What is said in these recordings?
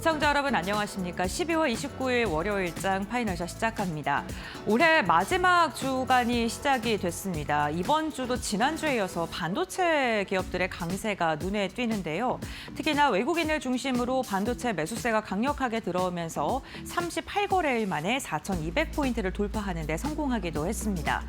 시청자 여러분 안녕하십니까? 12월 29일 월요일장 파이널샷 시작합니다. 올해 마지막 주간이 시작이 됐습니다. 이번 주도 지난주에 이어서 반도체 기업들의 강세가 눈에 띄는데요. 특히나 외국인을 중심으로 반도체 매수세가 강력하게 들어오면서 38거래일 만에 4,200포인트를 돌파하는 데 성공하기도 했습니다.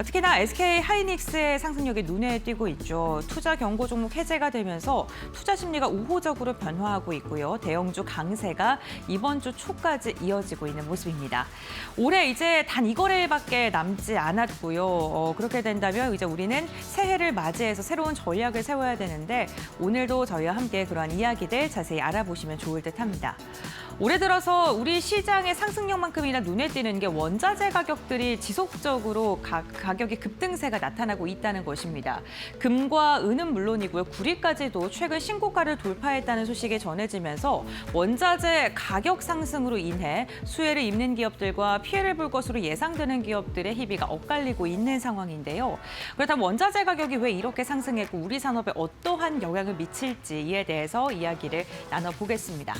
특히나 SK 하이닉스의 상승력이 눈에 띄고 있죠. 투자 경고 종목 해제가 되면서 투자 심리가 우호적으로 변화하고 있고요. 대형주 강세가 이번 주 초까지 이어지고 있는 모습입니다. 올해 이제 단 2거래일밖에 남지 않았고요. 그렇게 된다면 이제 우리는 새해를 맞이해서 새로운 전략을 세워야 되는데 오늘도 저희와 함께 그러한 이야기들 자세히 알아보시면 좋을 듯합니다. 올해 들어서 우리 시장의 상승력만큼이나 눈에 띄는 게 원자재 가격들이 지속적으로 가격의 급등세가 나타나고 있다는 것입니다. 금과 은은 물론이고요. 구리까지도 최근 신고가를 돌파했다는 소식이 전해지면서 원자재 가격 상승으로 인해 수혜를 입는 기업들과 피해를 볼 것으로 예상되는 기업들의 희비가 엇갈리고 있는 상황인데요. 그렇다면 원자재 가격이 왜 이렇게 상승했고 우리 산업에 어떠한 영향을 미칠지 이에 대해서 이야기를 나눠보겠습니다.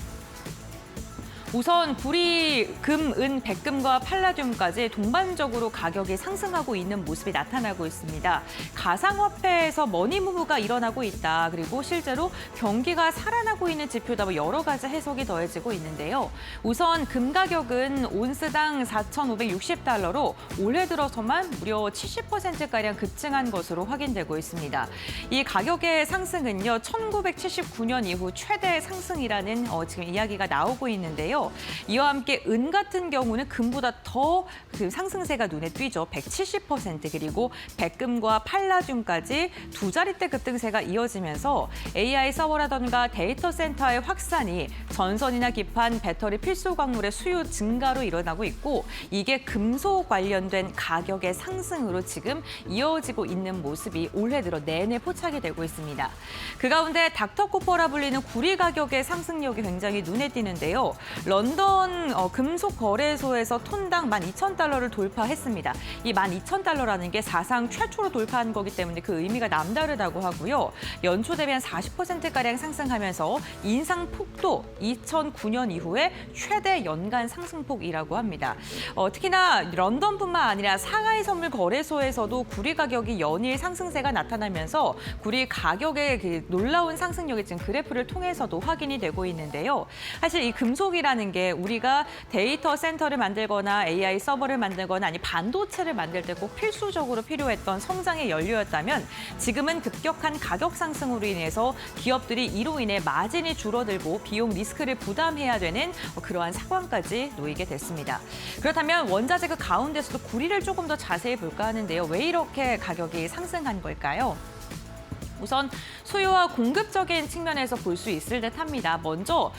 우선 구리, 금, 은, 백금과 팔라듐까지 동반적으로 가격이 상승하고 있는 모습이 나타나고 있습니다. 가상화폐에서 머니무브가 일어나고 있다. 그리고 실제로 경기가 살아나고 있는 지표다. 여러 가지 해석이 더해지고 있는데요. 우선 금 가격은 온스당 4,560달러로 올해 들어서만 무려 70%가량 급증한 것으로 확인되고 있습니다. 이 가격의 상승은요, 1979년 이후 최대 상승이라는 지금 이야기가 나오고 있는데요. 이와 함께 은 같은 경우는 금보다 더 그 상승세가 눈에 띄죠. 170% 그리고 백금과 팔라듐까지 두 자릿대 급등세가 이어지면서 AI 서버라던가 데이터 센터의 확산이 전선이나 기판, 배터리 필수 광물의 수요 증가로 일어나고 있고 이게 금속 관련된 가격의 상승으로 지금 이어지고 있는 모습이 올해 들어 내내 포착이 되고 있습니다. 그 가운데 닥터코퍼라 불리는 구리 가격의 상승력이 굉장히 눈에 띄는데요. 런던 금속 거래소에서 톤당 12,000달러를 돌파했습니다. 이 12,000달러라는 게 사상 최초로 돌파한 거기 때문에 그 의미가 남다르다고 하고요. 연초 대비 한 40%가량 상승하면서 인상폭도 2009년 이후에 최대 연간 상승폭이라고 합니다. 특히나 런던뿐만 아니라 상하이 선물 거래소에서도 구리 가격이 연일 상승세가 나타나면서 구리 가격의 그 놀라운 상승력이 지금 그래프를 통해서도 확인이 되고 있는데요. 사실 이 금속이라는 게 우리가 데이터 센터를 만들거나 AI 서버를 만들거나 아니 반도체를 만들 때 꼭 필수적으로 필요했던 성장의 연료였다면 지금은 급격한 가격 상승으로 인해서 기업들이 이로 인해 마진이 줄어들고 비용 리스크를 부담해야 되는 그러한 상황까지 놓이게 됐습니다. 그렇다면 원자재 그 가운데서도 구리를 조금 더 자세히 볼까 하는데요. 왜 이렇게 가격이 상승한 걸까요? 우선 수요와 공급적인 측면에서 볼 수 있을 듯합니다. 먼저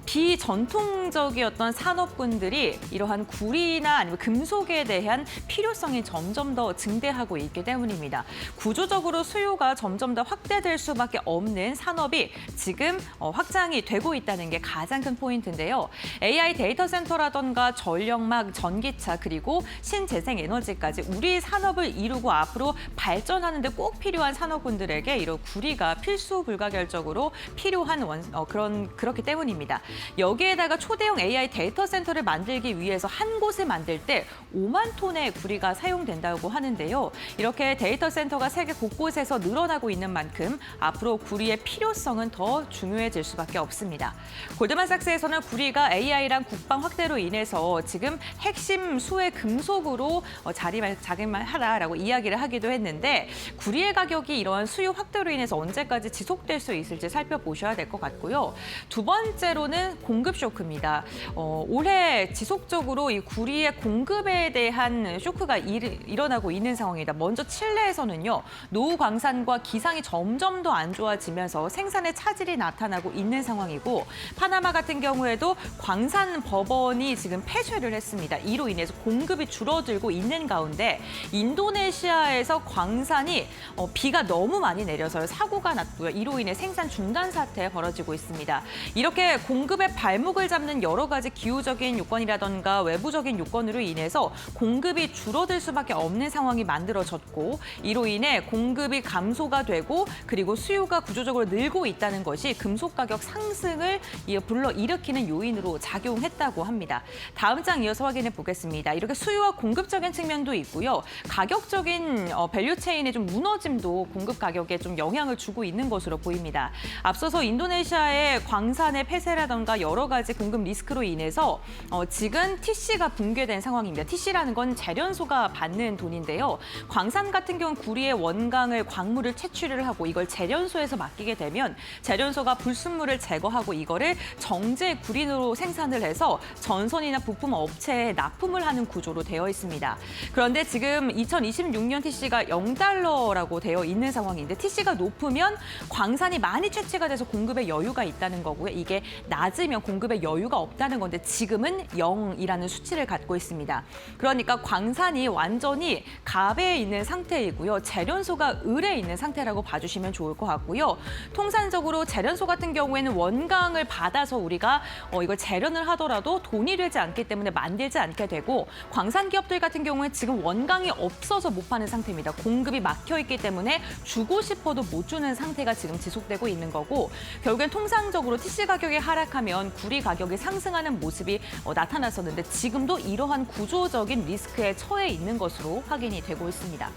비전통적이었던 산업군들이 이러한 구리나 아니면 금속에 대한 필요성이 점점 더 증대하고 있기 때문입니다. 구조적으로 수요가 점점 더 확대될 수밖에 없는 산업이 지금 확장이 되고 있다는 게 가장 큰 포인트인데요. AI 데이터 센터라던가 전력막, 전기차 그리고 신재생에너지까지 우리 산업을 이루고 앞으로 발전하는 데 꼭 필요한 산업군들에게 이런 구리가 필수 불가결적으로 필요한 그렇기 때문입니다. 여기에다가 초대형 AI 데이터 센터를 만들기 위해서 한 곳에 만들 때 5만 톤의 구리가 사용된다고 하는데요. 이렇게 데이터 센터가 세계 곳곳에서 늘어나고 있는 만큼 앞으로 구리의 필요성은 더 중요해질 수밖에 없습니다. 골드만삭스에서는 구리가 AI랑 국방 확대로 인해서 지금 핵심 수혜 금속으로 자리매김하라라고 이야기를 하기도 했는데 구리의 가격이 이러한 수요 확대로 인해서 언제까지 지속될 수 있을지 살펴보셔야 될 것 같고요. 두 번째로는 공급 쇼크입니다. 올해 지속적으로 이 구리의 공급에 대한 쇼크가 일어나고 있는 상황이다. 먼저 칠레에서는요. 노후 광산과 기상이 점점 더 안 좋아지면서 생산에 차질이 나타나고 있는 상황이고 파나마 같은 경우에도 광산 법원이 지금 폐쇄를 했습니다. 이로 인해서 공급이 줄어들고 있는 가운데 인도네시아에서 광산이 비가 너무 많이 내려 내려서 사고가 났고요. 이로 인해 생산 중단 사태 벌어지고 있습니다. 이렇게 공급의 발목을 잡는 여러 가지 기후적인 요건이라던가 외부적인 요건으로 인해서 공급이 줄어들 수밖에 없는 상황이 만들어졌고 이로 인해 공급이 감소가 되고 그리고 수요가 구조적으로 늘고 있다는 것이 금속 가격 상승을 불러일으키는 요인으로 작용했다고 합니다. 다음 장 이어서 확인해 보겠습니다. 이렇게 수요와 공급적인 측면도 있고요. 가격적인 밸류 체인의 좀 무너짐도 공급 가격에 좀 영향을 주고 있는 것으로 보입니다. 앞서서 인도네시아의 광산의 폐쇄라던가 여러 가지 공급 리스크로 인해서 지금 TC가 붕괴된 상황입니다. TC라는 건 재련소가 받는 돈인데요. 광산 같은 경우는 구리의 원강을 광물을 채취를 하고 이걸 재련소에서 맡기게 되면 재련소가 불순물을 제거하고 이거를 정제 구린으로 생산을 해서 전선이나 부품 업체에 납품을 하는 구조로 되어 있습니다. 그런데 지금 2026년 TC가 0달러라고 되어 있는 상황인데 TC가 높으면 광산이 많이 채취가 돼서 공급에 여유가 있다는 거고요. 이게 낮으면 공급에 여유가 없다는 건데 지금은 0이라는 수치를 갖고 있습니다. 그러니까 광산이 완전히 갑에 있는 상태이고요. 재련소가 을에 있는 상태라고 봐주시면 좋을 것 같고요. 통산적으로 재련소 같은 경우에는 원강을 받아서 우리가 이걸 재련을 하더라도 돈이 되지 않기 때문에 만들지 않게 되고 광산 기업들 같은 경우에 지금 원강이 없어서 못 파는 상태입니다. 공급이 막혀 있기 때문에 주고 싶어도 못 주는 상태가 지금 지속되고 있는 거고 결국엔 통상적으로 TC 가격이 하락하면 구리 가격이 상승하는 모습이 나타났었는데 지금도 이러한 구조적인 리스크에 처해 있는 것으로 확인이 되고 있습니다.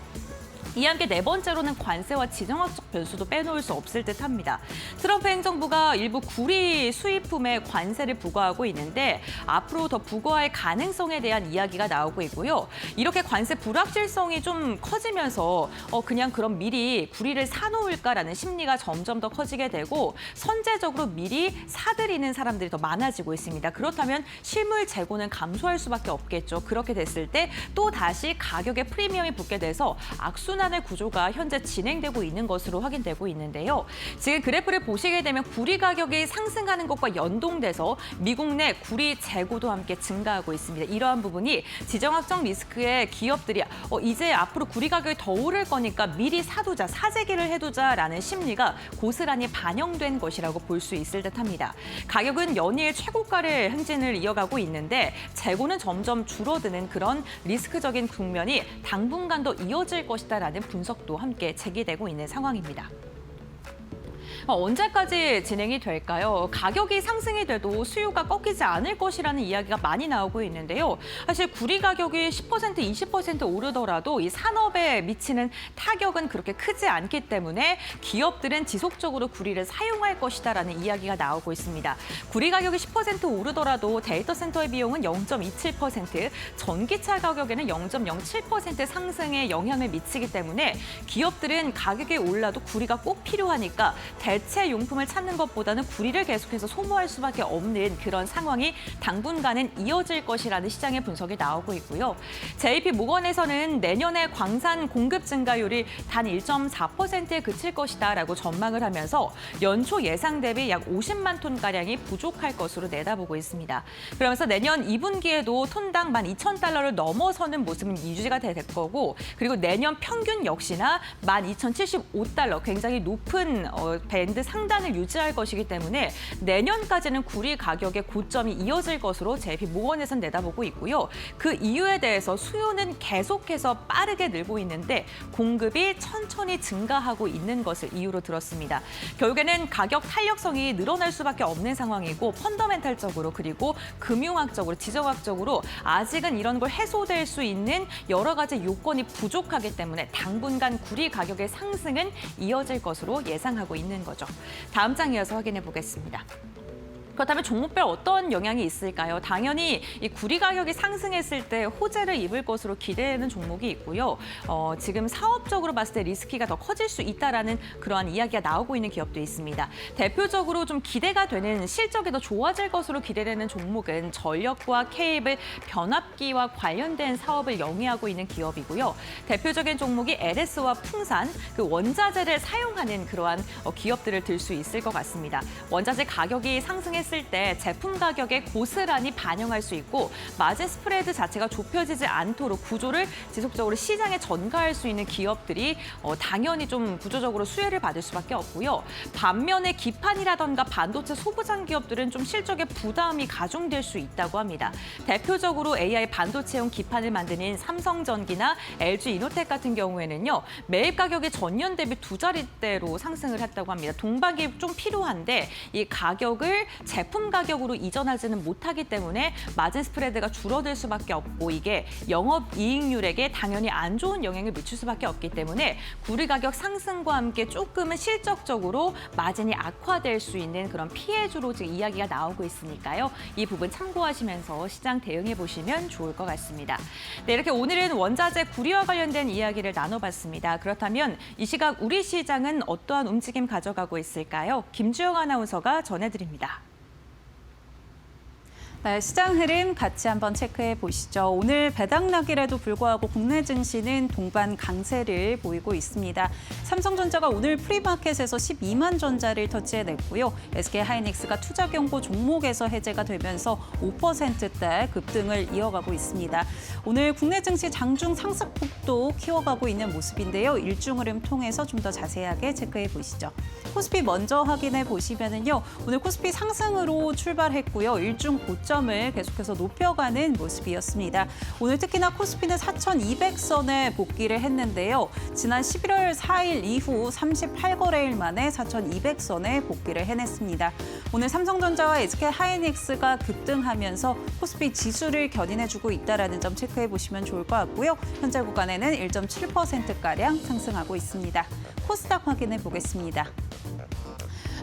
이와 함께 네 번째로는 관세와 지정학적 변수도 빼놓을 수 없을 듯합니다. 트럼프 행정부가 일부 구리 수입품에 관세를 부과하고 있는데 앞으로 더 부과할 가능성에 대한 이야기가 나오고 있고요. 이렇게 관세 불확실성이 좀 커지면서 그냥 그럼 미리 구리를 사놓을까라는 심리가 점점 더 커지게 되고 선제적으로 미리 사들이는 사람들이 더 많아지고 있습니다. 그렇다면 실물 재고는 감소할 수밖에 없겠죠. 그렇게 됐을 때 또 다시 가격에 프리미엄이 붙게 돼서 악순환 구조가 현재 진행되고 있는 것으로 확인되고 있는데요. 지금 그래프를 보시게 되면 구리 가격이 상승하는 것과 연동돼서 미국 내 구리 재고도 함께 증가하고 있습니다. 이러한 부분이 지정학적 리스크의 기업들이 이제 앞으로 구리 가격이 더 오를 거니까 미리 사두자, 사재기를 해두자라는 심리가 고스란히 반영된 것이라고 볼 수 있을 듯합니다. 가격은 연일 최고가를 행진을 이어가고 있는데 재고는 점점 줄어드는 그런 리스크적인 국면이 당분간도 이어질 것이다라는 분석도 함께 제기되고 있는 상황입니다. 언제까지 진행이 될까요? 가격이 상승이 돼도 수요가 꺾이지 않을 것이라는 이야기가 많이 나오고 있는데요. 사실 구리 가격이 10%, 20% 오르더라도 이 산업에 미치는 타격은 그렇게 크지 않기 때문에 기업들은 지속적으로 구리를 사용할 것이다라는 이야기가 나오고 있습니다. 구리 가격이 10% 오르더라도 데이터 센터의 비용은 0.27%, 전기차 가격에는 0.07% 상승에 영향을 미치기 때문에 기업들은 가격이 올라도 구리가 꼭 필요하니까 대체 용품을 찾는 것보다는 구리를 계속해서 소모할 수밖에 없는 그런 상황이 당분간은 이어질 것이라는 시장의 분석이 나오고 있고요. JP모건에서는 내년에 광산 공급 증가율이 단 1.4%에 그칠 것이다라고 전망을 하면서 연초 예상 대비 약 50만 톤가량이 부족할 것으로 내다보고 있습니다. 그러면서 내년 2분기에도 톤당 12,000달러를 넘어서는 모습은 유지가 될 거고 그리고 내년 평균 역시나 12,075달러 굉장히 높은 밴드 상단을 유지할 것이기 때문에 내년까지는 구리 가격의 고점이 이어질 것으로 JP모건에서는 내다보고 있고요. 그 이유에 대해서 수요는 계속해서 빠르게 늘고 있는데 공급이 천천히 증가하고 있는 것을 이유로 들었습니다. 결국에는 가격 탄력성이 늘어날 수밖에 없는 상황이고 펀더멘탈적으로 그리고 금융학적으로 지정학적으로 아직은 이런 걸 해소될 수 있는 여러 가지 요건이 부족하기 때문에 당분간 구리 가격의 상승은 이어질 것으로 예상하고 있는 거죠. 다음 장 이어서 확인해 보겠습니다. 그렇다면 종목별 어떤 영향이 있을까요? 당연히 이 구리 가격이 상승했을 때 호재를 입을 것으로 기대되는 종목이 있고요. 지금 사업적으로 봤을 때 리스키가 더 커질 수 있다라는 그러한 이야기가 나오고 있는 기업도 있습니다. 대표적으로 좀 기대가 되는 실적이 더 좋아질 것으로 기대되는 종목은 전력과 케이블, 변압기와 관련된 사업을 영위하고 있는 기업이고요. 대표적인 종목이 LS와 풍산, 그 원자재를 사용하는 그러한 기업들을 들 수 있을 것 같습니다. 원자재 가격이 상승했을 했을 때 제품 가격에 고스란히 반영할 수 있고 마진 스프레드 자체가 좁혀지지 않도록 구조를 지속적으로 시장에 전가할 수 있는 기업들이 당연히 좀 구조적으로 수혜를 받을 수밖에 없고요. 반면에 기판이라던가 반도체 소부장 기업들은 좀 실적에 부담이 가중될 수 있다고 합니다. 대표적으로 AI 반도체용 기판을 만드는 삼성전기나 LG 이노텍 같은 경우에는요. 매입 가격이 전년 대비 2자릿대로 상승을 했다고 합니다. 동반기 좀 필요한데 이 가격을 제품 가격으로 이전하지는 못하기 때문에 마진 스프레드가 줄어들 수밖에 없고 이게 영업이익률에게 당연히 안 좋은 영향을 미칠 수밖에 없기 때문에 구리 가격 상승과 함께 조금은 실적적으로 마진이 악화될 수 있는 그런 피해주로 지금 이야기가 나오고 있으니까요. 이 부분 참고하시면서 시장 대응해 보시면 좋을 것 같습니다. 네, 이렇게 오늘은 원자재 구리와 관련된 이야기를 나눠봤습니다. 그렇다면 이 시각 우리 시장은 어떠한 움직임 가져가고 있을까요? 김주영 아나운서가 전해드립니다. 네, 시장 흐름 같이 한번 체크해 보시죠. 오늘 배당락이라도 불구하고 국내 증시는 동반 강세를 보이고 있습니다. 삼성전자가 오늘 프리마켓에서 12만 전자를 터치해냈고요. SK하이닉스가 투자 경고 종목에서 해제가 되면서 5%대 급등을 이어가고 있습니다. 오늘 국내 증시 장중 상승폭도 키워가고 있는 모습인데요. 일중 흐름 통해서 좀 더 자세하게 체크해 보시죠. 코스피 먼저 확인해 보시면은요. 오늘 코스피 상승으로 출발했고요. 일중 고점을 계속해서 높여가는 모습이었습니다. 오늘 특히나 코스피는 4,200선에 복귀를 했는데요. 지난 11월 4일 이후 38거래일 만에 4,200선에 복귀를 해냈습니다. 오늘 삼성전자와 SK하이닉스가 급등하면서 코스피 지수를 견인해주고 있다는 점 체크해 보시면 좋을 것 같고요. 현재 구간에는 1.7%가량 상승하고 있습니다. 코스닥 확인해 보겠습니다.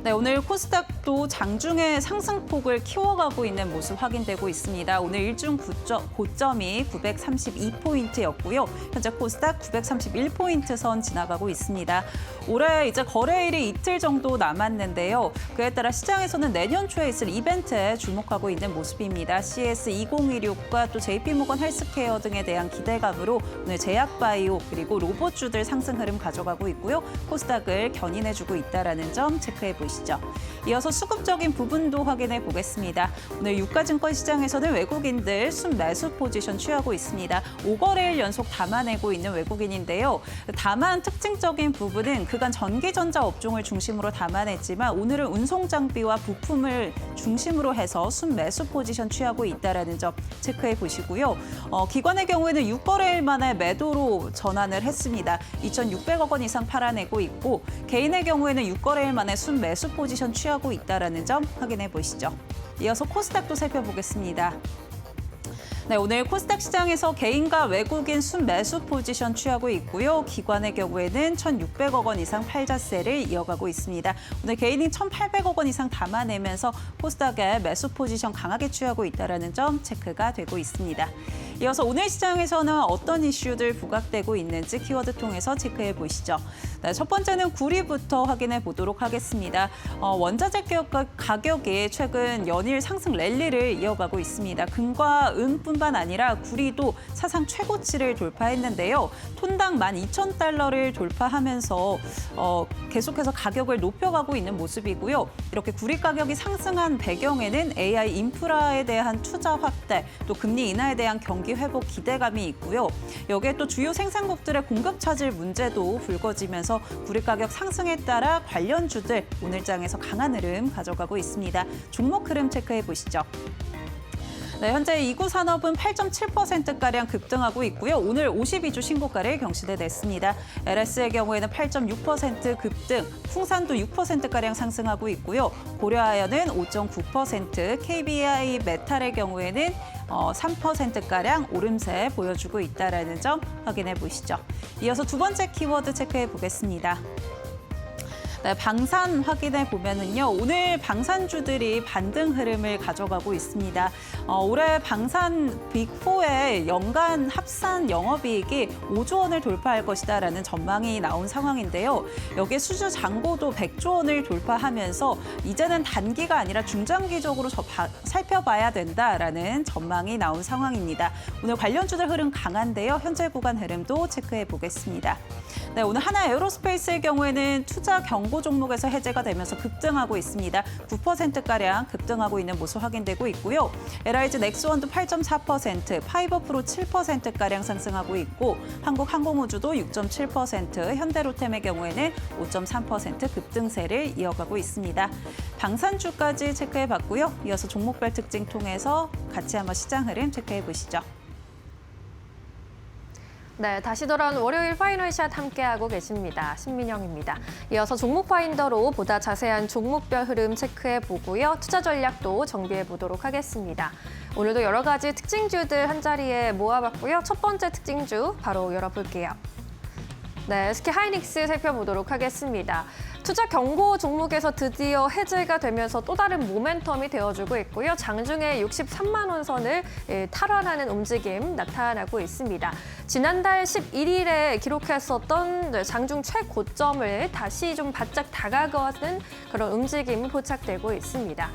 네, 오늘 코스닥도 장중에 상승폭을 키워가고 있는 모습 확인되고 있습니다. 오늘 일중 고점이 932포인트였고요. 현재 코스닥 931포인트 선 지나가고 있습니다. 올해 이제 거래일이 이틀 정도 남았는데요. 그에 따라 시장에서는 내년 초에 있을 이벤트에 주목하고 있는 모습입니다. CS2016과 또 JP모건 헬스케어 등에 대한 기대감으로 오늘 제약바이오 그리고 로봇주들 상승 흐름 가져가고 있고요. 코스닥을 견인해주고 있다는 점 체크해 보시죠. 이어서 수급적인 부분도 확인해 보겠습니다. 오늘 유가증권 시장에서는 외국인들 순매수 포지션 취하고 있습니다. 5거래일 연속 담아내고 있는 외국인인데요. 다만 특징적인 부분은 그간 전기전자 업종을 중심으로 담아냈지만 오늘은 운송장비와 부품을 중심으로 해서 순매수 포지션 취하고 있다는 점 체크해 보시고요. 기관의 경우에는 6거래일 만에 매도로 전환을 했습니다. 2,600억 원 이상 팔아내고 있고 개인의 경우에는 6거래일 만에 순매수 포지션 취하고 있다는 점 확인해 보시죠. 이어서 코스닥도 살펴보겠습니다. 네, 오늘 코스닥 시장에서 개인과 외국인 순매수 포지션 취하고 있고요. 기관의 경우에는 1,600억 원 이상 팔자세를 이어가고 있습니다. 오늘 개인이 1,800억 원 이상 담아내면서 코스닥의 매수 포지션 강하게 취하고 있다는 점 체크가 되고 있습니다. 이어서 오늘 시장에서는 어떤 이슈들 부각되고 있는지 키워드 통해서 체크해 보시죠. 네, 첫 번째는 구리부터 확인해 보도록 하겠습니다. 원자재 기업 가격이 최근 연일 상승 랠리를 이어가고 있습니다. 금과 은뿐만 아니라 구리도 사상 최고치를 돌파했는데요. 톤당 12,000달러를 돌파하면서 계속해서 가격을 높여가고 있는 모습이고요. 이렇게 구리 가격이 상승한 배경에는 AI 인프라에 대한 투자 확대, 또 금리 인하에 대한 경기 회복 기대감이 있고요. 여기에 또 주요 생산국들의 공급 차질 문제도 불거지면서 구리 가격 상승에 따라 관련주들 오늘장에서 강한 흐름 가져가고 있습니다. 종목 흐름 체크해 보시죠. 네, 현재 이구 산업은 8.7%가량 급등하고 있고요. 오늘 52주 신고가를 경신해냈습니다. LS의 경우에는 8.6% 급등, 풍산도 6%가량 상승하고 있고요. 고려아연은 5.9%, KBI 메탈의 경우에는 3%가량 오름세 보여주고 있다는 점 확인해 보시죠. 이어서 두 번째 키워드 체크해 보겠습니다. 네, 방산 확인해 보면은요. 오늘 방산주들이 반등 흐름을 가져가고 있습니다. 올해 방산 빅4의 연간 합산 영업이익이 5조 원을 돌파할 것이다라는 전망이 나온 상황인데요. 여기에 수주 잔고도 100조 원을 돌파하면서 이제는 단기가 아니라 중장기적으로 살펴봐야 된다라는 전망이 나온 상황입니다. 오늘 관련주들 흐름 강한데요. 현재 구간 흐름도 체크해 보겠습니다. 네, 오늘 하나 에어로스페이스의 경우에는 투자 경고 종목에서 해제가 되면서 급등하고 있습니다. 9%가량 급등하고 있는 모습 확인되고 있고요. LIG 넥스원도 8.4%, 파이버프로 7%가량 상승하고 있고 한국항공우주도 6.7%, 현대로템의 경우에는 5.3% 급등세를 이어가고 있습니다. 방산주까지 체크해봤고요. 이어서 종목별 특징 통해서 같이 한번 시장 흐름 체크해보시죠. 네, 다시 돌아온 월요일 파이널샷 함께하고 계십니다. 신민영입니다. 이어서 종목 파인더로 보다 자세한 종목별 흐름 체크해보고요. 투자 전략도 정비해보도록 하겠습니다. 오늘도 여러 가지 특징주들 한자리에 모아봤고요. 첫 번째 특징주 바로 열어볼게요. 네, SK하이닉스 살펴보도록 하겠습니다. 투자 경고 종목에서 드디어 해제가 되면서 또 다른 모멘텀이 되어주고 있고요. 장중에 63만 원 선을 탈환하는 움직임 나타나고 있습니다. 지난달 11일에 기록했었던 장중 최고점을 다시 좀 바짝 다가가는 그런 움직임이 포착되고 있습니다.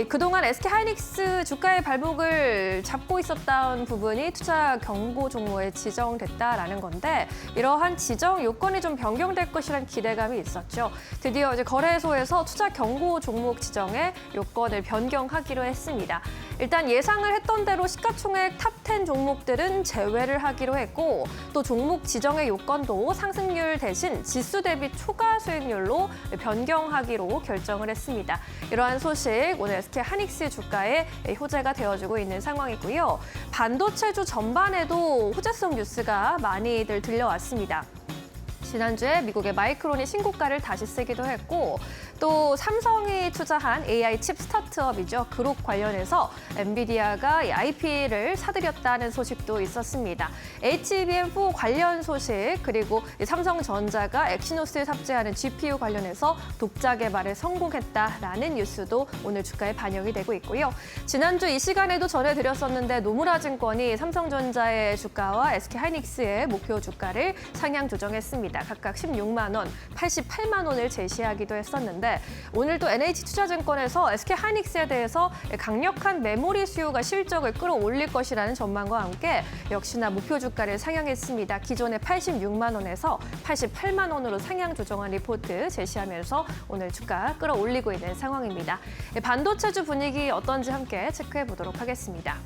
그동안 SK하이닉스 주가의 발목을 잡고 있었던 부분이 투자 경고 종목에 지정됐다라는 건데 이러한 지정 요건이 좀 변경될 것이라는 기대감이 있었죠. 드디어 이제 거래소에서 투자 경고 종목 지정의 요건을 변경하기로 했습니다. 일단 예상을 했던 대로 시가총액 탑10 종목들은 제외를 하기로 했고 또 종목 지정의 요건도 상승률 대신 지수 대비 초과 수익률로 변경하기로 결정을 했습니다. 이러한 소식 오늘 SK하이닉스 주가에 호재가 되어주고 있는 상황이고요. 반도체주 전반에도 호재성 뉴스가 많이들 들려왔습니다. 지난주에 미국의 마이크론이 신고가를 다시 쓰기도 했고 또 삼성이 투자한 AI 칩 스타트업이죠. 그룹 관련해서 엔비디아가 IP를 사들였다는 소식도 있었습니다. HBM4 관련 소식 그리고 삼성전자가 엑시노스에 탑재하는 GPU 관련해서 독자 개발에 성공했다라는 뉴스도 오늘 주가에 반영이 되고 있고요. 지난주 이 시간에도 전해드렸었는데 노무라 증권이 삼성전자의 주가와 SK하이닉스의 목표 주가를 상향 조정했습니다. 각각 16만 원, 88만 원을 제시하기도 했었는데 오늘도 NH투자증권에서 SK하이닉스에 대해서 강력한 메모리 수요가 실적을 끌어올릴 것이라는 전망과 함께 역시나 목표 주가를 상향했습니다. 기존의 86만 원에서 88만 원으로 상향 조정한 리포트 제시하면서 오늘 주가 끌어올리고 있는 상황입니다. 반도체주 분위기 어떤지 함께 체크해 보도록 하겠습니다.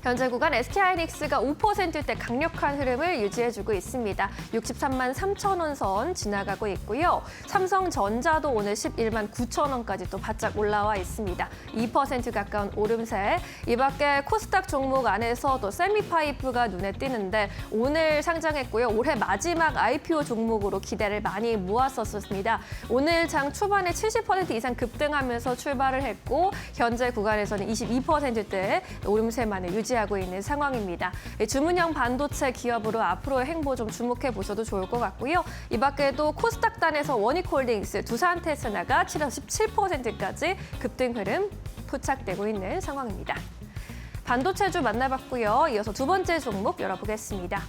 현재 구간 SK하이닉스가 5%대 강력한 흐름을 유지해주고 있습니다. 63만 3천 원 선 지나가고 있고요. 삼성전자도 오늘 11만 9천 원까지 또 바짝 올라와 있습니다. 2% 가까운 오름세. 이 밖에 코스닥 종목 안에서 또 세미파이프가 눈에 띄는데 오늘 상장했고요. 올해 마지막 IPO 종목으로 기대를 많이 모았었습니다. 오늘 장 초반에 70% 이상 급등하면서 출발을 했고 현재 구간에서는 22%대 오름세만을 유지하고 있는 상황입니다. 주문형 반도체 기업으로 앞으로의 행보 좀 주목해 보셔도 좋을 것 같고요. 이 밖에도 코스닥단에서 원익홀딩스, 두산테스나가 17%까지 급등 흐름 포착되고 있는 상황입니다. 반도체주 만나봤고요. 이어서 두 번째 종목 열어보겠습니다.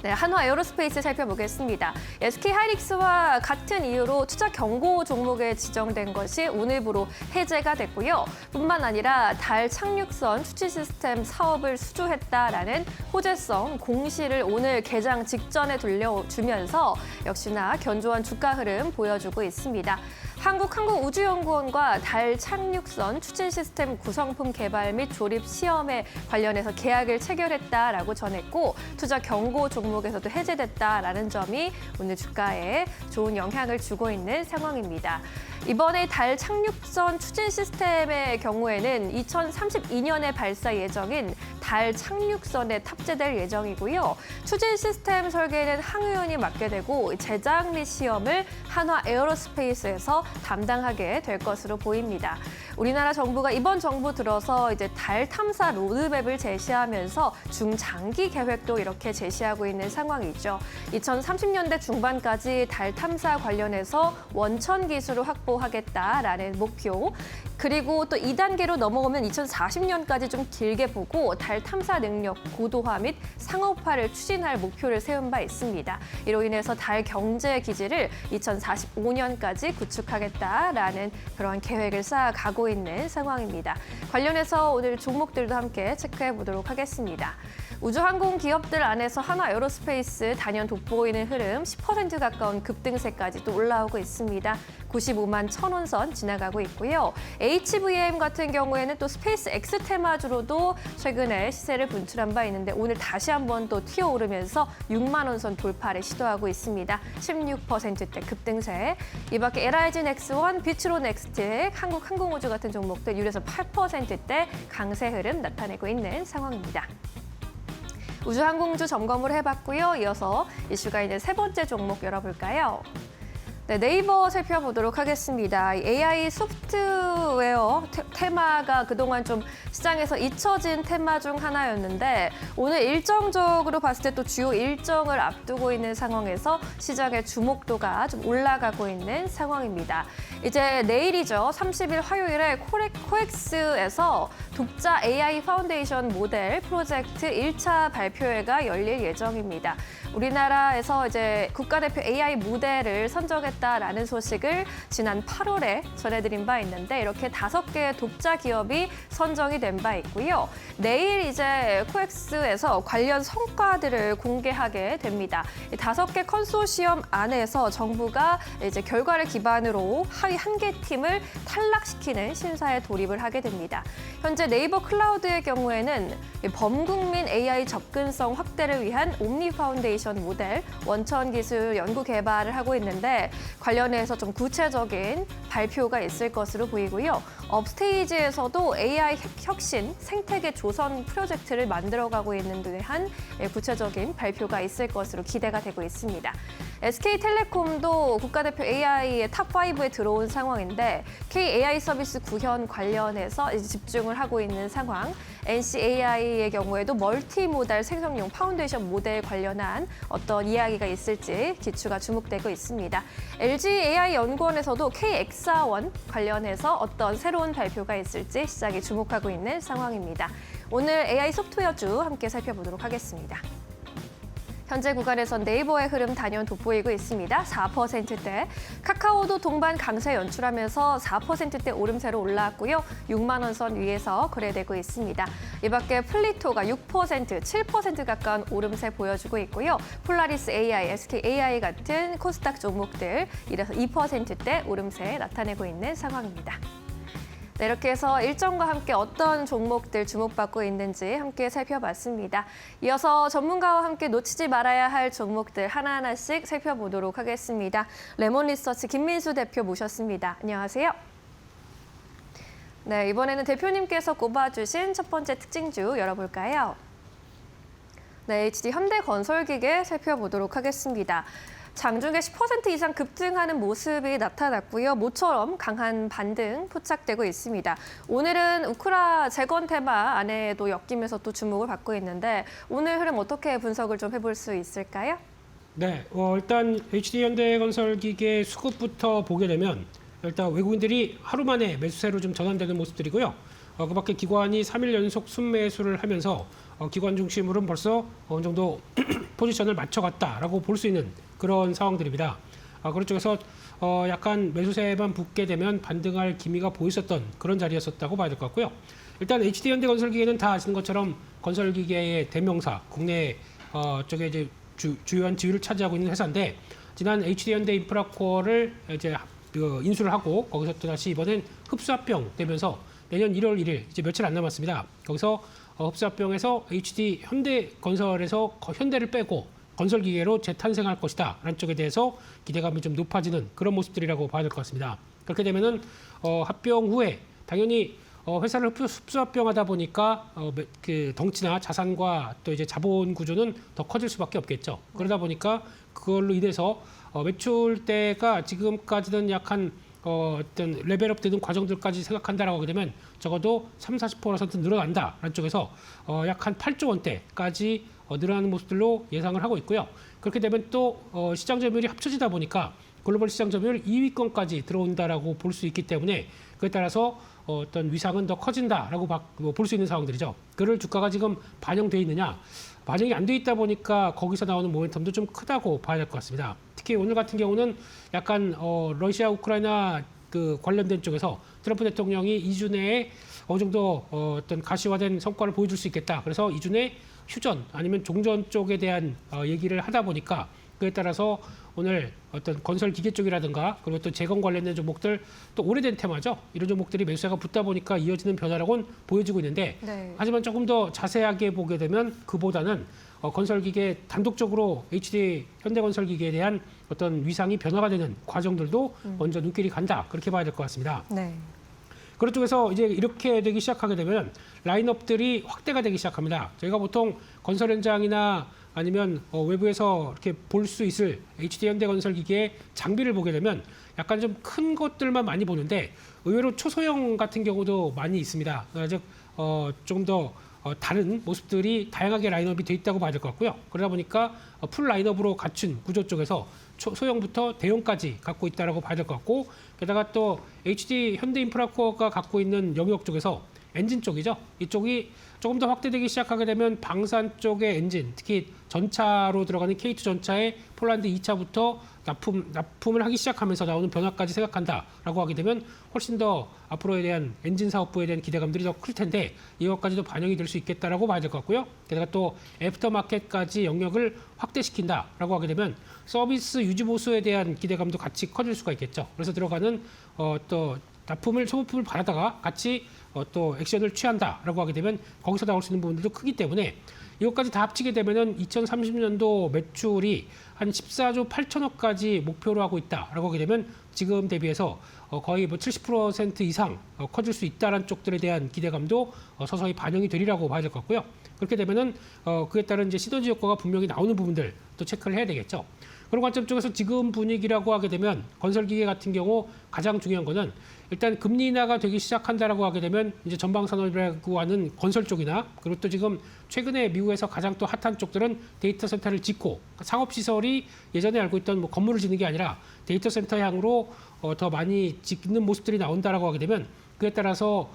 네, 한화 에어로스페이스 살펴보겠습니다. SK하이닉스와 같은 이유로 투자 경고 종목에 지정된 것이 오늘부로 해제가 됐고요. 뿐만 아니라 달 착륙선 추진 시스템 사업을 수주했다라는 호재성 공시를 오늘 개장 직전에 들려주면서 역시나 견조한 주가 흐름 보여주고 있습니다. 한국항공우주연구원과 달 착륙선 추진 시스템 구성품 개발 및 조립 시험에 관련해서 계약을 체결했다라고 전했고 투자 경고 종목에서도 해제됐다라는 점이 오늘 주가에 좋은 영향을 주고 있는 상황입니다. 이번에 달 착륙선 추진 시스템의 경우에는 2032년에 발사 예정인 달 착륙선에 탑재될 예정이고요. 추진 시스템 설계는 항우연이 맡게 되고 제작 및 시험을 한화 에어로스페이스에서 담당하게 될 것으로 보입니다. 우리나라 정부가 이번 정부 들어서 이제 달 탐사 로드맵을 제시하면서 중장기 계획도 이렇게 제시하고 있는 상황이죠. 2030년대 중반까지 달 탐사 관련해서 원천 기술을 확보하겠다라는 목표. 그리고 또 2단계로 넘어오면 2040년까지 좀 길게 보고 달 탐사 능력 고도화 및 상업화를 추진할 목표를 세운 바 있습니다. 이로 인해서 달 경제 기지를 2045년까지 구축하겠다라는 그런 계획을 쌓아가고 있는 상황입니다. 관련해서 오늘 종목들도 함께 체크해 보도록 하겠습니다. 우주항공 기업들 안에서 한화 에어로스페이스 단연 돋보이는 흐름 10% 가까운 급등세까지 또 올라오고 있습니다. 95만 1,000원 선 지나가고 있고요. HVM 같은 경우에는 또 스페이스 X 테마주로도 최근에 시세를 분출한 바 있는데 오늘 다시 한번 또 튀어오르면서 6만 원 선 돌파를 시도하고 있습니다. 16%대 급등세. 이 밖에 LIG 넥스원, 비츠로넥스틱, 한국항공우주 같은 종목들 유래서 8%대 강세 흐름 나타내고 있는 상황입니다. 우주항공주 점검을 해봤고요. 이어서 이슈가 있는 세 번째 종목 열어볼까요? 네, 네이버 살펴보도록 하겠습니다. AI 소프트웨어 테마가 그동안 좀 시장에서 잊혀진 테마 중 하나였는데 오늘 일정적으로 봤을 때 또 주요 일정을 앞두고 있는 상황에서 시장의 주목도가 좀 올라가고 있는 상황입니다. 이제 내일이죠. 30일 화요일에 코엑스에서 독자 AI 파운데이션 모델 프로젝트 1차 발표회가 열릴 예정입니다. 우리나라에서 이제 국가대표 AI 모델을 선정했다라는 소식을 지난 8월에 전해드린 바 있는데 이렇게 5개의 독자 기업이 선정이 된 바 있고요. 내일 이제 코엑스에서 관련 성과들을 공개하게 됩니다. 5개 컨소시엄 안에서 정부가 이제 결과를 기반으로 하위 1개 팀을 탈락시키는 심사에 돌입을 하게 됩니다. 현재 네이버 클라우드의 경우에는 범국민 AI 접근성 확대를 위한 옴니 파운데이션 모델 원천 기술 연구 개발을 하고 있는데 관련해서 좀 구체적인 발표가 있을 것으로 보이고요. 업스테이지에서도 AI 혁신 생태계 조선 프로젝트를 만들어가고 있는 데 한 구체적인 발표가 있을 것으로 기대가 되고 있습니다. SK텔레콤도 국가대표 AI의 탑5에 들어온 상황인데 KAI 서비스 구현 관련해서 이제 집중을 하고 있는 상황. NCAI의 경우에도 멀티모달 생성용 파운데이션 모델 관련한 어떤 이야기가 있을지 기추가 주목되고 있습니다. LGAI연구원에서도 KX1 관련해서 어떤 새로운 발표가 있을지 시장이 주목하고 있는 상황입니다. 오늘 AI 소프트웨어주 함께 살펴보도록 하겠습니다. 현재 구간에선 네이버의 흐름 단연 돋보이고 있습니다. 4%대. 카카오도 동반 강세 연출하면서 4%대 오름세로 올라왔고요. 6만 원 선 위에서 거래되고 있습니다. 이 밖에 플리토가 6%, 7% 가까운 오름세 보여주고 있고요. 폴라리스 AI, SK AI 같은 코스닥 종목들 이래서 2%대 오름세 나타내고 있는 상황입니다. 네, 이렇게 해서 일정과 함께 어떤 종목들 주목받고 있는지 함께 살펴봤습니다. 이어서 전문가와 함께 놓치지 말아야 할 종목들 하나하나씩 살펴보도록 하겠습니다. 레몬리서치 김민수 대표 모셨습니다. 안녕하세요. 네, 이번에는 대표님께서 꼽아주신 첫 번째 특징주 열어볼까요? 네, HD 현대건설기계 살펴보도록 하겠습니다. 장중에 10% 이상 급등하는 모습이 나타났고요. 모처럼 강한 반등 포착되고 있습니다. 오늘은 우크라 재건 테마 안에도 엮이면서 또 주목을 받고 있는데 오늘 흐름 어떻게 분석을 좀 해볼 수 있을까요? 네, 일단 HD현대건설기계 수급부터 보게 되면 일단 외국인들이 하루 만에 매수세로 좀 전환되는 모습들이고요. 그 밖에 기관이 3일 연속 순매수를 하면서 기관 중심으로는 벌써 어느 정도 포지션을 맞춰갔다라고 볼 수 있는 그런 상황들입니다. 그런 쪽에서 약간 매수세만 붙게 되면 반등할 기미가 보였었던 그런 자리였었다고 봐야 될 것 같고요. 일단 HD현대건설기계는 다 아시는 것처럼 건설기계의 대명사, 국내 쪽에 이제 주요한 지위를 차지하고 있는 회사인데 지난 HD현대인프라코어를 이제 인수를 하고 거기서 또 다시 이번엔 흡수합병 되면서 내년 1월 1일 이제 며칠 안 남았습니다. 거기서 흡수합병에서 HD현대건설에서 현대를 빼고 건설기계로 재탄생할 것이다 라는 쪽에 대해서 기대감이 좀 높아지는 그런 모습들이라고 봐야 될 것 같습니다. 그렇게 되면은 합병 후에 당연히 회사를 흡수합병하다 보니까 그 덩치나 자산과 또 이제 자본 구조는 더 커질 수밖에 없겠죠. 그러다 보니까 그걸로 인해서 매출대가 지금까지는 약한 어떤 레벨업 되는 과정들까지 생각한다라고 하게 되면 적어도 30-40% 늘어난다라는 쪽에서 약 한 8조 원대까지 늘어나는 모습들로 예상을 하고 있고요. 그렇게 되면 또 시장 점유율이 합쳐지다 보니까 글로벌 시장 점유율 2위권까지 들어온다라고 볼 수 있기 때문에 그에 따라서 어떤 위상은 더 커진다라고 볼 수 있는 상황들이죠. 그를 주가가 지금 반영돼 있느냐? 반영이 안 돼 있다 보니까 거기서 나오는 모멘텀도 좀 크다고 봐야 될 것 같습니다. 특히 오늘 같은 경우는 약간 러시아 우크라이나 그 관련된 쪽에서 트럼프 대통령이 2주 내에 어느 정도 어떤 가시화된 성과를 보여줄 수 있겠다. 그래서 2주 내에 휴전 아니면 종전 쪽에 대한 얘기를 하다 보니까 그에 따라서 오늘 어떤 건설 기계 쪽이라든가 그리고 또 재건 관련된 종목들 또 오래된 테마죠. 이런 종목들이 매수세가 붙다 보니까 이어지는 변화라고는 보여지고 있는데 네. 하지만 조금 더 자세하게 보게 되면 그보다는 건설기계 단독적으로 HD 현대건설기계에 대한 어떤 위상이 변화가 되는 과정들도 먼저 눈길이 간다. 그렇게 봐야 될 것 같습니다. 네. 그런 쪽에서 이제 이렇게 되기 시작하게 되면 라인업들이 확대가 되기 시작합니다. 저희가 보통 건설 현장이나 아니면 외부에서 이렇게 볼 수 있을 HD 현대건설기계의 장비를 보게 되면 약간 좀 큰 것들만 많이 보는데 의외로 초소형 같은 경우도 많이 있습니다. 즉 조금 더 다른 모습들이 다양하게 라인업이 돼 있다고 봐야 될 것 같고요. 그러다 보니까 풀 라인업으로 갖춘 구조 쪽에서 소형부터 대형까지 갖고 있다라고 봐야 될 것 같고 게다가 또 HD 현대인프라코어가 갖고 있는 영역 쪽에서 엔진 쪽이죠. 이쪽이 조금 더 확대되기 시작하게 되면 방산 쪽의 엔진, 특히 전차로 들어가는 K2 전차의 폴란드 2차부터 납품을 하기 시작하면서 나오는 변화까지 생각한다라고 하게 되면 훨씬 더 앞으로에 대한 엔진 사업부에 대한 기대감들이 더 클 텐데 이것까지도 반영이 될 수 있겠다라고 봐야 될 것 같고요. 게다가 또 애프터마켓까지 영역을 확대시킨다라고 하게 되면 서비스 유지 보수에 대한 기대감도 같이 커질 수가 있겠죠. 그래서 들어가는 또 납품을 소모품을 받아다가 같이 또 액션을 취한다라고 하게 되면 거기서 나올 수 있는 부분들도 크기 때문에 이것까지 다 합치게 되면은 2030년도 매출이 한 14조 8천억까지 목표로 하고 있다라고 하게 되면 지금 대비해서 거의 뭐 70% 이상 커질 수 있다라는 쪽들에 대한 기대감도 서서히 반영이 되리라고 봐야 될 것 같고요. 그렇게 되면은 그에 따른 이제 시너지 효과가 분명히 나오는 부분들 또 체크를 해야 되겠죠. 그런 관점 쪽에서 지금 분위기라고 하게 되면 건설기계 같은 경우 가장 중요한 거는 일단 금리 인하가 되기 시작한다라고 하게 되면 이제 전방산업이라고 하는 건설 쪽이나 그리고 또 지금 최근에 미국에서 가장 또 핫한 쪽들은 데이터 센터를 짓고 상업시설이 예전에 알고 있던 뭐 건물을 짓는 게 아니라 데이터 센터 향으로 더 많이 짓는 모습들이 나온다라고 하게 되면 그에 따라서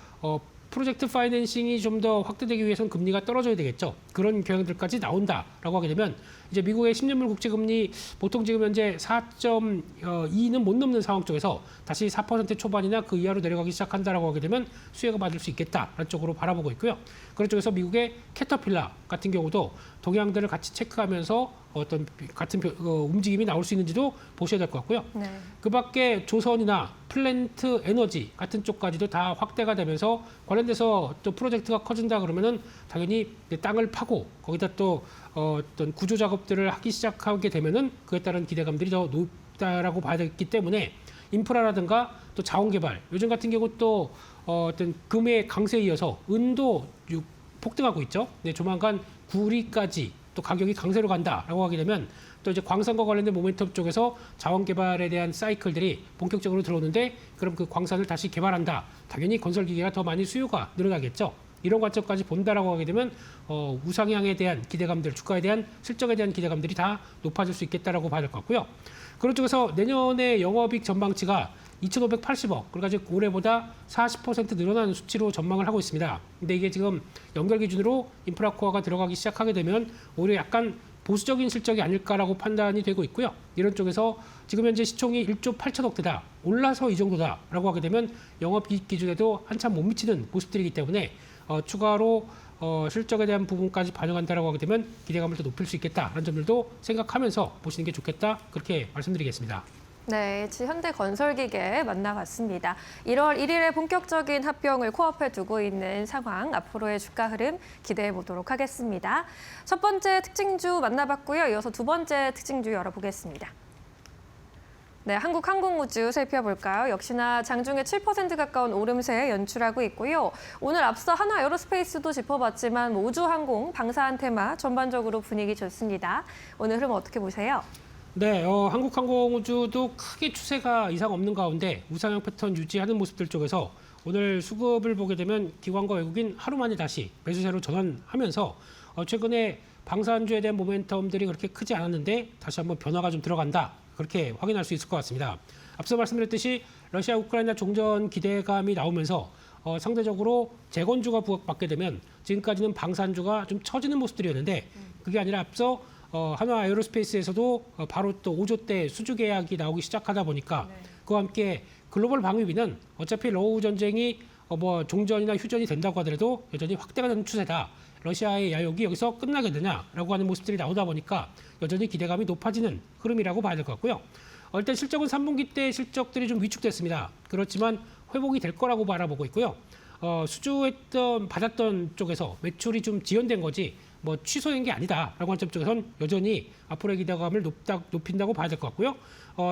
프로젝트 파이낸싱이 좀 더 확대되기 위해서는 금리가 떨어져야 되겠죠. 그런 경향들까지 나온다라고 하게 되면 이제 미국의 10년물 국채금리 보통 지금 현재 4.2는 못 넘는 상황 쪽에서 다시 4% 초반이나 그 이하로 내려가기 시작한다라고 하게 되면 수혜가 받을 수 있겠다라는 쪽으로 바라보고 있고요. 그런 쪽에서 미국의 캐터필라 같은 경우도 동향들을 같이 체크하면서 어떤 같은 움직임이 나올 수 있는지도 보셔야 될 것 같고요. 네. 그 밖에 조선이나 플랜트 에너지 같은 쪽까지도 다 확대가 되면서 관련돼서 또 프로젝트가 커진다 그러면은 당연히 땅을 파고 거기다 또 어떤 구조 작업들을 하기 시작하게 되면은 그에 따른 기대감들이 더 높다라고 봐야 되기 때문에 인프라라든가 또 자원 개발 요즘 같은 경우 또 어떤 금의 강세에 이어서 은도 폭등하고 있죠. 네, 조만간 구리까지 또 가격이 강세로 간다라고 하게 되면 또 이제 광산과 관련된 모멘텀 쪽에서 자원 개발에 대한 사이클들이 본격적으로 들어오는데 그럼 그 광산을 다시 개발한다. 당연히 건설 기계가 더 많이 수요가 늘어나겠죠. 이런 관점까지 본다라고 하게 되면 우상향에 대한 기대감들, 주가에 대한 실적에 대한 기대감들이 다 높아질 수 있겠다라고 봐야 될 것 같고요. 그런 쪽에서 내년에 영업이익 전망치가 2,580억, 그래가지고 올해보다 40% 늘어나는 수치로 전망을 하고 있습니다. 근데 이게 지금 연결 기준으로 인프라코어가 들어가기 시작하게 되면 올해 약간 보수적인 실적이 아닐까라고 판단이 되고 있고요. 이런 쪽에서 지금 현재 시총이 1조 8천억대다. 올라서 이 정도다라고 하게 되면 영업이익 기준에도 한참 못 미치는 모습들이기 때문에 추가로 실적에 대한 부분까지 반영한다라고 하게 되면 기대감을 더 높일 수 있겠다라는 점들도 생각하면서 보시는 게 좋겠다. 그렇게 말씀드리겠습니다. 네, 현대건설기계 만나봤습니다. 1월 1일에 본격적인 합병을 코앞에 두고 있는 상황, 앞으로의 주가 흐름 기대해 보도록 하겠습니다. 첫 번째 특징주 만나봤고요. 이어서 두 번째 특징주 열어보겠습니다. 네, 한국항공우주 살펴볼까요? 역시나 장중에 7% 가까운 오름세 연출하고 있고요. 오늘 앞서 한화에어로스페이스도 짚어봤지만 우주항공, 방사한 테마 전반적으로 분위기 좋습니다. 오늘 흐름 어떻게 보세요? 네, 한국항공우주도 크게 추세가 이상 없는 가운데 우상향 패턴 유지하는 모습들 쪽에서 오늘 수급을 보게 되면 기관과 외국인 하루 만에 다시 매수세로 전환하면서 최근에 방산주에 대한 모멘텀들이 그렇게 크지 않았는데 다시 한번 변화가 좀 들어간다. 그렇게 확인할 수 있을 것 같습니다. 앞서 말씀드렸듯이 러시아 우크라이나 종전 기대감이 나오면서 상대적으로 재건주가 부각받게 되면 지금까지는 방산주가 좀 처지는 모습들이었는데 그게 아니라 앞서 한화 에어로스페이스에서도 바로 또 5조대 수주 계약이 나오기 시작하다 보니까 그와 함께 글로벌 방위비는 어차피 러우 전쟁이 종전이나 휴전이 된다고 하더라도 여전히 확대가 되는 추세다. 러시아의 야욕이 여기서 끝나겠느냐라고 하는 모습들이 나오다 보니까 여전히 기대감이 높아지는 흐름이라고 봐야 될 것 같고요. 일단 실적은 3분기 때 실적들이 좀 위축됐습니다. 그렇지만 회복이 될 거라고 바라보고 있고요. 받았던 쪽에서 매출이 좀 지연된 거지 뭐 취소된 게 아니다라고 하는 점 쪽에서는 여전히 앞으로의 기대감을 높인다고 봐야 될 것 같고요.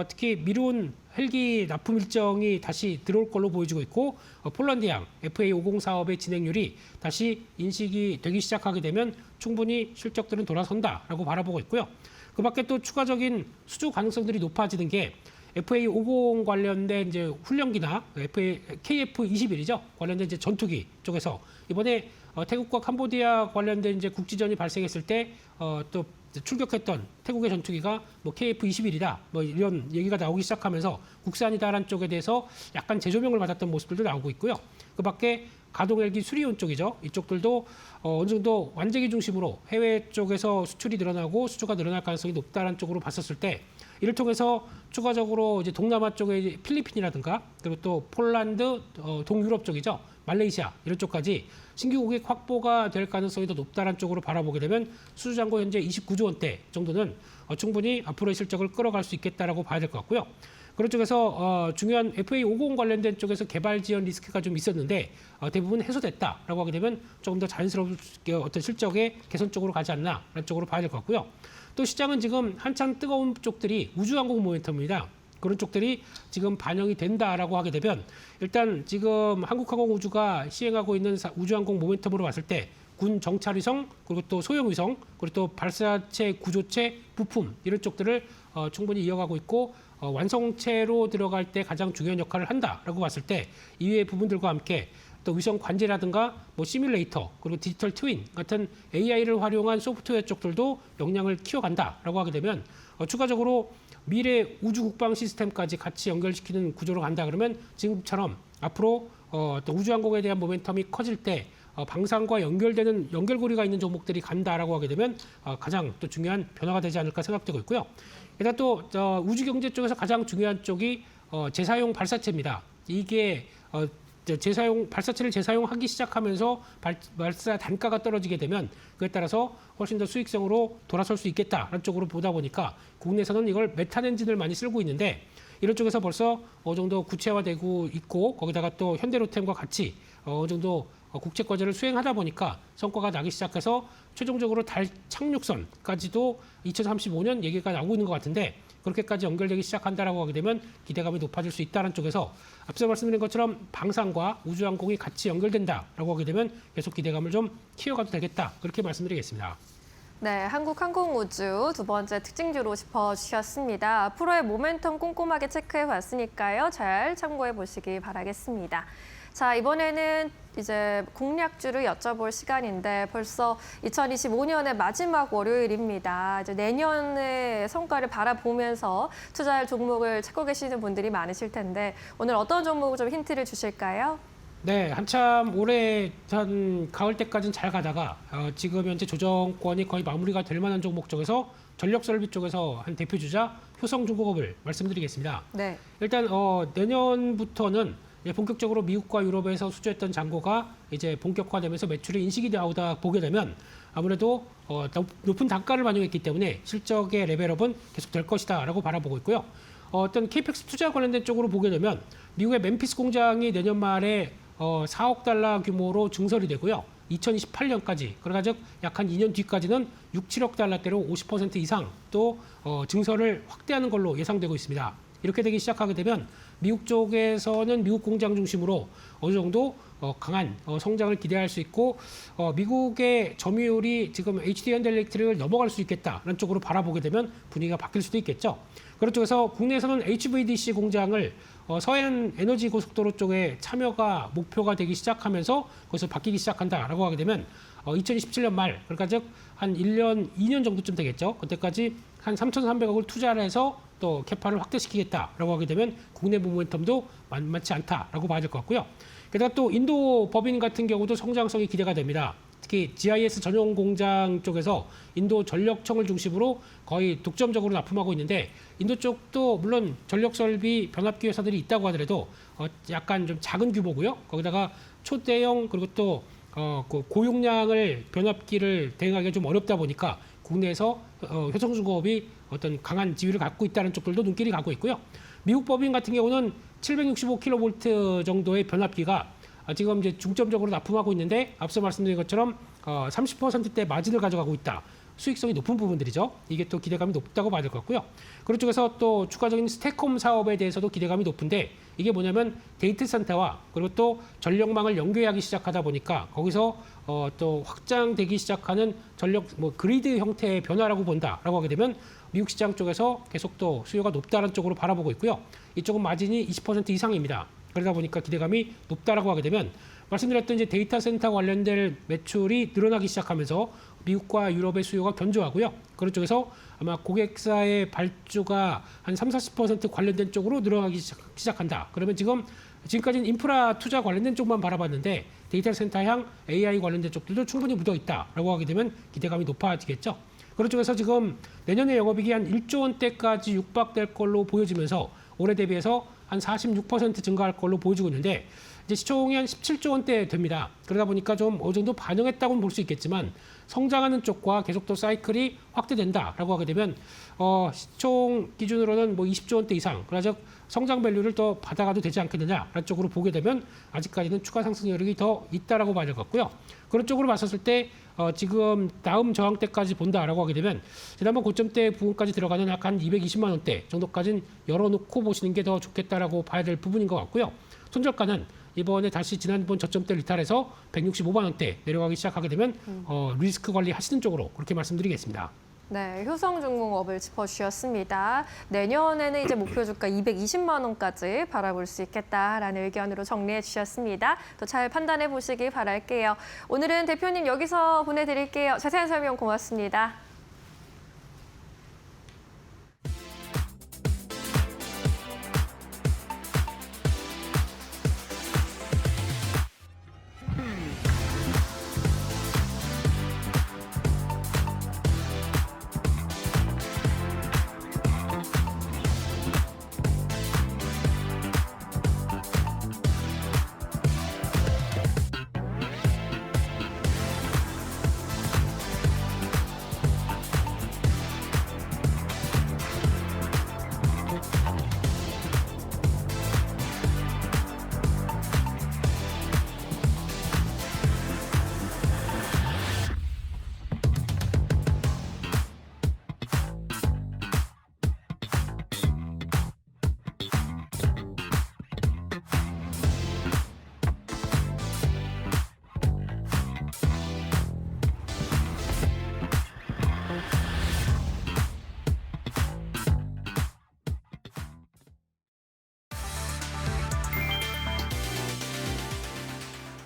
특히 미룬 헬기 납품 일정이 다시 들어올 걸로 보여지고 있고 폴란드양 FA50 사업의 진행률이 다시 인식이 되기 시작하게 되면 충분히 실적들은 돌아선다라고 바라보고 있고요. 그 밖에 또 추가적인 수주 가능성들이 높아지는 게 FA50 관련된 이제 훈련기나 KF-21이죠. 관련된 이제 전투기 쪽에서 이번에 태국과 캄보디아 관련된 이제 국지전이 발생했을 때 또 출격했던 태국의 전투기가 뭐 KF-21이다 뭐 이런 얘기가 나오기 시작하면서 국산이다라는 쪽에 대해서 약간 재조명을 받았던 모습들도 나오고 있고요. 그 밖에 가동 헬기 수리온 쪽이죠. 이쪽들도 어느 정도 완제기 중심으로 해외 쪽에서 수출이 늘어나고 수주가 늘어날 가능성이 높다는 쪽으로 봤었을 때 이를 통해서 추가적으로 이제 동남아 쪽의 필리핀이라든가 그리고 또 폴란드, 동유럽 쪽이죠. 말레이시아 이런 쪽까지 신규 고객 확보가 될 가능성이 더 높다는 쪽으로 바라보게 되면 수주 잔고 현재 29조 원대 정도는 충분히 앞으로의 실적을 끌어갈 수 있겠다라고 봐야 될 것 같고요. 그런 쪽에서 중요한 FA50 관련된 쪽에서 개발 지연 리스크가 좀 있었는데 대부분 해소됐다라고 하게 되면 조금 더 자연스러운 어떤 실적의 개선 쪽으로 가지 않나라는 쪽으로 봐야 될 것 같고요. 또 시장은 지금 한창 뜨거운 쪽들이 우주항공 모멘텀입니다. 그런 쪽들이 지금 반영이 된다라고 하게 되면 일단 지금 한국항공우주가 시행하고 있는 우주항공 모멘텀으로 봤을 때 군 정찰위성 그리고 또 소형위성 그리고 또 발사체 구조체 부품 이런 쪽들을 충분히 이어가고 있고 완성체로 들어갈 때 가장 중요한 역할을 한다라고 봤을 때 이외의 부분들과 함께 또 위성 관제라든가 뭐 시뮬레이터 그리고 디지털 트윈 같은 AI를 활용한 소프트웨어 쪽들도 역량을 키워간다라고 하게 되면 추가적으로 미래 우주 국방 시스템까지 같이 연결시키는 구조로 간다 그러면 지금처럼 앞으로 또 우주항공에 대한 모멘텀이 커질 때 방산과 연결되는 연결고리가 있는 종목들이 간다라고 하게 되면 가장 또 중요한 변화가 되지 않을까 생각되고 있고요. 게다가 또 우주 경제 쪽에서 가장 중요한 쪽이 재사용 발사체입니다. 이게 발사체를 재사용하기 시작하면서 발사 단가가 떨어지게 되면 그에 따라서 훨씬 더 수익성으로 돌아설 수 있겠다라는 쪽으로 보다 보니까 국내에서는 이걸 메탄 엔진을 많이 쓰고 있는데 이런 쪽에서 벌써 어느 정도 구체화되고 있고 거기다가 또 현대로템과 같이 어느 정도 국제 과제를 수행하다 보니까 성과가 나기 시작해서 최종적으로 달 착륙선까지도 2035년 얘기가 나오고 있는 것 같은데 그렇게까지 연결되기 시작한다라고 하게 되면 기대감이 높아질 수 있다는 쪽에서 앞서 말씀드린 것처럼 방산과 우주항공이 같이 연결된다라고 하게 되면 계속 기대감을 좀 키워가도 되겠다 그렇게 말씀드리겠습니다. 네, 한국항공우주 두 번째 특징주로 짚어주셨습니다. 앞으로의 모멘텀 꼼꼼하게 체크해 봤으니까요. 잘 참고해 보시기 바라겠습니다. 자, 이번에는 이제 공략주를 여쭤볼 시간인데 벌써 2025년의 마지막 월요일입니다. 이제 내년의 성과를 바라보면서 투자할 종목을 찾고 계시는 분들이 많으실 텐데 오늘 어떤 종목을 좀 힌트를 주실까요? 네, 한참 올해 한 가을 때까지는 잘 가다가 지금 현재 조정권이 거의 마무리가 될 만한 종목 쪽에서 전력설비 쪽에서 한 대표주자 효성중공업을 말씀드리겠습니다. 네. 일단 내년부터는 본격적으로 미국과 유럽에서 수주했던 잔고가 이제 본격화되면서 매출이 인식이 나오다 보게 되면 아무래도 높은 단가를 반영했기 때문에 실적의 레벨업은 계속될 것이다라고 바라보고 있고요. 어떤 KPX 투자 관련된 쪽으로 보게 되면 미국의 멤피스 공장이 내년 말에 4억 달러 규모로 증설이 되고요. 2028년까지, 그러니까 즉 약 한 2년 뒤까지는 6, 7억 달러대로 50% 이상 또 증설을 확대하는 걸로 예상되고 있습니다. 이렇게 되기 시작하게 되면 미국 쪽에서는 미국 공장 중심으로 어느 정도 강한 성장을 기대할 수 있고 미국의 점유율이 지금 HD 현대일렉트릭을 넘어갈 수 있겠다라는 쪽으로 바라보게 되면 분위기가 바뀔 수도 있겠죠. 그런 쪽에서 국내에서는 HVDC 공장을 서해안 에너지 고속도로 쪽에 참여가 목표가 되기 시작하면서 거기서 바뀌기 시작한다라고 하게 되면 2027년 말, 그러니까 즉 한 1년, 2년 정도쯤 되겠죠. 그때까지 한 3,300억을 투자를 해서 또 캐파를 확대시키겠다라고 하게 되면 국내 모멘텀도 만만치 않다라고 봐야 될 것 같고요. 게다가 또 인도 법인 같은 경우도 성장성이 기대가 됩니다. 특히 GIS 전용 공장 쪽에서 인도 전력청을 중심으로 거의 독점적으로 납품하고 있는데 인도 쪽도 물론 전력 설비 변압기 회사들이 있다고 하더라도 약간 좀 작은 규모고요. 거기다가 초대형 그리고 또 그 고용량을 변압기를 대응하기가 좀 어렵다 보니까 국내에서 효성중공업이 어떤 강한 지위를 갖고 있다는 쪽들도 눈길이 가고 있고요. 미국 법인 같은 경우는 765kV 정도의 변압기가 지금 이제 중점적으로 납품하고 있는데 앞서 말씀드린 것처럼 30%대 마진을 가져가고 있다. 수익성이 높은 부분들이죠. 이게 또 기대감이 높다고 봐야 될 것 같고요. 그런 쪽에서 또 추가적인 스태콤 사업에 대해서도 기대감이 높은데 이게 뭐냐면 데이터 센터와 그리고 또 전력망을 연계하기 시작하다 보니까 거기서 또 확장되기 시작하는 전력 그리드 형태의 변화라고 본다라고 하게 되면 미국 시장 쪽에서 계속 또 수요가 높다는 쪽으로 바라보고 있고요. 이쪽은 마진이 20% 이상입니다. 그러다 보니까 기대감이 높다라고 하게 되면 말씀드렸던 이제 데이터 센터 관련된 매출이 늘어나기 시작하면서 미국과 유럽의 수요가 견조하고요. 그런 쪽에서 아마 고객사의 발주가 한 30-40% 관련된 쪽으로 늘어나기 시작한다. 그러면 지금까지는 인프라 투자 관련된 쪽만 바라봤는데 데이터 센터향 AI 관련된 쪽들도 충분히 묻어 있다라고 하게 되면 기대감이 높아지겠죠. 그런 쪽에서 지금 내년에 영업이익이 한 1조 원대까지 육박될 걸로 보여지면서 올해 대비해서 한 46% 증가할 걸로 보여지고 있는데 이제 시총이 한 17조 원대 됩니다. 그러다 보니까 좀 어느 정도 반영했다고는 볼 수 있겠지만 성장하는 쪽과 계속 또 사이클이 확대된다라고 하게 되면 시총 기준으로는 20조 원대 이상, 그러자 성장 밸류를 더 받아가도 되지 않겠느냐라는 쪽으로 보게 되면 아직까지는 추가 상승 여력이 더 있다라고 봐야 될 것 같고요. 그런 쪽으로 봤었을 때 지금 다음 저항대까지 본다라고 하게 되면 지난번 고점대 부분까지 들어가는 약 한 220만 원대 정도까지는 열어놓고 보시는 게 더 좋겠다라고 봐야 될 부분인 것 같고요. 손절가는 이번에 다시 지난번 저점대 리탈에서 165만 원대 내려가기 시작하게 되면 리스크 관리 하시는 쪽으로 그렇게 말씀드리겠습니다. 네, 효성중공업을 짚어주셨습니다. 내년에는 이제 목표 주가 220만 원까지 바라볼 수 있겠다라는 의견으로 정리해 주셨습니다. 또 잘 판단해 보시기 바랄게요. 오늘은 대표님 여기서 보내드릴게요. 자세한 설명 고맙습니다.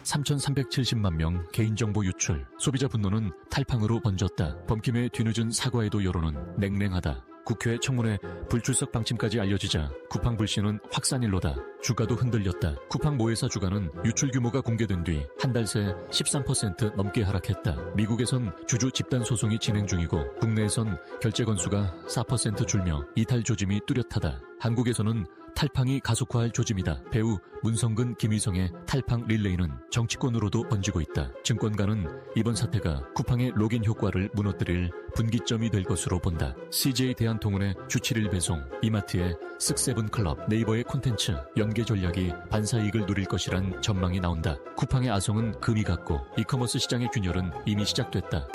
(3,370만 명) 개인정보 유출, 소비자 분노는 탈팡으로 번졌다. 범킴의 뒤늦은 사과에도 여론은 냉랭하다. 국회 청문회 불출석 방침까지 알려지자 쿠팡 불신은 확산일로다. 주가도 흔들렸다. 쿠팡 모회사 주가는 유출 규모가 공개된 뒤 한 달 새 13% 넘게 하락했다. 미국에선 주주 집단 소송이 진행 중이고 국내에선 결제 건수가 4% 줄며 이탈 조짐이 뚜렷하다. 한국에서는 탈팡이 가속화할 조짐이다. 배우 문성근, 김희성의 탈팡 릴레이는 정치권으로도 번지고 있다. 증권가는 이번 사태가 쿠팡의 로긴 효과를 무너뜨릴 분기점이 될 것으로 본다. CJ 대한통운의 주 7일 배송, 이마트의 쓱세븐 클럽, 네이버의 콘텐츠, 연계 전략이 반사이익을 누릴 것이란 전망이 나온다. 쿠팡의 아성은 금이 갔고 이커머스 시장의 균열은 이미 시작됐다.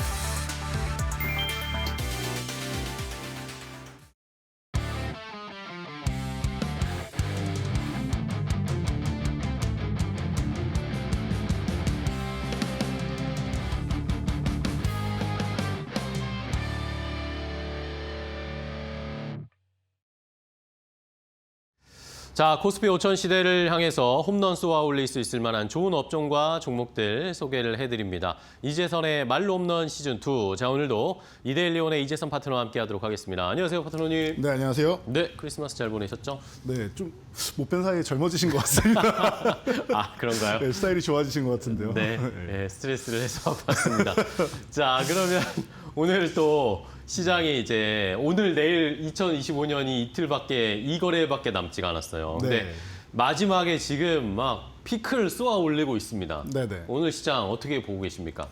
자, 코스피 5천 시대를 향해서 홈런 쏘아 올릴 수 있을 만한 좋은 업종과 종목들 소개를 해드립니다. 이재선의 말로 홈런 시즌2. 자, 오늘도 이데일리온의 이재선 파트너와 함께하도록 하겠습니다. 안녕하세요, 파트너님. 네, 안녕하세요. 네, 크리스마스 잘 보내셨죠? 네, 좀 못 뵌 사이에 젊어지신 것 같습니다. 아, 그런가요? 네, 스타일이 좋아지신 것 같은데요. 네, 네, 스트레스를 해소하고 왔습니다. 자, 그러면 오늘 또 시장이 이제 오늘 내일 2025년이 이틀밖에 이 거래밖에 남지가 않았어요. 근데 네. 마지막에 지금 막 피크를 쏘아 올리고 있습니다. 네네. 오늘 시장 어떻게 보고 계십니까?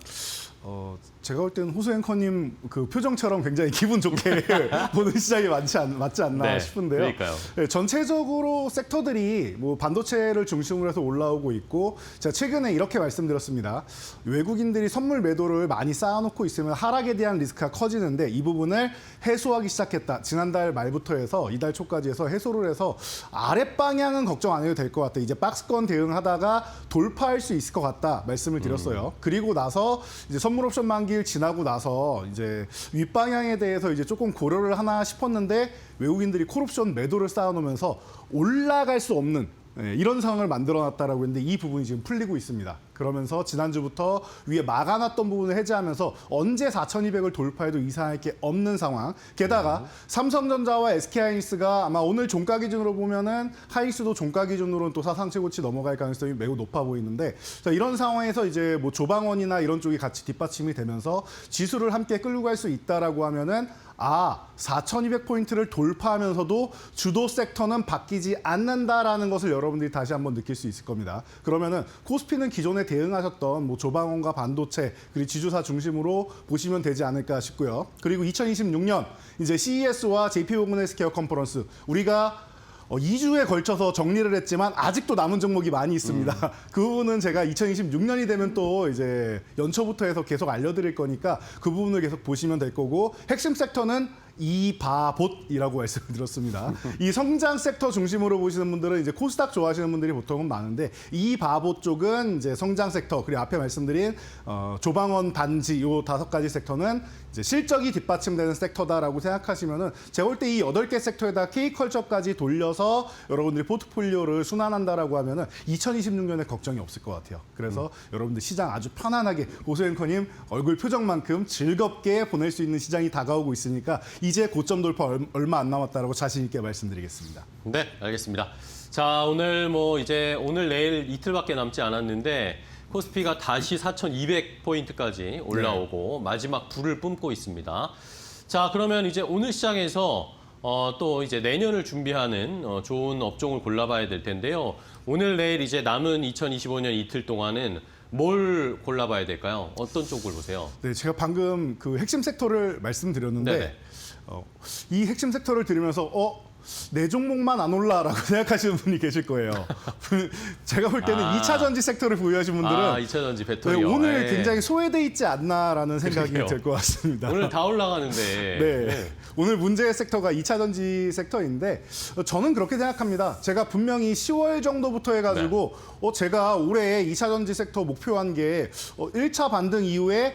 제가 볼 때는 호수 앵커님 그 표정처럼 굉장히 기분 좋게 보는 시장이 맞지 않나 네, 싶은데요. 그러니까요. 네, 전체적으로 섹터들이 뭐 반도체를 중심으로 해서 올라오고 있고, 제가 최근에 이렇게 말씀드렸습니다. 외국인들이 선물 매도를 많이 쌓아놓고 있으면 하락에 대한 리스크가 커지는데 이 부분을 해소하기 시작했다. 지난달 말부터 해서 이달 초까지 해서 해소를 해서 아랫방향은 걱정 안 해도 될 것 같다. 이제 박스권 대응하다가 돌파할 수 있을 것 같다 말씀을 드렸어요. 그리고 나서 이제 선물 옵션 만기를 지나고 나서 이제 윗방향에 대해서 이제 조금 고려를 하나 싶었는데 외국인들이 콜옵션 매도를 쌓아놓으면서 올라갈 수 없는 이런 상황을 만들어놨다라고 했는데 이 부분이 지금 풀리고 있습니다. 그러면서 지난주부터 위에 막아놨던 부분을 해제하면서 언제 4,200을 돌파해도 이상할 게 없는 상황. 게다가 삼성전자와 SK하이닉스가 아마 오늘 종가 기준으로 보면은 하이닉스도 종가 기준으로는 또 사상 최고치 넘어갈 가능성이 매우 높아 보이는데, 자, 이런 상황에서 이제 뭐 조방원이나 이런 쪽이 같이 뒷받침이 되면서 지수를 함께 끌고 갈 수 있다라고 하면은 4,200포인트를 돌파하면서도 주도 섹터는 바뀌지 않는다라는 것을 여러분들이 다시 한번 느낄 수 있을 겁니다. 그러면은 코스피는 기존에 대응하셨던 뭐 조방원과 반도체 그리고 지주사 중심으로 보시면 되지 않을까 싶고요. 그리고 2026년 이제 CES와 JP모건 헬스케어 컨퍼런스, 우리가 2주에 걸쳐서 정리를 했지만 아직도 남은 종목이 많이 있습니다. 그 부분은 제가 2026년이 되면 또 이제 연초부터 해서 계속 알려드릴 거니까 그 부분을 계속 보시면 될 거고, 핵심 섹터는 이바봇이라고 말씀을 드렸습니다. 이 성장 섹터 중심으로 보시는 분들은 이제 코스닥 좋아하시는 분들이 보통은 많은데, 이바봇 쪽은 이제 성장 섹터, 그리고 앞에 말씀드린 조방원 단지 요 5가지 섹터는 이제 실적이 뒷받침되는 섹터다라고 생각하시면은, 제가 볼 때 이 8개 섹터에다 K컬처까지 돌려서 여러분들이 포트폴리오를 순환한다라고 하면은 2026년에 걱정이 없을 것 같아요. 그래서 여러분들 시장 아주 편안하게, 고수 앵커님 얼굴 표정만큼 즐겁게 보낼 수 있는 시장이 다가오고 있으니까 이제 고점 돌파 얼마 안 남았다라고 자신 있게 말씀드리겠습니다. 네, 알겠습니다. 자, 오늘 오늘 내일 이틀밖에 남지 않았는데 코스피가 다시 4,200포인트까지 올라오고 마지막 불을 뿜고 있습니다. 자, 그러면 이제 오늘 시장에서 또 이제 내년을 준비하는 좋은 업종을 골라봐야 될 텐데요. 오늘 내일 이제 남은 2025년 이틀 동안은 뭘 골라봐야 될까요? 어떤 쪽을 보세요? 네, 제가 방금 그 핵심 sek터를 말씀드렸는데 네네. 이 핵심 섹터를 들으면서 내 종목만 안 올라라고 생각하시는 분이 계실 거예요. 제가 볼 때는 2차 전지 섹터를 보유하신 분들은 2차 전지 배터리요. 오늘 네. 굉장히 소외돼 있지 않나라는 생각이 그러게요. 들 것 같습니다. 오늘 다 올라가는데. 네. 오늘 문제의 섹터가 2차 전지 섹터인데 저는 그렇게 생각합니다. 제가 분명히 10월 정도부터 해가지고 제가 올해 2차 전지 섹터 목표한 게 1차 반등 이후에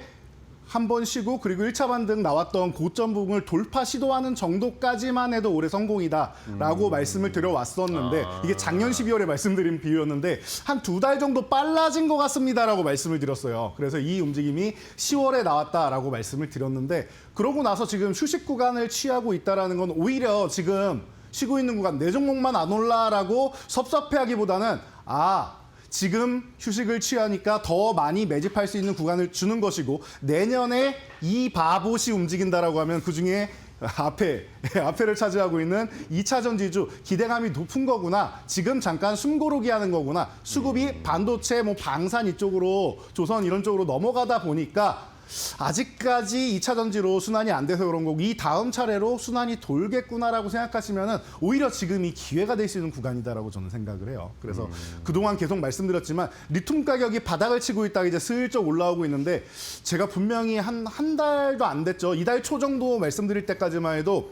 한 번 쉬고 그리고 1차 반등 나왔던 고점 부분을 돌파 시도하는 정도까지만 해도 올해 성공이다라고 말씀을 드려왔었는데 이게 작년 12월에 말씀드린 비유였는데 한 2달 정도 빨라진 것 같습니다라고 말씀을 드렸어요. 그래서 이 움직임이 10월에 나왔다라고 말씀을 드렸는데 그러고 나서 지금 휴식 구간을 취하고 있다는 건 오히려 지금 쉬고 있는 구간 내 종목만 안 올라라고 섭섭해하기보다는 지금 휴식을 취하니까 더 많이 매집할 수 있는 구간을 주는 것이고 내년에 이 바봇이 움직인다라고 하면 그중에 앞에를 차지하고 있는 2차 전지주 기대감이 높은 거구나. 지금 잠깐 숨고르기 하는 거구나. 수급이 반도체, 방산 이쪽으로 조선 이런 쪽으로 넘어가다 보니까 아직까지 2차 전지로 순환이 안 돼서 그런 거고 이 다음 차례로 순환이 돌겠구나라고 생각하시면은 오히려 지금이 기회가 될 수 있는 구간이다라고 저는 생각을 해요. 그래서 그동안 계속 말씀드렸지만 리튬 가격이 바닥을 치고 있다가 이제 슬쩍 올라오고 있는데 제가 분명히 한 달도 안 됐죠. 이달 초 정도 말씀드릴 때까지만 해도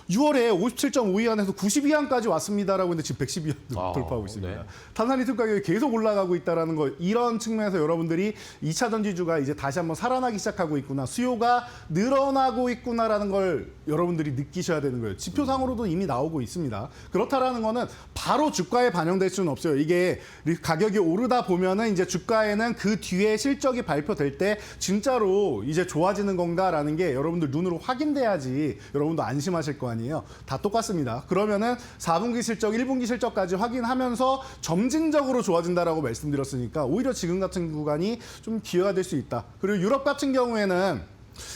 6월에 57.52안에서 92안까지 왔습니다라고 했는데 지금 112안 돌파하고 있습니다. 네. 탄산 리튬 가격이 계속 올라가고 있다는 거 이런 측면에서 여러분들이 2차 전지주가 이제 다시 한번 살아나기 시작하고 있구나. 수요가 늘어나고 있구나라는 걸 여러분들이 느끼셔야 되는 거예요. 지표상으로도 이미 나오고 있습니다. 그렇다라는 거는 바로 주가에 반영될 수는 없어요. 이게 가격이 오르다 보면은 이제 주가에는 그 뒤에 실적이 발표될 때 진짜로 이제 좋아지는 건가라는 게 여러분들 눈으로 확인돼야지 여러분도 안심하실 거 아니에요. 다 똑같습니다. 그러면은 4분기 실적, 1분기 실적까지 확인하면서 점진적으로 좋아진다라고 말씀드렸으니까 오히려 지금 같은 구간이 좀 기회가 될 수 있다. 그리고 유럽 같은 경우에는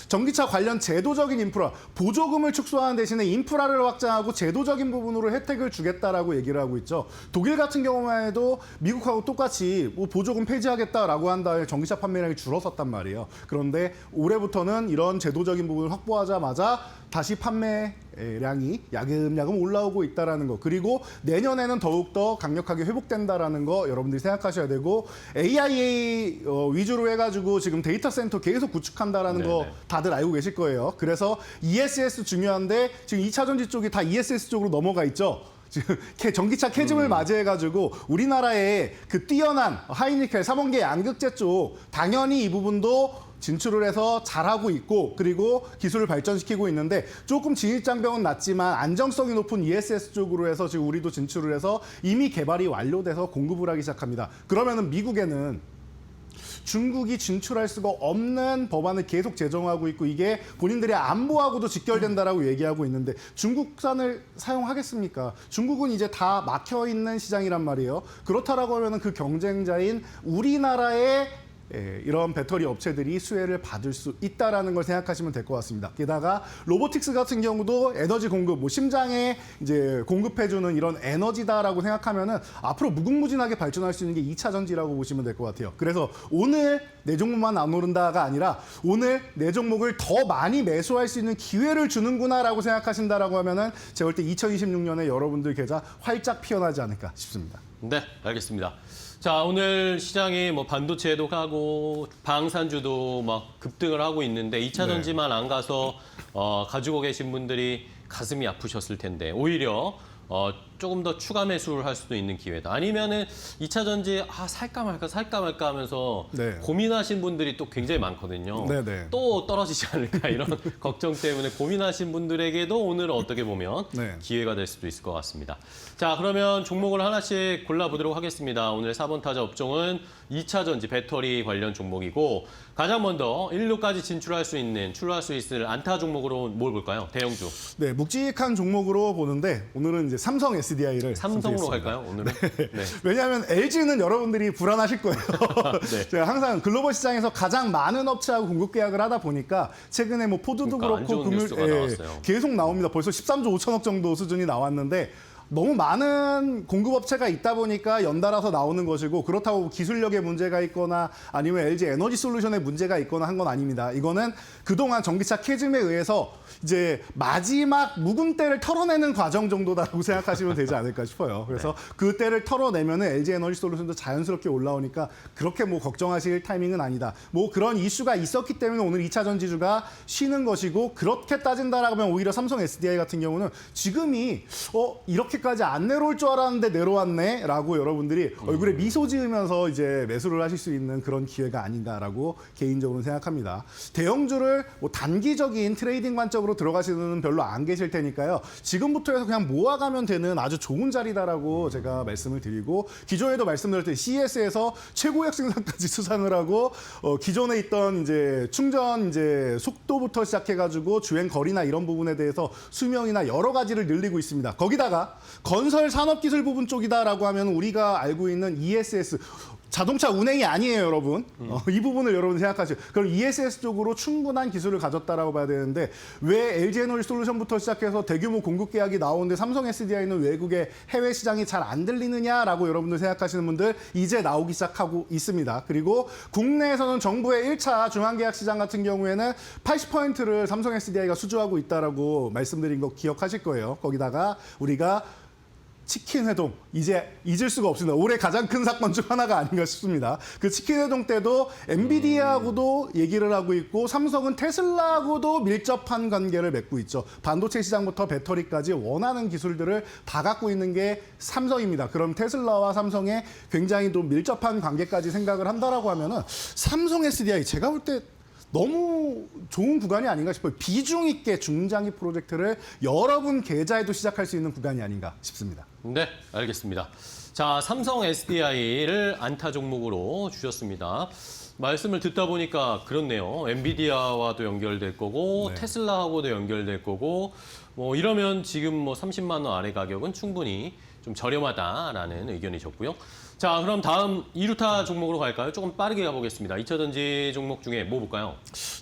전기차 관련 제도적인 인프라, 보조금을 축소하는 대신에 인프라를 확장하고 제도적인 부분으로 혜택을 주겠다라고 얘기를 하고 있죠. 독일 같은 경우만 해도 미국하고 똑같이 뭐 보조금 폐지하겠다라고 한 다음에 전기차 판매량이 줄었었단 말이에요. 그런데 올해부터는 이런 제도적인 부분을 확보하자마자 다시 판매량이 야금야금 올라오고 있다는 거. 그리고 내년에는 더욱더 강력하게 회복된다는 거 여러분들이 생각하셔야 되고 AIA 위주로 해가지고 지금 데이터 센터 계속 구축한다는 거 다들 알고 계실 거예요. 그래서 ESS 중요한데 지금 2차 전지 쪽이 다 ESS 쪽으로 넘어가 있죠. 지금 전기차 캐즘을 맞이해가지고 우리나라의 그 뛰어난 하이니켈, 삼원계 양극재 쪽 당연히 이 부분도 진출을 해서 잘하고 있고 그리고 기술을 발전시키고 있는데 조금 진입장벽은 낮지만 안정성이 높은 ESS 쪽으로 해서 지금 우리도 진출을 해서 이미 개발이 완료돼서 공급을 하기 시작합니다. 그러면은 미국에는 중국이 진출할 수가 없는 법안을 계속 제정하고 있고 이게 본인들의 안보하고도 직결된다라고 얘기하고 있는데 중국산을 사용하겠습니까? 중국은 이제 다 막혀 있는 시장이란 말이에요. 그렇다라고 하면은 그 경쟁자인 우리나라의 이런 배터리 업체들이 수혜를 받을 수 있다라는 걸 생각하시면 될 것 같습니다. 게다가 로보틱스 같은 경우도 에너지 공급, 뭐 심장에 이제 공급해주는 이런 에너지다라고 생각하면은 앞으로 무궁무진하게 발전할 수 있는 게 2차 전지라고 보시면 될 것 같아요. 그래서 오늘 내 종목만 안 오른다가 아니라 오늘 내 종목을 더 많이 매수할 수 있는 기회를 주는구나라고 생각하신다라고 하면은 제가 볼 때 2026년에 여러분들 계좌 활짝 피어나지 않을까 싶습니다. 네, 알겠습니다. 자, 오늘 시장이 뭐 반도체도 가고 방산주도 막 급등을 하고 있는데 2차 전지만 안 가서 가지고 계신 분들이 가슴이 아프셨을 텐데 오히려 조금 더 추가 매수를 할 수도 있는 기회다. 아니면은 2차 전지 살까 말까 하면서 고민하신 분들이 또 굉장히 많거든요. 또 떨어지지 않을까 이런 걱정 때문에 고민하신 분들에게도 오늘 어떻게 보면 기회가 될 수도 있을 것 같습니다. 자, 그러면 종목을 하나씩 골라보도록 하겠습니다. 오늘 4번 타자 업종은 2차 전지 배터리 관련 종목이고 가장 먼저 1루까지 진출할 수 있을 안타 종목으로 뭘 볼까요? 대형주. 네, 묵직한 종목으로 보는데 오늘은 이제 삼성 SDI를 삼성으로 갈까요? 오늘은? 네. 왜냐하면 LG는 여러분들이 불안하실 거예요. 제가 항상 글로벌 시장에서 가장 많은 업체하고 공급 계약을 하다 보니까 최근에 뭐 포드도 그렇고 계속 나옵니다. 벌써 13조 5천억 정도 수준이 나왔는데 너무 많은 공급업체가 있다 보니까 연달아서 나오는 것이고 그렇다고 기술력에 문제가 있거나 아니면 LG 에너지 솔루션에 문제가 있거나 한 건 아닙니다. 이거는 그동안 전기차 캐즘에 의해서 이제 마지막 묵은 때를 털어내는 과정 정도다라고 생각하시면 되지 않을까 싶어요. 그래서 그 때를 털어내면은 LG 에너지 솔루션도 자연스럽게 올라오니까 그렇게 뭐 걱정하실 타이밍은 아니다. 뭐 그런 이슈가 있었기 때문에 오늘 2차 전지주가 쉬는 것이고 그렇게 따진다라면 오히려 삼성 SDI 같은 경우는 지금이 이렇게까지 안 내려올 줄 알았는데 내려왔네라고 여러분들이 얼굴에 미소 지으면서 이제 매수를 하실 수 있는 그런 기회가 아닌가라고 개인적으로 생각합니다. 대형주를 뭐 단기적인 트레이딩 관점으로 들어가시는 분은 별로 안 계실 테니까요. 지금부터 해서 그냥 모아가면 되는 아주 좋은 자리다라고 제가 말씀을 드리고 기존에도 말씀드렸듯이 CES에서 최고액 생산까지 수상을 하고 기존에 있던 이제 충전 이제 속도부터 시작해가지고 주행 거리나 이런 부분에 대해서 수명이나 여러 가지를 늘리고 있습니다. 거기다가 건설 산업기술 부분 쪽이다라고 하면 우리가 알고 있는 ESS 자동차 운행이 아니에요, 여러분. 이 부분을 여러분 생각하시죠. 그럼 ESS 쪽으로 충분한 기술을 가졌다라고 봐야 되는데 왜 LG 에너지 솔루션부터 시작해서 대규모 공급 계약이 나오는데 삼성 SDI는 외국의 해외 시장이 잘 안 들리느냐라고 여러분들 생각하시는 분들 이제 나오기 시작하고 있습니다. 그리고 국내에서는 정부의 1차 중앙계약 시장 같은 경우에는 80%를 삼성 SDI가 수주하고 있다라고 말씀드린 거 기억하실 거예요. 거기다가 우리가 치킨 회동 이제 잊을 수가 없습니다. 올해 가장 큰 사건 중 하나가 아닌가 싶습니다. 그 치킨 회동 때도 엔비디아하고도 얘기를 하고 있고 삼성은 테슬라하고도 밀접한 관계를 맺고 있죠. 반도체 시장부터 배터리까지 원하는 기술들을 다 갖고 있는 게 삼성입니다. 그럼 테슬라와 삼성의 굉장히 또 밀접한 관계까지 생각을 한다라고 하면은 삼성 SDI 제가 볼 때 너무 좋은 구간이 아닌가 싶어요. 비중 있게 중장기 프로젝트를 여러분 계좌에도 시작할 수 있는 구간이 아닌가 싶습니다. 네, 알겠습니다. 자, 삼성 SDI를 안타 종목으로 주셨습니다. 말씀을 듣다 보니까 그렇네요. 엔비디아와도 연결될 거고 테슬라하고도 연결될 거고 뭐 이러면 지금 뭐 30만 원 아래 가격은 충분히 좀 저렴하다라는 의견이셨고요. 자, 그럼 다음 2루타 종목으로 갈까요? 조금 빠르게 가보겠습니다. 2차 전지 종목 중에 뭐 볼까요?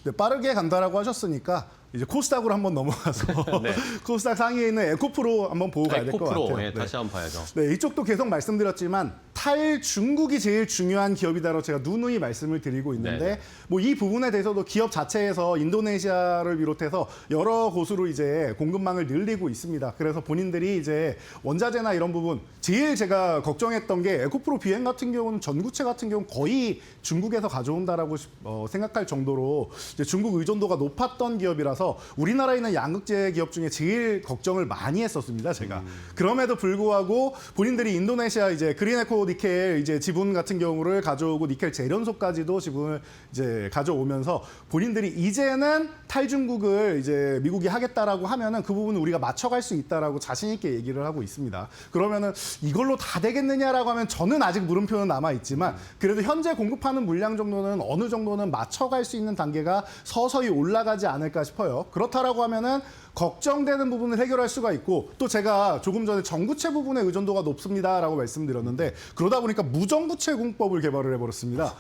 네, 빠르게 간다라고 하셨으니까 이제 코스닥으로 한번 넘어가서 네. 코스닥 상위에 있는 에코프로 한번 보고 가야 될 것 에코프로, 같아요. 예, 다시 한번 봐야죠. 네, 이쪽도 계속 말씀드렸지만 탈중국이 제일 중요한 기업이다라고 제가 누누이 말씀을 드리고 있는데 네네. 뭐 이 부분에 대해서도 기업 자체에서 인도네시아를 비롯해서 여러 곳으로 이제 공급망을 늘리고 있습니다. 그래서 본인들이 이제 원자재나 이런 부분 제일 제가 걱정했던 게 에코프로 비행 같은 경우는 전구체 같은 경우는 거의 중국에서 가져온다라고 생각할 정도로 이제 중국 의존도가 높았던 기업이라서 우리나라에 있는 양극재 기업 중에 제일 걱정을 많이 했었습니다. 제가 그럼에도 불구하고 본인들이 인도네시아 이제 그린에코 니켈 이제 지분 같은 경우를 가져오고 니켈 재련소까지도 지분을 이제 가져오면서 본인들이 이제는 탈중국을 이제 미국이 하겠다라고 하면은 그 부분을 우리가 맞춰갈 수 있다라고 자신 있게 얘기를 하고 있습니다. 그러면은 이걸로 다 되겠느냐라고 하면 저는 아직 물음표는 남아 있지만 그래도 현재 공급하는 물량 정도는 어느 정도는 맞춰갈 수 있는 단계가 서서히 올라가지 않을까 싶어요. 그렇다라고 하면은 걱정되는 부분을 해결할 수가 있고 또 제가 조금 전에 전구체 부분의 의존도가 높습니다라고 말씀드렸는데 그러다 보니까 무전구체 공법을 개발을 해버렸습니다.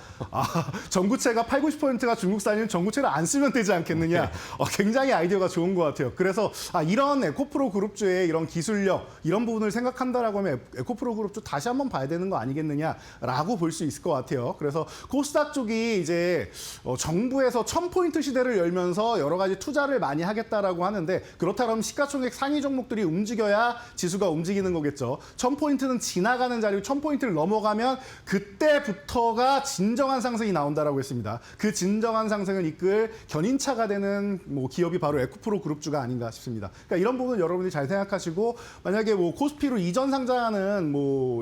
전구체가 80, 90%가 중국산이면 전구체를 안 쓰면 되지 않겠느냐. 굉장히 아이디어가 좋은 것 같아요. 그래서 이런 에코프로 그룹주의 이런 기술력 이런 부분을 생각한다라고 하면 에코프로 그룹주 다시 한번 봐야 되는 거 아니겠느냐라고 볼 수 있을 것 같아요. 그래서 코스닥 쪽이 이제 정부에서 1000포인트 시대를 열면서 여러 가지 투자를 많이 하겠다라고 하는데 그렇다면 시가총액 상위 종목들이 움직여야 지수가 움직이는 거겠죠. 1000포인트는 지나가는 자리고 1000포인트를 넘어가면 그때부터가 진정한 상승이 나온다라고 했습니다. 그 진정한 상승을 이끌 견인차가 되는 기업이 바로 에코프로 그룹주가 아닌가 싶습니다. 그러니까 이런 부분은 여러분들이 잘 생각하시고 만약에 코스피로 이전 상장하는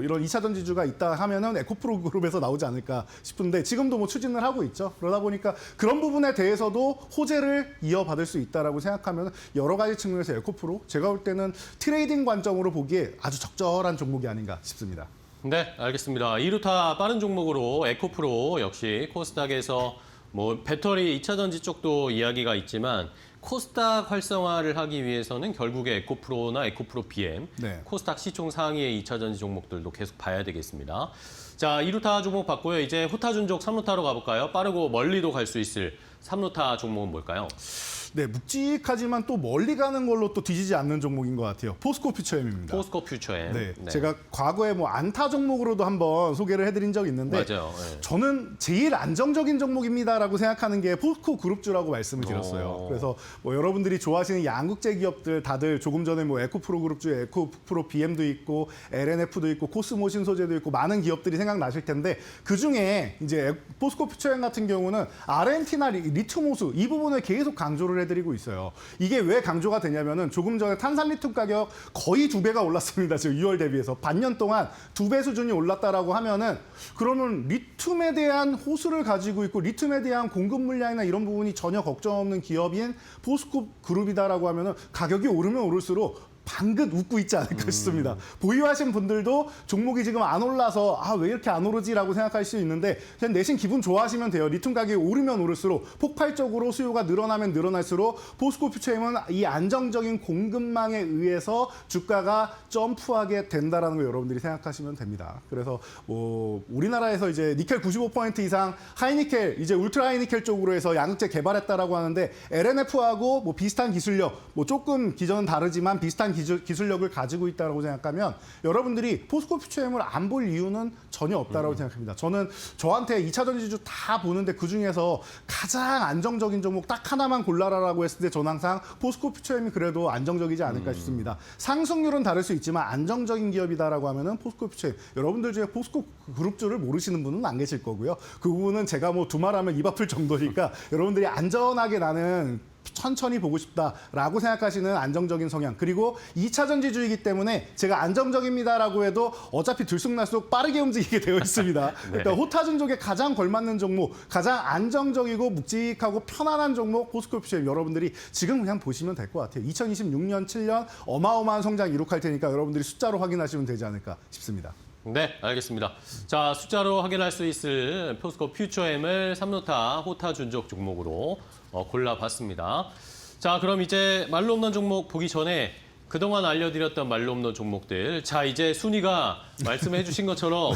이런 2차 전지주가 있다 하면은 에코프로 그룹에서 나오지 않을까 싶은데 지금도 추진을 하고 있죠. 그러다 보니까 그런 부분에 대해서도 호재를 이어받을 수 있다라고 생각하면 여러 가지 측면에서 에코프로 제가 볼 때는 트레이딩 관점으로 보기에 아주 적절한 종목이 아닌가 싶습니다. 네, 알겠습니다. 2루타 빠른 종목으로 에코프로 역시 코스닥에서 배터리 2차 전지 쪽도 이야기가 있지만 코스닥 활성화를 하기 위해서는 결국에 에코프로나 에코프로 BM, 네. 코스닥 시총 상위의 2차 전지 종목들도 계속 봐야 되겠습니다. 자, 2루타 종목 봤고요. 이제 호타준족 3루타로 가볼까요? 빠르고 멀리도 갈 수 있을 3루타 종목은 뭘까요? 네, 묵직하지만 또 멀리 가는 걸로 또 뒤지지 않는 종목인 것 같아요. 포스코 퓨처엠입니다. 포스코 퓨처엠. 네, 제가 과거에 안타 종목으로도 한번 소개를 해드린 적이 있는데 맞아요. 네. 저는 제일 안정적인 종목입니다라고 생각하는 게 포스코 그룹주라고 말씀을 드렸어요. 그래서 여러분들이 좋아하시는 양극재 기업들 다들 조금 전에 에코프로 그룹주에 에코프로 BM도 있고 LNF도 있고 코스모신 소재도 있고 많은 기업들이 생각나실 텐데 그중에 이제 포스코 퓨처엠 같은 경우는 아르헨티나 리튬 호수 이 부분을 계속 강조를 해드리고 있어요. 이게 왜 강조가 되냐면은 조금 전에 탄산 리튬 가격 거의 2배가 올랐습니다. 지금 6월 대비해서 반년 동안 2배 수준이 올랐다라고 하면은 그러면 리튬에 대한 호수를 가지고 있고 리튬에 대한 공급 물량이나 이런 부분이 전혀 걱정 없는 기업인 포스코 그룹이다라고 하면은 가격이 오르면 오를수록 방긋 웃고 있지 않을까 싶습니다. 보유하신 분들도 종목이 지금 안 올라서 왜 이렇게 안 오르지라고 생각할 수 있는데 그냥 내심 기분 좋아하시면 돼요. 리튬 가격이 오르면 오를수록 폭발적으로 수요가 늘어나면 늘어날수록 포스코 퓨처엠은 이 안정적인 공급망에 의해서 주가가 점프하게 된다라는 거 여러분들이 생각하시면 됩니다. 그래서 우리나라에서 이제 니켈 95% 이상 하이니켈 이제 울트라 하이니켈 쪽으로 해서 양극재 개발했다라고 하는데 LNF하고 비슷한 기술력 조금 기존은 다르지만 비슷한 기술력을 가지고 있다고 생각하면 여러분들이 포스코 퓨처엠을 안 볼 이유는 전혀 없다고 생각합니다. 저는 저한테 2차 전지주 다 보는데 그중에서 가장 안정적인 종목 딱 하나만 골라라라고 했을 때 저는 항상 포스코 퓨처엠이 그래도 안정적이지 않을까 싶습니다. 상승률은 다를 수 있지만 안정적인 기업이다라고 하면은 포스코 퓨처엠. 여러분들 중에 포스코 그룹주를 모르시는 분은 안 계실 거고요. 그 부분은 제가 두말하면 입 아플 정도니까 여러분들이 안전하게 나는 천천히 보고 싶다라고 생각하시는 안정적인 성향 그리고 2차 전지주의이기 때문에 제가 안정적입니다라고 해도 어차피 들쑥날쑥 빠르게 움직이게 되어 있습니다. 그러니까 호타준족에 가장 걸맞는 종목 가장 안정적이고 묵직하고 편안한 종목 포스코 퓨처엠 여러분들이 지금 그냥 보시면 될 것 같아요. 2026년 7년 어마어마한 성장 이룩할 테니까 여러분들이 숫자로 확인하시면 되지 않을까 싶습니다. 네, 알겠습니다. 자, 숫자로 확인할 수 있을 포스코 퓨처엠을 3루타 호타준족 종목으로 골라봤습니다. 자, 그럼 이제 말로 없는 종목 보기 전에 그동안 알려드렸던 말로 없는 종목들. 자, 이제 순위가 말씀해 주신 것처럼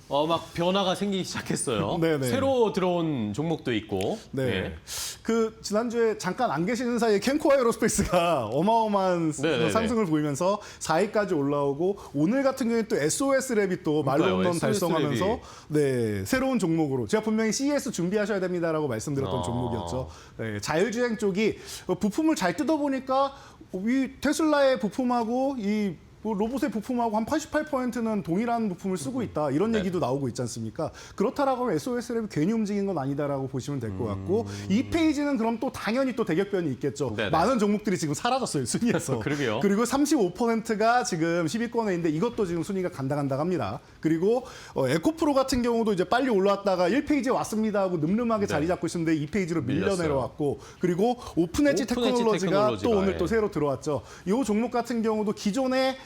막 변화가 생기기 시작했어요. 네네. 새로 들어온 종목도 있고. 네. 예. 그 지난주에 잠깐 안 계시는 사이에 캔코 에어로스페이스가 어마어마한 네네네. 상승을 보이면서 4위까지 올라오고 오늘 같은 경우에 또 SOS 랩이 또 말로 그러니까요. 없는 SOS 달성하면서 랩이. 네, 새로운 종목으로 제가 분명히 CES 준비하셔야 됩니다라고 말씀드렸던 종목이었죠. 네, 자율주행 쪽이 부품을 잘 뜯어보니까 이 테슬라의 부품하고 이 로봇의 부품하고 한 88%는 동일한 부품을 쓰고 있다. 이런 네. 얘기도 나오고 있지 않습니까? 그렇다라고 하면 SOS 랩이 괜히 움직인 건 아니다라고 보시면 될 것 같고 이 페이지는 그럼 또 당연히 또 대격변이 있겠죠. 네네. 많은 종목들이 지금 사라졌어요. 순위에서. 그러게요. 그리고 35%가 지금 10위권에 있는데 이것도 지금 순위가 간당간당합니다. 그리고 에코프로 같은 경우도 이제 빨리 올라왔다가 1페이지에 왔습니다 하고 늠름하게 네. 자리 잡고 있는데 2페이지로 밀려 밀렸어요. 내려왔고 그리고 오픈엣지 테크놀로지가 또 오늘 예. 또 새로 들어왔죠. 이 종목 같은 경우도 기존에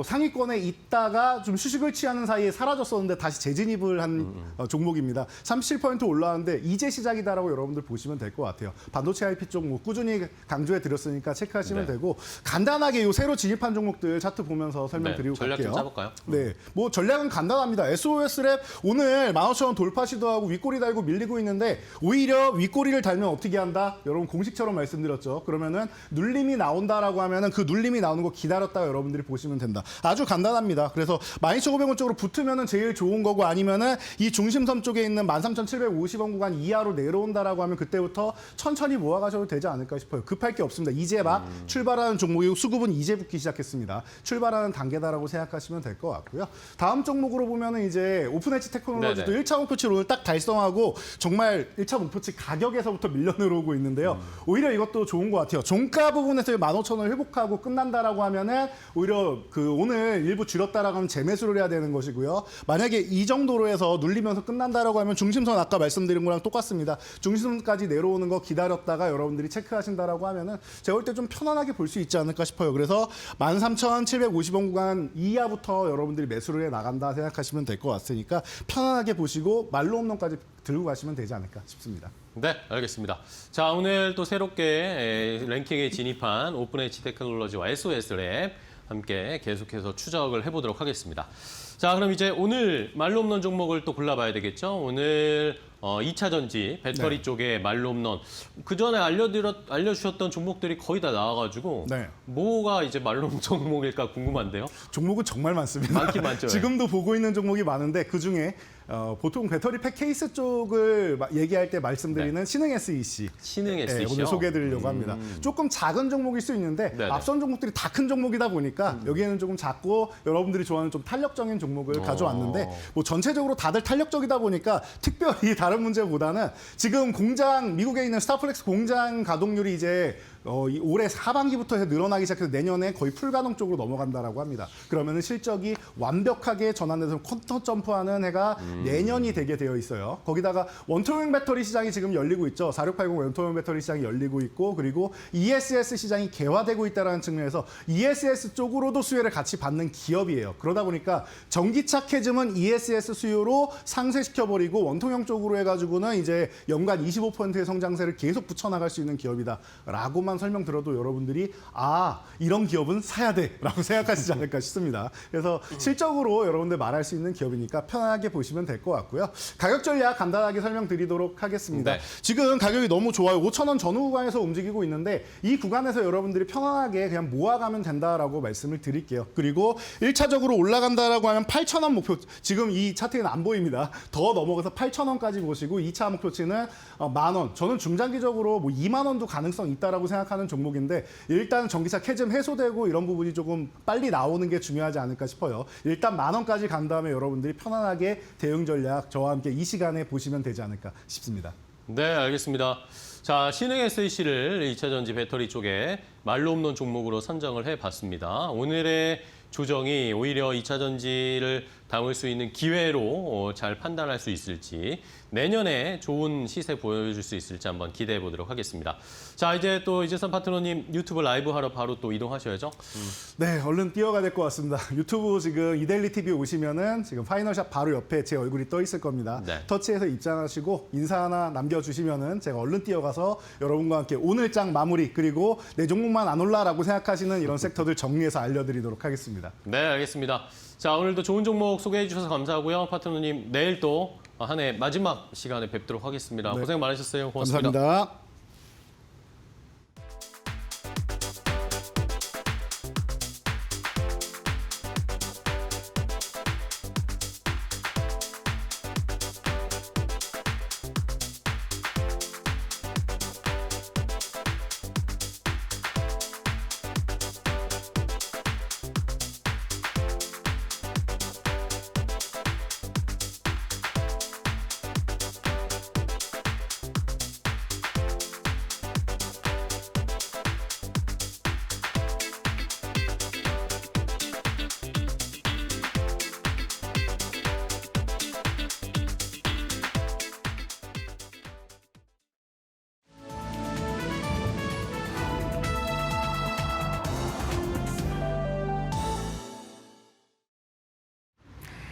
상위권에 있다가 좀 휴식을 취하는 사이에 사라졌었는데 다시 재진입을 한 종목입니다. 37% 올라왔는데 이제 시작이다라고 여러분들 보시면 될 것 같아요. 반도체 IP 쪽 뭐 꾸준히 강조해 드렸으니까 체크하시면 네. 되고 간단하게 요 새로 진입한 종목들 차트 보면서 설명드리고 전략 갈게요. 좀 짜볼까요? 네, 뭐 전략은 간단합니다. SOS 랩 오늘 15,000원 돌파 시도하고 윗꼬리 달고 밀리고 있는데 오히려 윗꼬리를 달면 어떻게 한다? 여러분 공식처럼 말씀드렸죠. 그러면은 눌림이 나온다라고 하면은 그 눌림이 나오는 거 기다렸다가 여러분들이 보시면 된다. 아주 간단합니다. 그래서 12,500원 쪽으로 붙으면은 제일 좋은 거고 아니면은 이 중심섬 쪽에 있는 13,750원 구간 이하로 내려온다라고 하면 그때부터 천천히 모아가셔도 되지 않을까 싶어요. 급할 게 없습니다. 이제 막 출발하는 종목이고 수급은 이제 붙기 시작했습니다. 출발하는 단계다라고 생각하시면 될 것 같고요. 다음 종목으로 보면은 이제 오픈엣지 테크놀로지도 네네. 1차 목표치를 오늘 딱 달성하고 정말 1차 목표치 가격에서부터 밀려 내려오고 있는데요. 오히려 이것도 좋은 것 같아요. 종가 부분에서 15,000원 회복하고 끝난다라고 하면은 오히려 그 오늘 일부 줄였다라고 하면 재매수를 해야 되는 것이고요. 만약에 이 정도로 해서 눌리면서 끝난다라고 하면 중심선 아까 말씀드린 거랑 똑같습니다. 중심선까지 내려오는 거 기다렸다가 여러분들이 체크하신다라고 하면은 제가 볼 때 좀 편안하게 볼 수 있지 않을까 싶어요. 그래서 13,750원 구간 이하부터 여러분들이 매수를 해 나간다 생각하시면 될 것 같으니까 편안하게 보시고 말로 없는까지 들고 가시면 되지 않을까 싶습니다. 네, 알겠습니다. 자, 오늘 또 새롭게 랭킹에 진입한 오픈엣지 테크놀로지와 SOS 랩 함께 계속해서 추적을 해보도록 하겠습니다. 자, 그럼 이제 오늘 말로 없는 종목을 또 골라봐야 되겠죠? 오늘 2차 전지 배터리 네. 쪽에 말로 없는 그전에 알려주셨던 종목들이 거의 다 나와가지고 네. 뭐가 이제 말로 없는 종목일까 궁금한데요? 종목은 정말 많습니다. 많긴 많죠. 지금도 보고 있는 종목이 많은데 그중에 보통 배터리 팩 케이스 쪽을 얘기할 때 말씀드리는 신흥 SEC. 신흥 네, SEC 요? 오늘 소개해드리려고 합니다. 조금 작은 종목일 수 있는데 네네. 앞선 종목들이 다 큰 종목이다 보니까 여기에는 조금 작고 여러분들이 좋아하는 좀 탄력적인 종목을 가져왔는데 뭐 전체적으로 다들 탄력적이다 보니까 특별히 다른 문제보다는 지금 공장 미국에 있는 스타플렉스 공장 가동률이 이제 올해 하반기부터 해서 늘어나기 시작해서 내년에 거의 풀가동 쪽으로 넘어간다라고 합니다. 그러면은 실적이 완벽하게 전환돼서 쿼터 점프하는 해가 내년이 되게 되어 있어요. 거기다가 원통형 배터리 시장이 지금 열리고 있죠. 4680 원통형 배터리 시장이 열리고 있고 그리고 ESS 시장이 개화되고 있다는 측면에서 ESS 쪽으로도 수혜를 같이 받는 기업이에요. 그러다 보니까 전기차 캐즘은 ESS 수요로 상쇄시켜버리고 원통형 쪽으로 해가지고는 이제 연간 25%의 성장세를 계속 붙여나갈 수 있는 기업이다라고만 설명 들어도 여러분들이 이런 기업은 사야 돼라고 생각하시지 않을까 싶습니다. 그래서 실적으로 여러분들 말할 수 있는 기업이니까 편하게 보시면 될 것 같고요. 가격 전략 간단하게 설명드리도록 하겠습니다. 네. 지금 가격이 너무 좋아요. 5,000원 전후 구간에서 움직이고 있는데 이 구간에서 여러분들이 편안하게 그냥 모아가면 된다라고 말씀을 드릴게요. 그리고 1차적으로 올라간다라고 하면 8,000원 목표. 지금 이 차트에는 안 보입니다. 더 넘어가서 8,000원까지 보시고 2차 목표치는 10,000원. 저는 중장기적으로 뭐 2만 원도 가능성 있다라고 생각하는 종목인데 일단 전기차 캐즘 해소되고 이런 부분이 조금 빨리 나오는 게 중요하지 않을까 싶어요. 일단 10,000원까지 간 다음에 여러분들이 편안하게 대응 전략 저와 함께 이 시간에 보시면 되지 않을까 싶습니다. 네, 알겠습니다. 자, 신흥 SEC를 2차 전지 배터리 쪽에 말로 없는 종목으로 선정을 해봤습니다. 오늘의 조정이 오히려 2차 전지를 담을 수 있는 기회로 잘 판단할 수 있을지 내년에 좋은 시세 보여줄 수 있을지 한번 기대해 보도록 하겠습니다. 자, 이제 또 이재선 파트너님 유튜브 라이브 하러 바로 또 이동하셔야죠. 네, 얼른 뛰어가야 될 것 같습니다. 유튜브 지금 이데일리 TV 오시면은 지금 파이널샷 바로 옆에 제 얼굴이 떠 있을 겁니다. 네. 터치해서 입장하시고 인사 하나 남겨주시면은 제가 얼른 뛰어가서 여러분과 함께 오늘 장 마무리 그리고 내 종목만 안 올라라고 생각하시는 이런 섹터들 정리해서 알려드리도록 하겠습니다. 네, 알겠습니다. 자, 오늘도 좋은 종목 소개해 주셔서 감사하고요. 파트너님, 내일 또 한 해 마지막 시간에 뵙도록 하겠습니다. 네. 고생 많으셨어요. 고맙습니다. 감사합니다.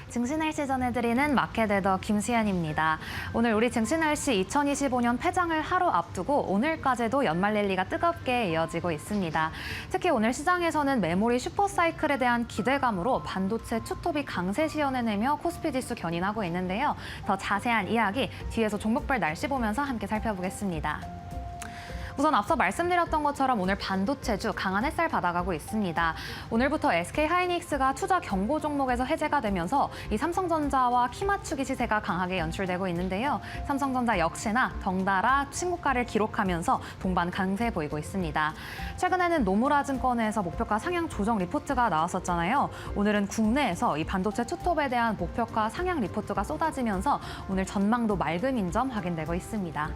증시날씨 전해드리는 마켓에더 김수현입니다. 오늘 우리 증시날씨 2025년 폐장을 하루 앞두고 오늘까지도 연말 랠리가 뜨겁게 이어지고 있습니다. 특히 오늘 시장에서는 메모리 슈퍼사이클에 대한 기대감으로 반도체 투톱이 강세 시연해내며 코스피 지수 견인하고 있는데요. 더 자세한 이야기 뒤에서 종목별 날씨 보면서 함께 살펴보겠습니다. 우선 앞서 말씀드렸던 것처럼 오늘 반도체주 강한 햇살 받아가고 있습니다. 오늘부터 SK하이닉스가 투자 경고 종목에서 해제가 되면서 이 삼성전자와 키 맞추기 시세가 강하게 연출되고 있는데요. 삼성전자 역시나 덩달아 신고가를 기록하면서 동반 강세 보이고 있습니다. 최근에는 노무라 증권에서 목표가 상향 조정 리포트가 나왔었잖아요. 오늘은 국내에서 이 반도체 투톱에 대한 목표가 상향 리포트가 쏟아지면서 오늘 전망도 맑음인 점 확인되고 있습니다.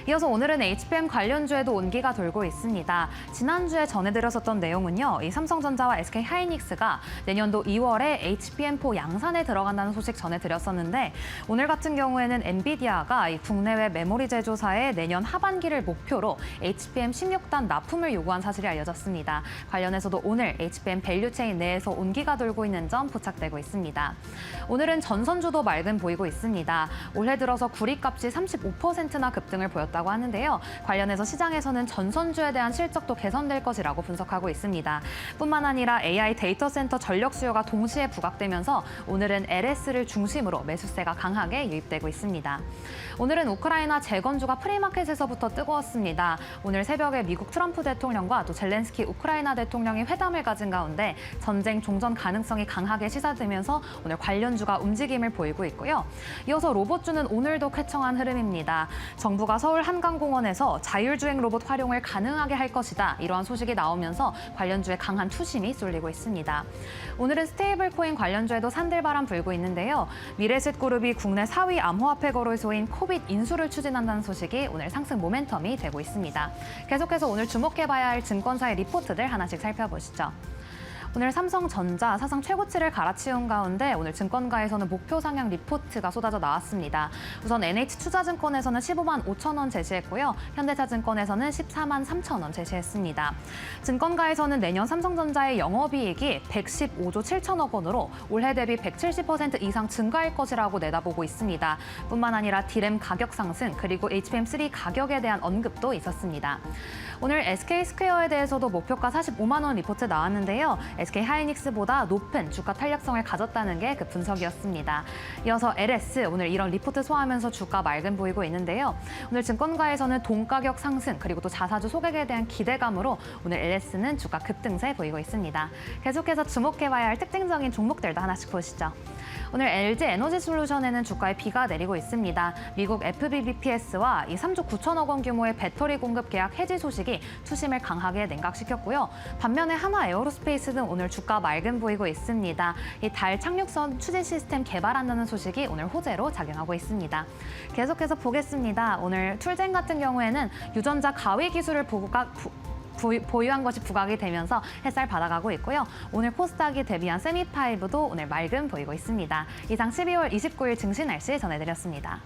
이어서 오늘은 HBM 관련주에도 온기가 돌고 있습니다. 지난주에 전해드렸었던 내용은요. 이 삼성전자와 SK하이닉스가 내년도 2월에 HBM4 양산에 들어간다는 소식 전해드렸었는데 오늘 같은 경우에는 엔비디아가 이 국내외 메모리 제조사에 내년 하반기를 목표로 HBM 16단 납품을 요구한 사실이 알려졌습니다. 관련해서도 오늘 HBM 밸류체인 내에서 온기가 돌고 있는 점 포착되고 있습니다. 오늘은 전선주도 맑음 보이고 있습니다. 올해 들어서 구리값이 35%나 급등을 보였다고 하는데요. 관련해서 시장에서는 전선주에 대한 실적도 개선될 것이라고 분석하고 있습니다. 뿐만 아니라 AI 데이터 센터 전력 수요가 동시에 부각되면서 오늘은 LS를 중심으로 매수세가 강하게 유입되고 있습니다. 오늘은 우크라이나 재건주가 프리마켓에서부터 뜨거웠습니다. 오늘 새벽에 미국 트럼프 대통령과 또 젤렌스키 우크라이나 대통령이 회담을 가진 가운데 전쟁 종전 가능성이 강하게 시사되면서 오늘 관련주가 움직임을 보이고 있고요. 이어서 로봇주는 오늘도 쾌청한 흐름입니다. 정부가 서울 한강공원에서 자율주행 로봇 활용을 가능하게 할 것이다. 이러한 소식이 나오면서 관련주에 강한 투심이 쏠리고 있습니다. 오늘은 스테이블 코인 관련주에도 산들바람 불고 있는데요. 미래셋그룹이 국내 4위 암호화폐 거래소인 코빗 인수를 추진한다는 소식이 오늘 상승 모멘텀이 되고 있습니다. 계속해서 오늘 주목해봐야 할 증권사의 리포트들 하나씩 살펴보시죠. 오늘 삼성전자 사상 최고치를 갈아치운 가운데 오늘 증권가에서는 목표 상향 리포트가 쏟아져 나왔습니다. 우선 NH투자증권에서는 15만 5천 원 제시했고요. 현대차증권에서는 14만 3천 원 제시했습니다. 증권가에서는 내년 삼성전자의 영업이익이 115조 7천억 원으로 올해 대비 170% 이상 증가할 것이라고 내다보고 있습니다. 뿐만 아니라 D램 가격 상승 그리고 HBM3 가격에 대한 언급도 있었습니다. 오늘 SK스퀘어에 대해서도 목표가 45만 원 리포트 나왔는데요. SK하이닉스보다 높은 주가 탄력성을 가졌다는 게 그 분석이었습니다. 이어서 LS 오늘 이런 리포트 소화하면서 주가 맑음 보이고 있는데요. 오늘 증권가에서는 돈 가격 상승 그리고 또 자사주 소액에 대한 기대감으로 오늘 LS는 주가 급등세 보이고 있습니다. 계속해서 주목해봐야 할 특징적인 종목들도 하나씩 보시죠. 오늘 LG 에너지솔루션에는 주가에 비가 내리고 있습니다. 미국 FBBPS와 이 3조 9천억 원 규모의 배터리 공급 계약 해지 소식이 투심을 강하게 냉각시켰고요. 반면에 하나 에어로스페이스는 오늘 주가 맑음 보이고 있습니다. 이 달 착륙선 추진 시스템 개발한다는 소식이 오늘 호재로 작용하고 있습니다. 계속해서 보겠습니다. 오늘 툴젠 같은 경우에는 유전자 가위 기술을 보유한 것이 부각이 되면서 햇살 받아가고 있고요. 오늘 코스닥이 데뷔한 세미5도 오늘 맑음 보이고 있습니다. 이상 12월 29일 증시 날씨 전해드렸습니다.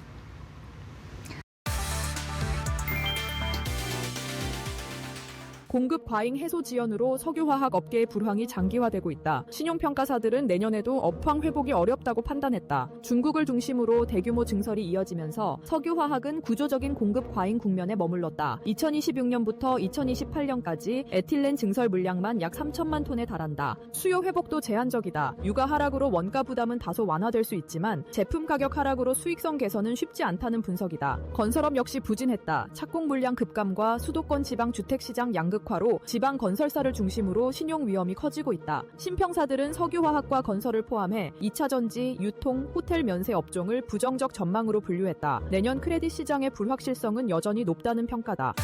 공급 과잉 해소 지연으로 석유화학 업계의 불황이 장기화되고 있다. 신용평가사들은 내년에도 업황 회복이 어렵다고 판단했다. 중국을 중심으로 대규모 증설이 이어지면서 석유화학은 구조적인 공급 과잉 국면에 머물렀다. 2026년부터 2028년까지 에틸렌 증설 물량만 약 3천만 톤에 달한다. 수요 회복도 제한적이다. 유가 하락으로 원가 부담은 다소 완화될 수 있지만 제품 가격 하락으로 수익성 개선은 쉽지 않다는 분석이다. 건설업 역시 부진했다. 착공 물량 급감과 수도권 지방 주택시장 양극 화로 지방 건설사를 중심으로 신용 위험이 커지고 있다. 신평사들은 석유화학과 건설을 포함해 2차 전지, 유통, 호텔 면세 업종을 부정적 전망으로 분류했다. 내년 크레딧 시장의 불확실성은 여전히 높다는 평가다.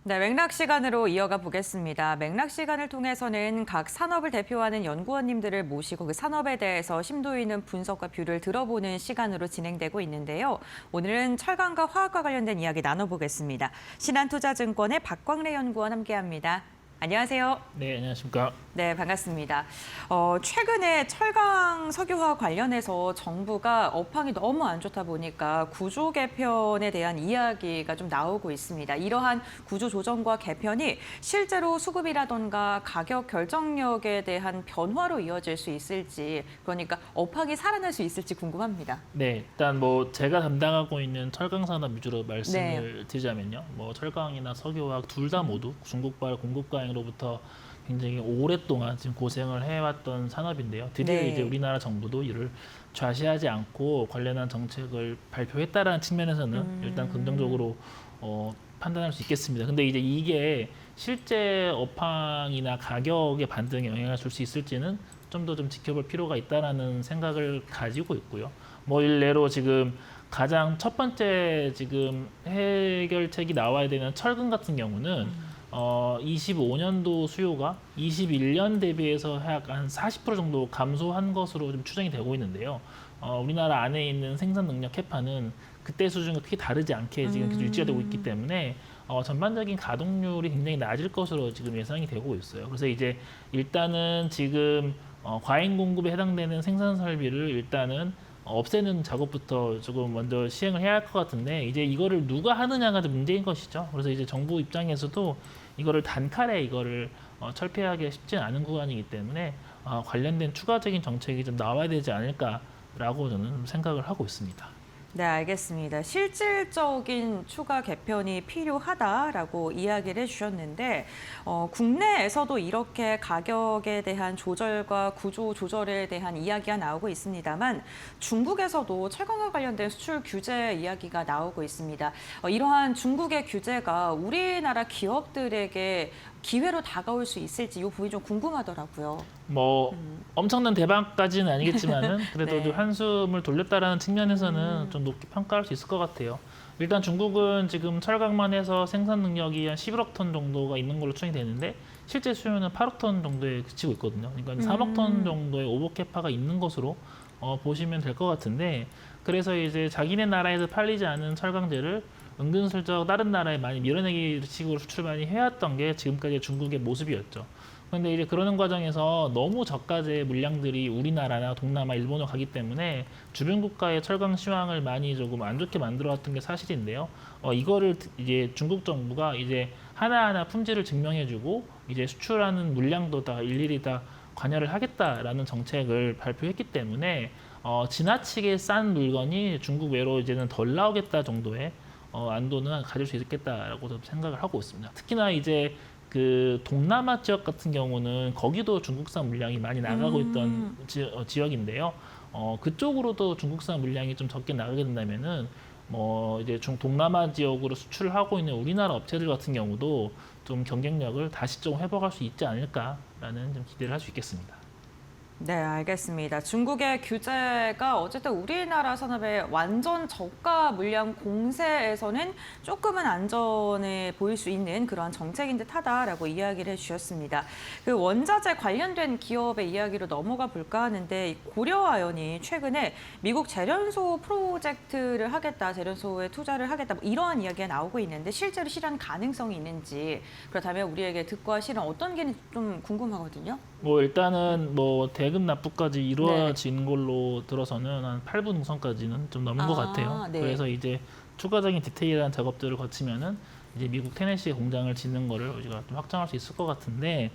네, 맥락 시간으로 이어가 보겠습니다. 맥락 시간을 통해서는 각 산업을 대표하는 연구원님들을 모시고 그 산업에 대해서 심도 있는 분석과 뷰를 들어보는 시간으로 진행되고 있는데요. 오늘은 철강과 화학과 관련된 이야기 나눠보겠습니다. 신한투자증권의 박광래 연구원 함께합니다. 안녕하세요. 네, 안녕하십니까. 네, 반갑습니다. 최근에 철강 석유화학 관련해서 정부가 업황이 너무 안 좋다 보니까 구조 개편에 대한 이야기가 좀 나오고 있습니다. 이러한 구조 조정과 개편이 실제로 수급이라던가 가격 결정력에 대한 변화로 이어질 수 있을지, 그러니까 업황이 살아날 수 있을지 궁금합니다. 네, 일단 제가 담당하고 있는 철강 산업 위주로 말씀을 드리자면요. 철강이나 석유화학 둘 다 모두 중국발 공급 과잉으로부터 굉장히 오랫동안 지금 고생을 해왔던 산업인데요. 드디어 이제 우리나라 정부도 이를 좌시하지 않고 관련한 정책을 발표했다라는 측면에서는 일단 긍정적으로 판단할 수 있겠습니다. 근데 이제 이게 실제 업황이나 가격의 반등에 영향을 줄 수 있을지는 좀 더 지켜볼 필요가 있다라는 생각을 가지고 있고요. 일례로 지금 가장 첫 번째 지금 해결책이 나와야 되는 철강 같은 경우는 25년도 수요가 21년 대비해서 약 한 40% 정도 감소한 것으로 좀 추정이 되고 있는데요. 우리나라 안에 있는 생산 능력 캐파는 그때 수준과 크게 다르지 않게 지금 계속 유지가 되고 있기 때문에 전반적인 가동률이 굉장히 낮을 것으로 지금 예상이 되고 있어요. 그래서 이제 일단은 지금 과잉 공급에 해당되는 생산 설비를 일단은 없애는 작업부터 조금 먼저 시행을 해야 할 것 같은데, 이제 이거를 누가 하느냐가 문제인 것이죠. 그래서 이제 정부 입장에서도 이거를 단칼에 이거를 철폐하기 쉽지는 않은 구간이기 때문에 관련된 추가적인 정책이 좀 나와야 되지 않을까라고 저는 생각을 하고 있습니다. 네, 알겠습니다. 실질적인 추가 개편이 필요하다라고 이야기를 해주셨는데 국내에서도 이렇게 가격에 대한 조절과 구조 조절에 대한 이야기가 나오고 있습니다만 중국에서도 철강과 관련된 수출 규제 이야기가 나오고 있습니다. 이러한 중국의 규제가 우리나라 기업들에게 기회로 다가올 수 있을지 이 부분이 좀 궁금하더라고요. 엄청난 대박까지는 아니겠지만은 그래도 네. 한숨을 돌렸다라는 측면에서는 좀 높게 평가할 수 있을 것 같아요. 일단 중국은 지금 철강만 해서 생산 능력이 한 11억 톤 정도가 있는 걸로 추정이 되는데 실제 수요는 8억 톤 정도에 그치고 있거든요. 그러니까 3억 톤 정도의 오버 캐파가 있는 것으로 보시면 될 것 같은데, 그래서 이제 자기네 나라에서 팔리지 않은 철강제를 은근슬쩍 다른 나라에 많이 밀어내기 식으로 수출 많이 해왔던 게 지금까지 중국의 모습이었죠. 그런데 이제 그러는 과정에서 너무 저가제 물량들이 우리나라나 동남아, 일본으로 가기 때문에 주변 국가의 철강 시황을 많이 조금 안 좋게 만들어왔던 게 사실인데요. 이거를 이제 중국 정부가 이제 하나하나 품질을 증명해주고 이제 수출하는 물량도 다 일일이 다 관여를 하겠다라는 정책을 발표했기 때문에 지나치게 싼 물건이 중국 외로 이제는 덜 나오겠다 정도의 안도는 가질 수 있겠다라고 생각을 하고 있습니다. 특히나 이제 그 동남아 지역 같은 경우는 거기도 중국산 물량이 많이 나가고 있던 지역인데요. 그쪽으로도 중국산 물량이 좀 적게 나가게 된다면은 이제 동남아 지역으로 수출을 하고 있는 우리나라 업체들 같은 경우도 좀 경쟁력을 다시 좀 회복할 수 있지 않을까라는 좀 기대를 할 수 있겠습니다. 네, 알겠습니다. 중국의 규제가 어쨌든 우리나라 산업의 완전 저가 물량 공세에서는 조금은 안전해 보일 수 있는 그런 정책인 듯하다라고 이야기를 해주셨습니다. 그 원자재 관련된 기업의 이야기로 넘어가 볼까 하는데 이 고려아연이 최근에 미국 재련소 프로젝트를 하겠다, 재련소에 투자를 하겠다 뭐 이러한 이야기가 나오고 있는데 실제로 실현 가능성이 있는지 그렇다면 우리에게 득과 실은 어떤 게 좀 궁금하거든요. 일단은 대급 납부까지 이루어진 걸로 들어서는 한 8분 능선까지는 좀 넘은 것 같아요. 네. 그래서 이제 추가적인 디테일한 작업들을 거치면은 이제 미국 테네시에 공장을 짓는 거를 우리가 좀 확정할 수 있을 것 같은데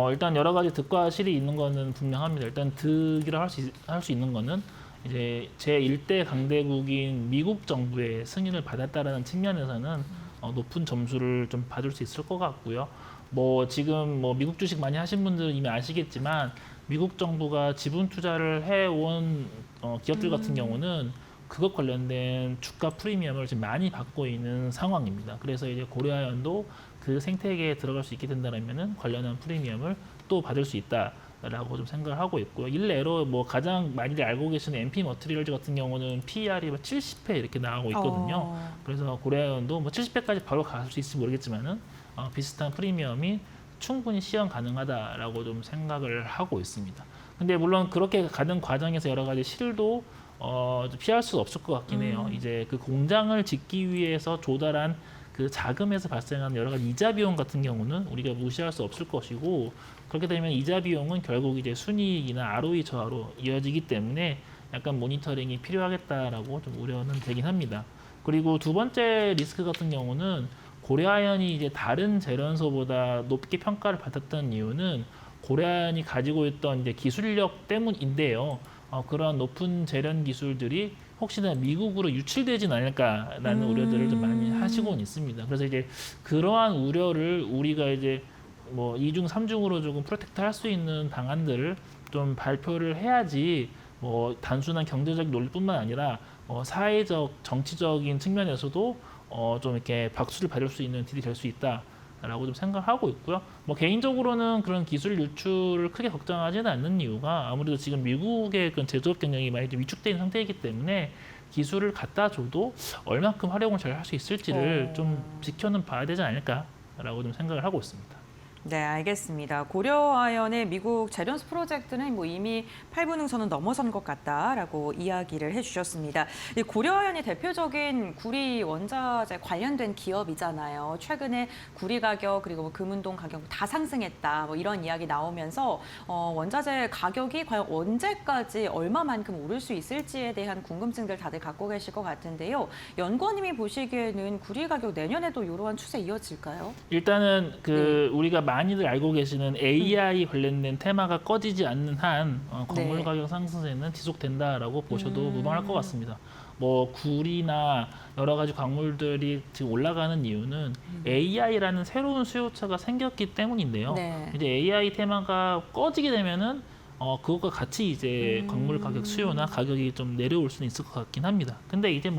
일단 여러 가지 득과 실이 있는 거는 분명합니다. 일단 득이라 할 수 있는 거는 이제 제1대 강대국인 미국 정부의 승인을 받았다라는 측면에서는 높은 점수를 좀 받을 수 있을 것 같고요. 지금 미국 주식 많이 하신 분들은 이미 아시겠지만 미국 정부가 지분 투자를 해온 기업들 같은 경우는 그것 관련된 주가 프리미엄을 지금 많이 받고 있는 상황입니다. 그래서 이제 고려아연도 그 생태계에 들어갈 수 있게 된다면은 관련한 프리미엄을 또 받을 수 있다라고 좀 생각을 하고 있고요. 일례로 가장 많이들 알고 계시는 MP 머티리얼즈 같은 경우는 PER이 70배 이렇게 나오고 있거든요. 그래서 고려아연도 70배까지 바로 갈 수 있을지 모르겠지만은 비슷한 프리미엄이 충분히 시현 가능하다라고 좀 생각을 하고 있습니다. 근데 물론 그렇게 가는 과정에서 여러 가지 실도 피할 수 없을 것 같긴 해요. 이제 그 공장을 짓기 위해서 조달한 그 자금에서 발생하는 여러 가지 이자 비용 같은 경우는 우리가 무시할 수 없을 것이고 그렇게 되면 이자 비용은 결국 이제 순이익이나 ROE 저하로 이어지기 때문에 약간 모니터링이 필요하겠다라고 좀 우려는 되긴 합니다. 그리고 두 번째 리스크 같은 경우는 고려아연이 이제 다른 재련소보다 높게 평가를 받았던 이유는 고려아연이 가지고 있던 이제 기술력 때문인데요. 그런 높은 재련 기술들이 혹시나 미국으로 유출되진 않을까라는 우려들을 좀 많이 하시고는 있습니다. 그래서 이제 그러한 우려를 우리가 이제 2중, 3중으로 조금 프로텍트 할 수 있는 방안들을 좀 발표를 해야지 단순한 경제적 논리뿐만 아니라 사회적, 정치적인 측면에서도 좀 이렇게 박수를 받을 수 있는 딜이 될 수 있다라고 좀 생각하고 있고요. 개인적으로는 그런 기술 유출을 크게 걱정하지는 않는 이유가 아무래도 지금 미국의 그런 제조업 경쟁이 많이 좀 위축되어 있는 상태이기 때문에 기술을 갖다 줘도 얼마큼 활용을 잘 할 수 있을지를 좀 지켜는 봐야 되지 않을까라고 좀 생각을 하고 있습니다. 네, 알겠습니다. 고려아연의 미국 재련소 프로젝트는 이미 8분 능선은 넘어선 것 같다라고 이야기를 해주셨습니다. 이 고려아연이 대표적인 구리 원자재 관련된 기업이잖아요. 최근에 구리 가격 그리고 금운동 가격 다 상승했다 이런 이야기 나오면서 원자재 가격이 과연 언제까지 얼마만큼 오를 수 있을지에 대한 궁금증들 다들 갖고 계실 것 같은데요. 연구원님이 보시기에는 구리 가격 내년에도 이러한 추세 이어질까요? 일단은 우리가 많이들 알고 계시는 AI 관련된 테마가 꺼지지 않는 한 건물 가격 상승세는 지속된다라고 보셔도 무방할 것 같습니다. 구리나 여러 가지 광물들이 지금 올라가는 이유는 AI라는 새로운 수요처가 생겼기 때문인데요. 이제 AI 테마가 꺼지게 되면은 그것과 같이 이제 광물 가격 수요나 가격이 좀 내려올 수는 있을 것 같긴 합니다. 근데 이제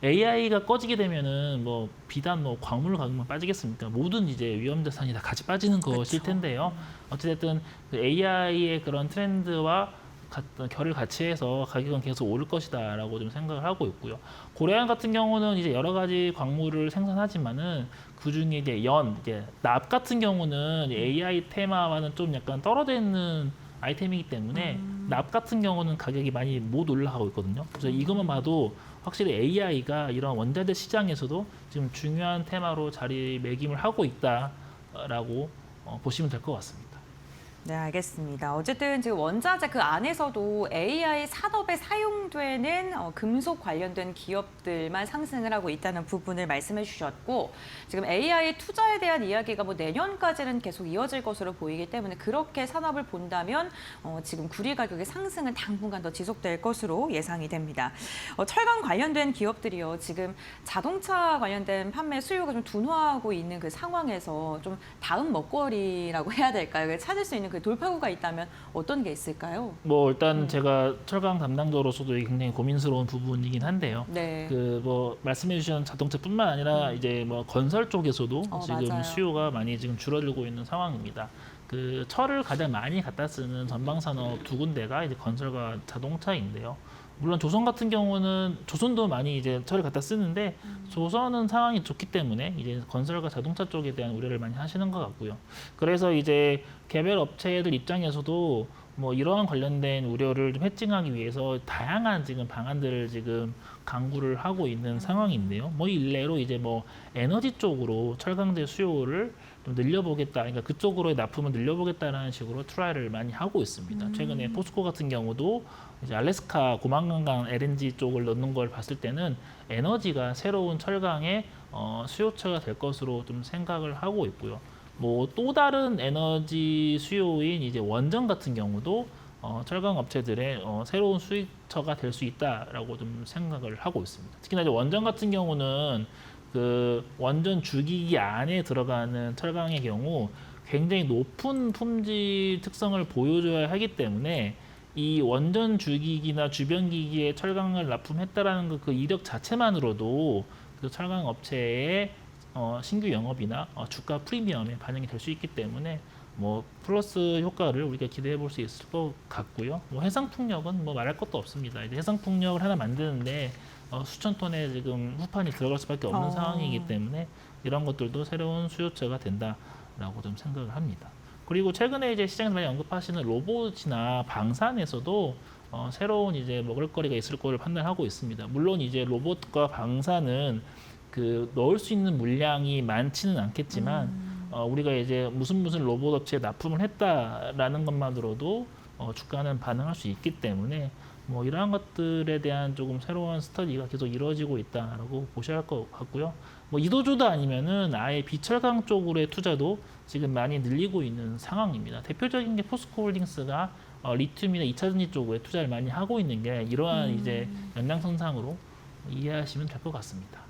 AI가 꺼지게 되면은 비단 광물 가격만 빠지겠습니까? 모든 이제 위험 자산이 다 같이 빠지는 것일 텐데요. 어찌됐든 그 AI의 그런 트렌드와 결을 같이 해서 가격은 계속 오를 것이다라고 좀 생각을 하고 있고요. 고려아연 같은 경우는 이제 여러 가지 광물을 생산하지만은 그 중에 이제 납 같은 경우는 AI 테마와는 좀 약간 떨어져 있는 아이템이기 때문에 납 같은 경우는 가격이 많이 못 올라가고 있거든요. 그래서 이것만 봐도 확실히 AI가 이런 원자재 시장에서도 지금 중요한 테마로 자리매김을 하고 있다라고 보시면 될 것 같습니다. 네, 알겠습니다. 어쨌든 지금 원자재 그 안에서도 AI 산업에 사용되는 금속 관련된 기업들만 상승을 하고 있다는 부분을 말씀해 주셨고 지금 AI 투자에 대한 이야기가 내년까지는 계속 이어질 것으로 보이기 때문에 그렇게 산업을 본다면 지금 구리 가격의 상승은 당분간 더 지속될 것으로 예상이 됩니다. 철강 관련된 기업들이요. 지금 자동차 관련된 판매 수요가 좀 둔화하고 있는 그 상황에서 좀 다음 먹거리라고 해야 될까요? 찾을 수 있는 그 그 돌파구가 있다면 어떤 게 있을까요? 뭐 일단 제가 철강 담당자로서도 이게 굉장히 고민스러운 부분이긴 한데요. 네. 그 뭐 말씀해 주신 자동차뿐만 아니라 이제 뭐 건설 쪽에서도 지금 맞아요. 수요가 많이 지금 줄어들고 있는 상황입니다. 그 철을 가장 많이 갖다 쓰는 전방 산업 두 군데가 이제 건설과 자동차인데요. 물론 조선 같은 경우는 조선도 많이 이제 철을 갖다 쓰는데 조선은 상황이 좋기 때문에 이제 건설과 자동차 쪽에 대한 우려를 많이 하시는 것 같고요. 그래서 이제 개별 업체들 입장에서도 뭐 이러한 관련된 우려를 좀 해칭하기 위해서 다양한 지금 방안들을 지금 강구를 하고 있는 상황인데요. 뭐 일례로 이제 뭐 에너지 쪽으로 철강제 수요를 좀 늘려보겠다, 그러니까 그쪽으로의 납품을 늘려보겠다라는 식으로 트라이를 많이 하고 있습니다. 최근에 포스코 같은 경우도 이제 알래스카 고만강강 LNG 쪽을 넣는 걸 봤을 때는 에너지가 새로운 철강의 수요처가 될 것으로 좀 생각을 하고 있고요. 뭐 또 다른 에너지 수요인 이제 원전 같은 경우도 철강 업체들의 새로운 수익처가 될 수 있다라고 좀 생각을 하고 있습니다. 특히나 이제 원전 같은 경우는 그 원전 주기기 안에 들어가는 철강의 경우 굉장히 높은 품질 특성을 보여줘야 하기 때문에 이 원전 주기기나 주변 기기에 철강을 납품했다라는 그 이력 자체만으로도 그 철강 업체의 신규 영업이나 주가 프리미엄에 반영이 될 수 있기 때문에 뭐 플러스 효과를 우리가 기대해 볼 수 있을 것 같고요. 뭐 해상풍력은 뭐 말할 것도 없습니다. 이제 해상풍력을 하나 만드는데 수천 톤의 지금 후판이 들어갈 수밖에 없는 상황이기 때문에 이런 것들도 새로운 수요처가 된다라고 좀 생각을 합니다. 그리고 최근에 이제 시장에서 많이 언급하시는 로봇이나 방산에서도 새로운 이제 먹을거리가 있을 거를 판단하고 있습니다. 물론 이제 로봇과 방산은 그 넣을 수 있는 물량이 많지는 않겠지만 우리가 이제 무슨 로봇 업체에 납품을 했다라는 것만으로도 주가는 반응할 수 있기 때문에 뭐 이러한 것들에 대한 조금 새로운 스터디가 계속 이루어지고 있다라고 보셔야 할 것 같고요. 뭐 이도저도 아니면은 아예 비철강 쪽으로의 투자도 지금 많이 늘리고 있는 상황입니다. 대표적인 게 포스코홀딩스가 리튬이나 2차전지 쪽에 투자를 많이 하고 있는 게 이러한 이제 연장선상으로 이해하시면 될 것 같습니다.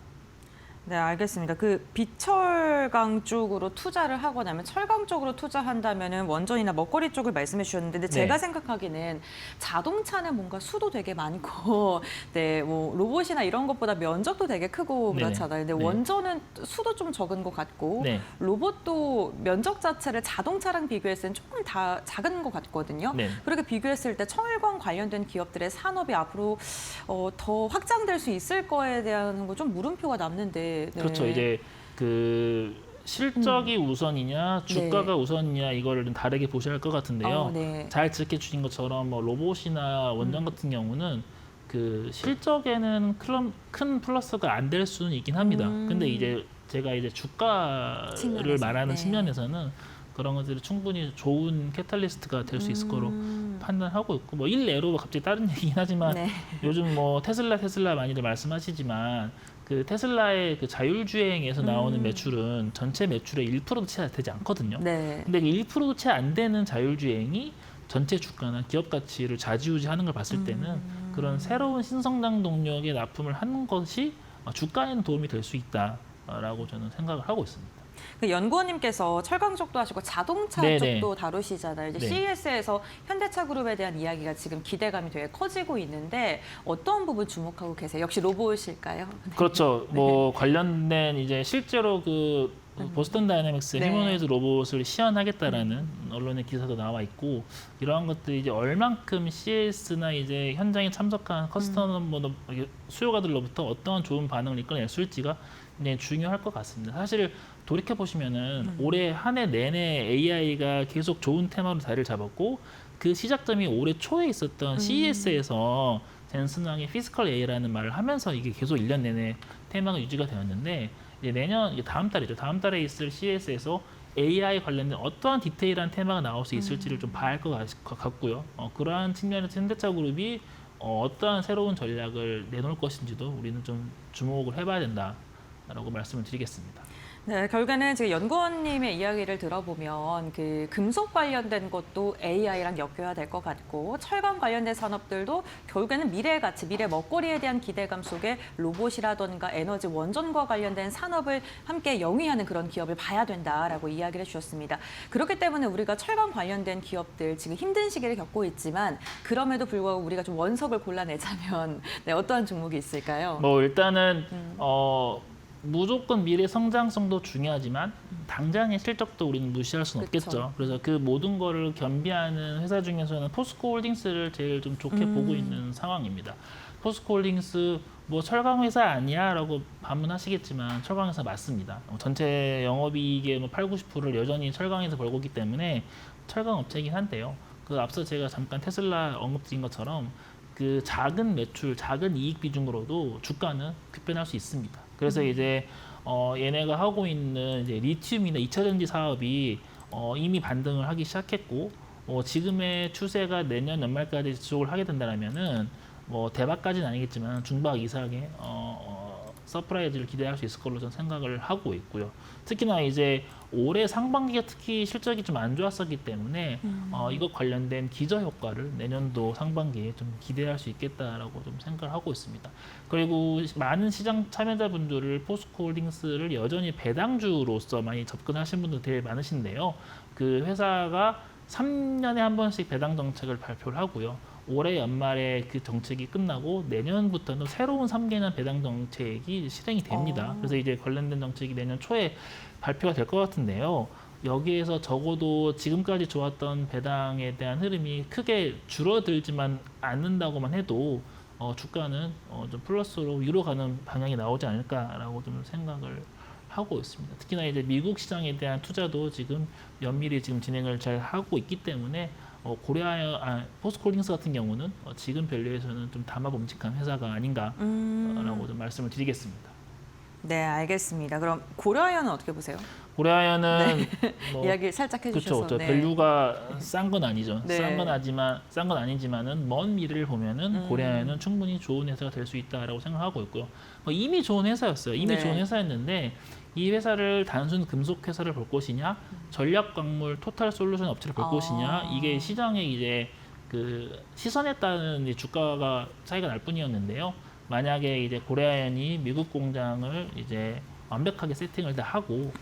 네, 알겠습니다. 그 비철강 쪽으로 투자를 하거나 하면 철강 쪽으로 투자한다면은 원전이나 먹거리 쪽을 말씀해 주셨는데 근데 제가 생각하기는 자동차는 뭔가 수도 되게 많고 네, 뭐 로봇이나 이런 것보다 면적도 되게 크고 그렇잖아요. 근데 원전은 수도 좀 적은 것 같고 로봇도 면적 자체를 자동차랑 비교했을 때 조금 다 작은 것 같거든요. 그렇게 비교했을 때 철강 관련된 기업들의 산업이 앞으로 더 확장될 수 있을 거에 대한 거 좀 물음표가 남는데 그렇죠. 이제 그 실적이 우선이냐 주가가 우선이냐 이거를 좀 다르게 보셔야 할 것 같은데요. 잘 지적해 주신 것처럼 뭐 로봇이나 원전 같은 경우는 그 실적에는 큰 플러스가 안 될 수는 있긴 합니다. 근데 이제 제가 이제 주가를 측면에서, 말하는 측면에서는 그런 것들이 충분히 좋은 캐탈리스트가 될 수 있을 거로 판단하고 있고 뭐 일례로 갑자기 다른 얘기긴 하지만 요즘 뭐 테슬라 많이들 말씀하시지만 그 테슬라의 그 자율주행에서 나오는 매출은 전체 매출의 1%도 채 되지 않거든요. 근데 그 1%도 채 안 되는 자율주행이 전체 주가나 기업 가치를 좌지우지하는 걸 봤을 때는 그런 새로운 신성장 동력에 납품을 하는 것이 주가에는 도움이 될 수 있다라고 저는 생각을 하고 있습니다. 그 연구원님께서 철강 쪽도 하시고 자동차 쪽도 다루시잖아요. 이제 CES에서 현대차 그룹에 대한 이야기가 지금 기대감이 되게 커지고 있는데 어떤 부분 주목하고 계세요? 역시 로봇일까요? 그렇죠. 뭐 관련된 이제 실제로 그 보스턴 다이내믹스 휴머노이드 로봇을 시연하겠다라는 언론의 기사도 나와 있고 이러한 것들이 이제 얼만큼 CES나 이제 현장에 참석한 커스터머 수요가들로부터 어떠한 좋은 반응을 이끌어낼 수 있을지가 굉장히 중요할 것 같습니다. 사실 돌이켜 보시면은 올해 한 해 내내 AI가 계속 좋은 테마로 자리를 잡았고 그 시작점이 올해 초에 있었던 CES에서 젠슨왕의 피지컬 AI라는 말을 하면서 이게 계속 1년 내내 테마가 유지가 되었는데 이제 내년 이게 다음 달이죠. 다음 달에 있을 CES에서 AI 관련된 어떠한 디테일한 테마가 나올 수 있을지를 좀 봐야 할 것 같고요. 그러한 측면에서 현대차 그룹이 어떠한 새로운 전략을 내놓을 것인지도 우리는 좀 주목을 해봐야 된다라고 말씀을 드리겠습니다. 네, 결국에는 지금 연구원님의 이야기를 들어보면 그 금속 관련된 것도 AI랑 엮여야 될 것 같고 철강 관련된 산업들도 결국에는 미래의 가치, 미래 먹거리에 대한 기대감 속에 로봇이라던가 에너지 원전과 관련된 산업을 함께 영위하는 그런 기업을 봐야 된다라고 이야기를 해주셨습니다. 그렇기 때문에 우리가 철강 관련된 기업들 지금 힘든 시기를 겪고 있지만 그럼에도 불구하고 우리가 좀 원석을 골라내자면 네, 어떠한 종목이 있을까요? 뭐 일단은 무조건 미래 성장성도 중요하지만 당장의 실적도 우리는 무시할 수는 없겠죠. 그쵸. 그래서 그 모든 거를 겸비하는 회사 중에서는 포스코홀딩스를 제일 좀 좋게 보고 있는 상황입니다. 포스코홀딩스 뭐 철강 회사 아니야라고 반문하시겠지만 철강 회사 맞습니다. 전체 영업이익의 뭐 8-90%를 여전히 철강에서 벌고 있기 때문에 철강 업체이긴 한데요. 그 앞서 제가 잠깐 테슬라 언급드린 것처럼 그 작은 매출, 작은 이익 비중으로도 주가는 급변할 수 있습니다. 그래서 이제 얘네가 하고 있는 이제 리튬이나 2차 전지 사업이 이미 반등을 하기 시작했고 지금의 추세가 내년 연말까지 지속을 하게 된다면은 뭐 대박까지는 아니겠지만 중박 이상의 서프라이즈를 기대할 수 있을 걸로 저는 생각을 하고 있고요. 특히나 이제 올해 상반기가 특히 실적이 좀 안 좋았었기 때문에 이것 관련된 기저 효과를 내년도 상반기에 좀 기대할 수 있겠다라고 좀 생각을 하고 있습니다. 그리고 많은 시장 참여자분들을 포스코홀딩스를 여전히 배당주로서 많이 접근하신 분들 되게 많으신데요. 그 회사가 3년에 한 번씩 배당 정책을 발표를 하고요. 올해 연말에 그 정책이 끝나고 내년부터는 새로운 3개년 배당 정책이 실행이 됩니다. 그래서 이제 관련된 정책이 내년 초에 발표가 될 것 같은데요. 여기에서 적어도 지금까지 좋았던 배당에 대한 흐름이 크게 줄어들지만 않는다고만 해도 주가는 좀 플러스로 위로 가는 방향이 나오지 않을까라고 좀 생각을 하고 있습니다. 특히나 이제 미국 시장에 대한 투자도 지금 면밀히 지금 진행을 잘 하고 있기 때문에 포스코홀딩스 같은 경우는 지금 밸류에서는 좀 담아봄직한 회사가 아닌가라고 좀 말씀을 드리겠습니다. 네, 알겠습니다. 그럼 고려아연은 어떻게 보세요? 고려아연은 뭐 이야기 살짝 해주셔서. 그렇죠. 밸류가 싼 건 아니죠. 네. 싼 건 아니지만은 먼 미래를 보면은 고려아연은 충분히 좋은 회사가 될 수 있다라고 생각하고 있고요. 이미 좋은 회사였어요. 이미 네. 좋은 회사였는데 이 회사를 단순 금속 회사를 볼 것이냐, 전략 광물 토탈 솔루션 업체를 볼 것이냐, 이게 시장에 이제 그 시선에 따른 이제 주가가 차이가 날 뿐이었는데요. 만약에 이제 고려아연이 미국 공장을 이제 완벽하게 세팅을 다 하고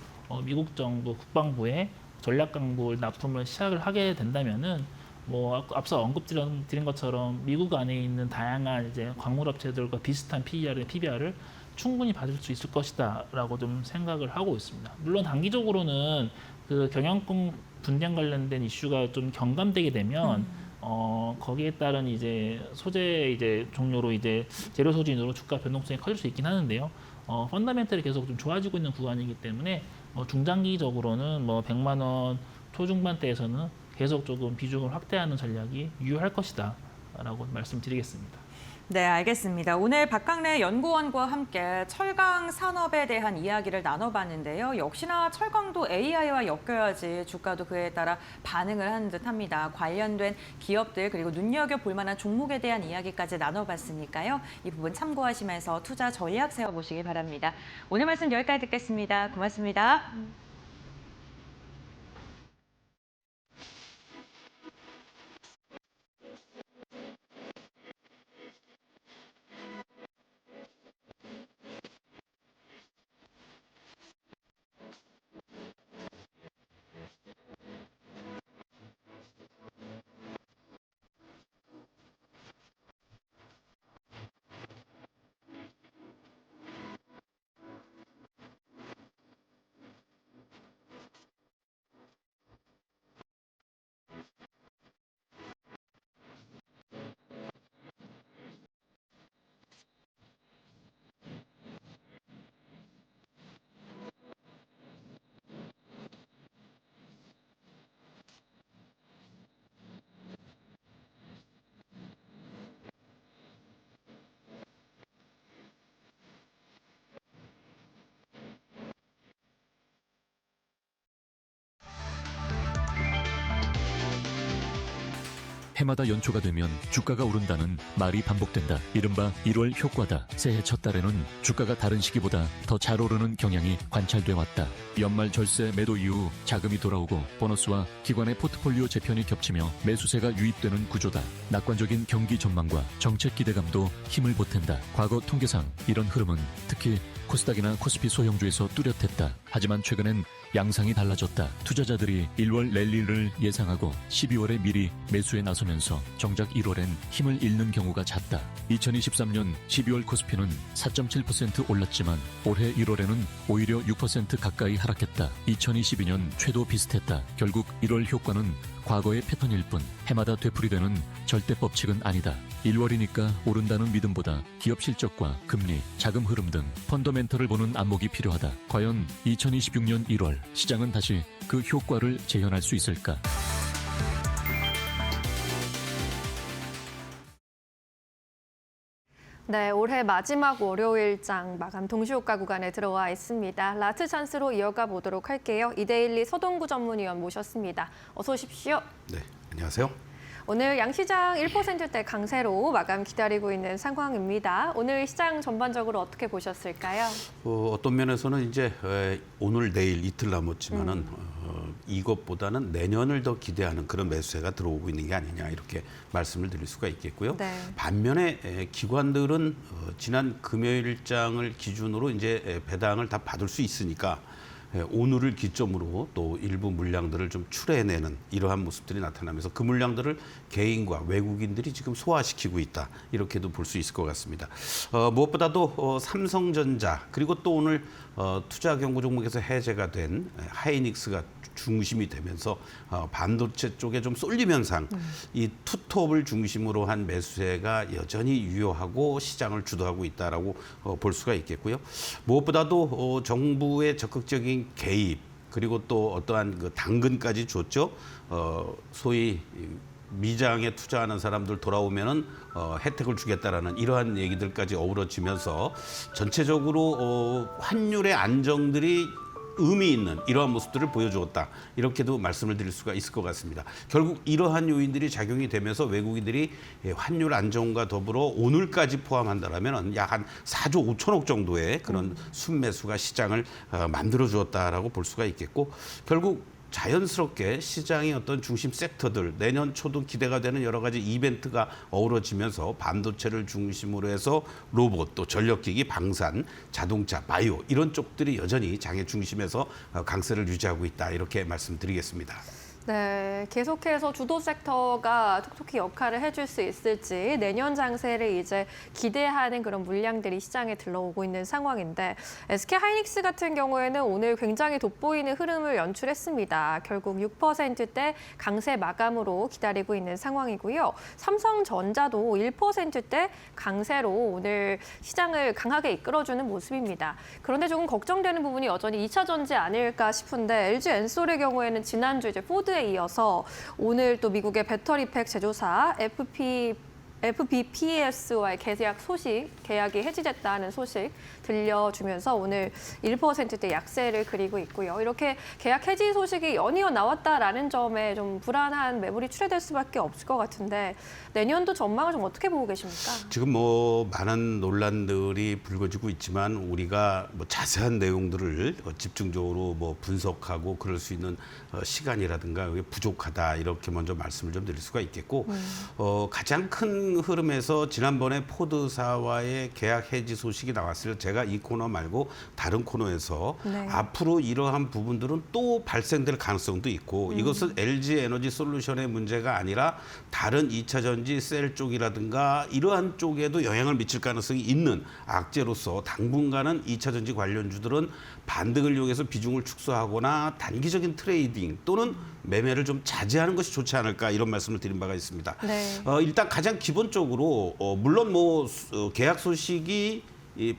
미국 정부 국방부에 전략 광물 납품을 시작을 하게 된다면은 뭐 앞서 언급드린 것처럼 미국 안에 있는 다양한 이제 광물 업체들과 비슷한 PBR을 충분히 받을 수 있을 것이다라고 좀 생각을 하고 있습니다. 물론 단기적으로는 그 경영권 분쟁 관련된 이슈가 좀 경감되게 되면 거기에 따른 이제 소재 이제 종료로 이제 재료 소진으로 주가 변동성이 커질 수 있긴 하는데요. 펀더멘털이 계속 좀 좋아지고 있는 구간이기 때문에 중장기적으로는 뭐 100만 원 초중반대에서는 계속 조금 비중을 확대하는 전략이 유효할 것이다라고 말씀드리겠습니다. 네, 알겠습니다. 오늘 박강래 연구원과 함께 철강 산업에 대한 이야기를 나눠봤는데요. 역시나 철강도 AI와 엮여야지 주가도 그에 따라 반응을 하는 듯합니다. 관련된 기업들 그리고 눈여겨볼 만한 종목에 대한 이야기까지 나눠봤으니까요. 이 부분 참고하시면서 투자 전략 세워보시기 바랍니다. 오늘 말씀 여기까지 듣겠습니다. 고맙습니다. 해마다 연초가 되면 주가가 오른다는 말이 반복된다. 이른바 1월 효과다. 새해 첫 달에는 주가가 다른 시기보다 더 잘 오르는 경향이 관찰돼 왔다. 연말 절세 매도 이후 자금이 돌아오고 보너스와 기관의 포트폴리오 재편이 겹치며 매수세가 유입되는 구조다. 낙관적인 경기 전망과 정책 기대감도 힘을 보탠다. 과거 통계상 이런 흐름은 특히 코스닥이나 코스피 소형주에서 뚜렷했다. 하지만 최근엔 양상이 달라졌다. 투자자들이 1월 랠리를 예상하고 12월에 미리 매수에 나서면서 정작 1월엔 힘을 잃는 경우가 잦다. 2023년 12월 코스피는 4.7% 올랐지만 올해 1월에는 오히려 6% 가까이 하락했다. 2022년 최도 비슷했다. 결국 1월 효과는 과거의 패턴일 뿐 해마다 되풀이되는 절대 법칙은 아니다. 1월이니까 오른다는 믿음보다 기업 실적과 금리, 자금 흐름 등 펀더멘털을 보는 안목이 필요하다. 과연 2026년 1월 시장은 다시 그 효과를 재현할 수 있을까? 네, 올해 마지막 월요일장 마감 동시효과 구간에 들어와 있습니다. 라트 찬스로 이어가 보도록 할게요. 이데일리 서동구 전문위원 모셨습니다. 어서 오십시오. 네, 안녕하세요. 오늘 양시장 1%대 강세로 마감 기다리고 있는 상황입니다. 오늘 시장 전반적으로 어떻게 보셨을까요? 어떤 면에서는 이제 오늘 내일 이틀 남았지만은 이것보다는 내년을 더 기대하는 그런 매수세가 들어오고 있는 게 아니냐 이렇게 말씀을 드릴 수가 있겠고요. 네. 반면에 기관들은 지난 금요일장을 기준으로 이제 배당을 다 받을 수 있으니까 오늘을 기점으로 또 일부 물량들을 좀 출해내는 이러한 모습들이 나타나면서 그 물량들을 개인과 외국인들이 지금 소화시키고 있다. 이렇게도 볼 수 있을 것 같습니다. 무엇보다도 삼성전자 그리고 또 오늘 투자 경고 종목에서 해제가 된 하이닉스가 중심이 되면서 반도체 쪽에 좀 쏠림 현상, 이 투톱을 중심으로 한 매수세가 여전히 유효하고 시장을 주도하고 있다라고 볼 수가 있겠고요. 무엇보다도 정부의 적극적인 개입 그리고 또 어떠한 그 당근까지 줬죠. 소위 미장에 투자하는 사람들 돌아오면은 혜택을 주겠다라는 이러한 얘기들까지 어우러지면서 전체적으로 환율의 안정들이 의미 있는 이러한 모습들을 보여주었다. 이렇게도 말씀을 드릴 수가 있을 것 같습니다. 결국 이러한 요인들이 작용이 되면서 외국인들이 환율 안정과 더불어 오늘까지 포함한다면 약 한 4조 5천억 정도의 그런 순매수가 시장을 만들어 주었다라고 볼 수가 있겠고 결국 자연스럽게 시장의 어떤 중심 섹터들 내년 초도 기대가 되는 여러 가지 이벤트가 어우러지면서 반도체를 중심으로 해서 로봇 또 전력기기, 방산, 자동차, 바이오 이런 쪽들이 여전히 장의 중심에서 강세를 유지하고 있다 이렇게 말씀드리겠습니다. 네, 계속해서 주도 섹터가 톡톡히 역할을 해줄 수 있을지 내년 장세를 이제 기대하는 그런 물량들이 시장에 들러오고 있는 상황인데 SK 하이닉스 같은 경우에는 오늘 굉장히 돋보이는 흐름을 연출했습니다. 결국 6%대 강세 마감으로 기다리고 있는 상황이고요. 삼성전자도 1%대 강세로 오늘 시장을 강하게 이끌어주는 모습입니다. 그런데 조금 걱정되는 부분이 여전히 2차 전지 아닐까 싶은데 LG 엔솔의 경우에는 지난주 이제 포드에 이어서 오늘 또 미국의 배터리팩 제조사 FBPS와의 계약이 해지됐다는 소식 들려주면서 오늘 1%대 약세를 그리고 있고요. 이렇게 계약 해지 소식이 연이어 나왔다라는 점에 좀 불안한 매물이 출해될 수밖에 없을 것 같은데 내년도 전망을 좀 어떻게 보고 계십니까? 지금 많은 논란들이 불거지고 있지만 우리가 자세한 내용들을 집중적으로 분석하고 그럴 수 있는 시간이라든가 부족하다 이렇게 먼저 말씀을 좀 드릴 수가 있겠고 가장 큰 흐름에서 지난번에 포드사와의 계약 해지 소식이 나왔을 때 제가 이 코너 말고 다른 코너에서 네. 앞으로 이러한 부분들은 또 발생될 가능성도 있고 이것은 LG 에너지 솔루션의 문제가 아니라 다른 2차 전지 셀 쪽이라든가 이러한 쪽에도 영향을 미칠 가능성이 있는 악재로서 당분간은 2차 전지 관련주들은 반등을 이용해서 비중을 축소하거나 단기적인 트레이딩 또는 매매를 좀 자제하는 것이 좋지 않을까 이런 말씀을 드린 바가 있습니다. 네. 일단 가장 기본적으로 물론 계약 소식이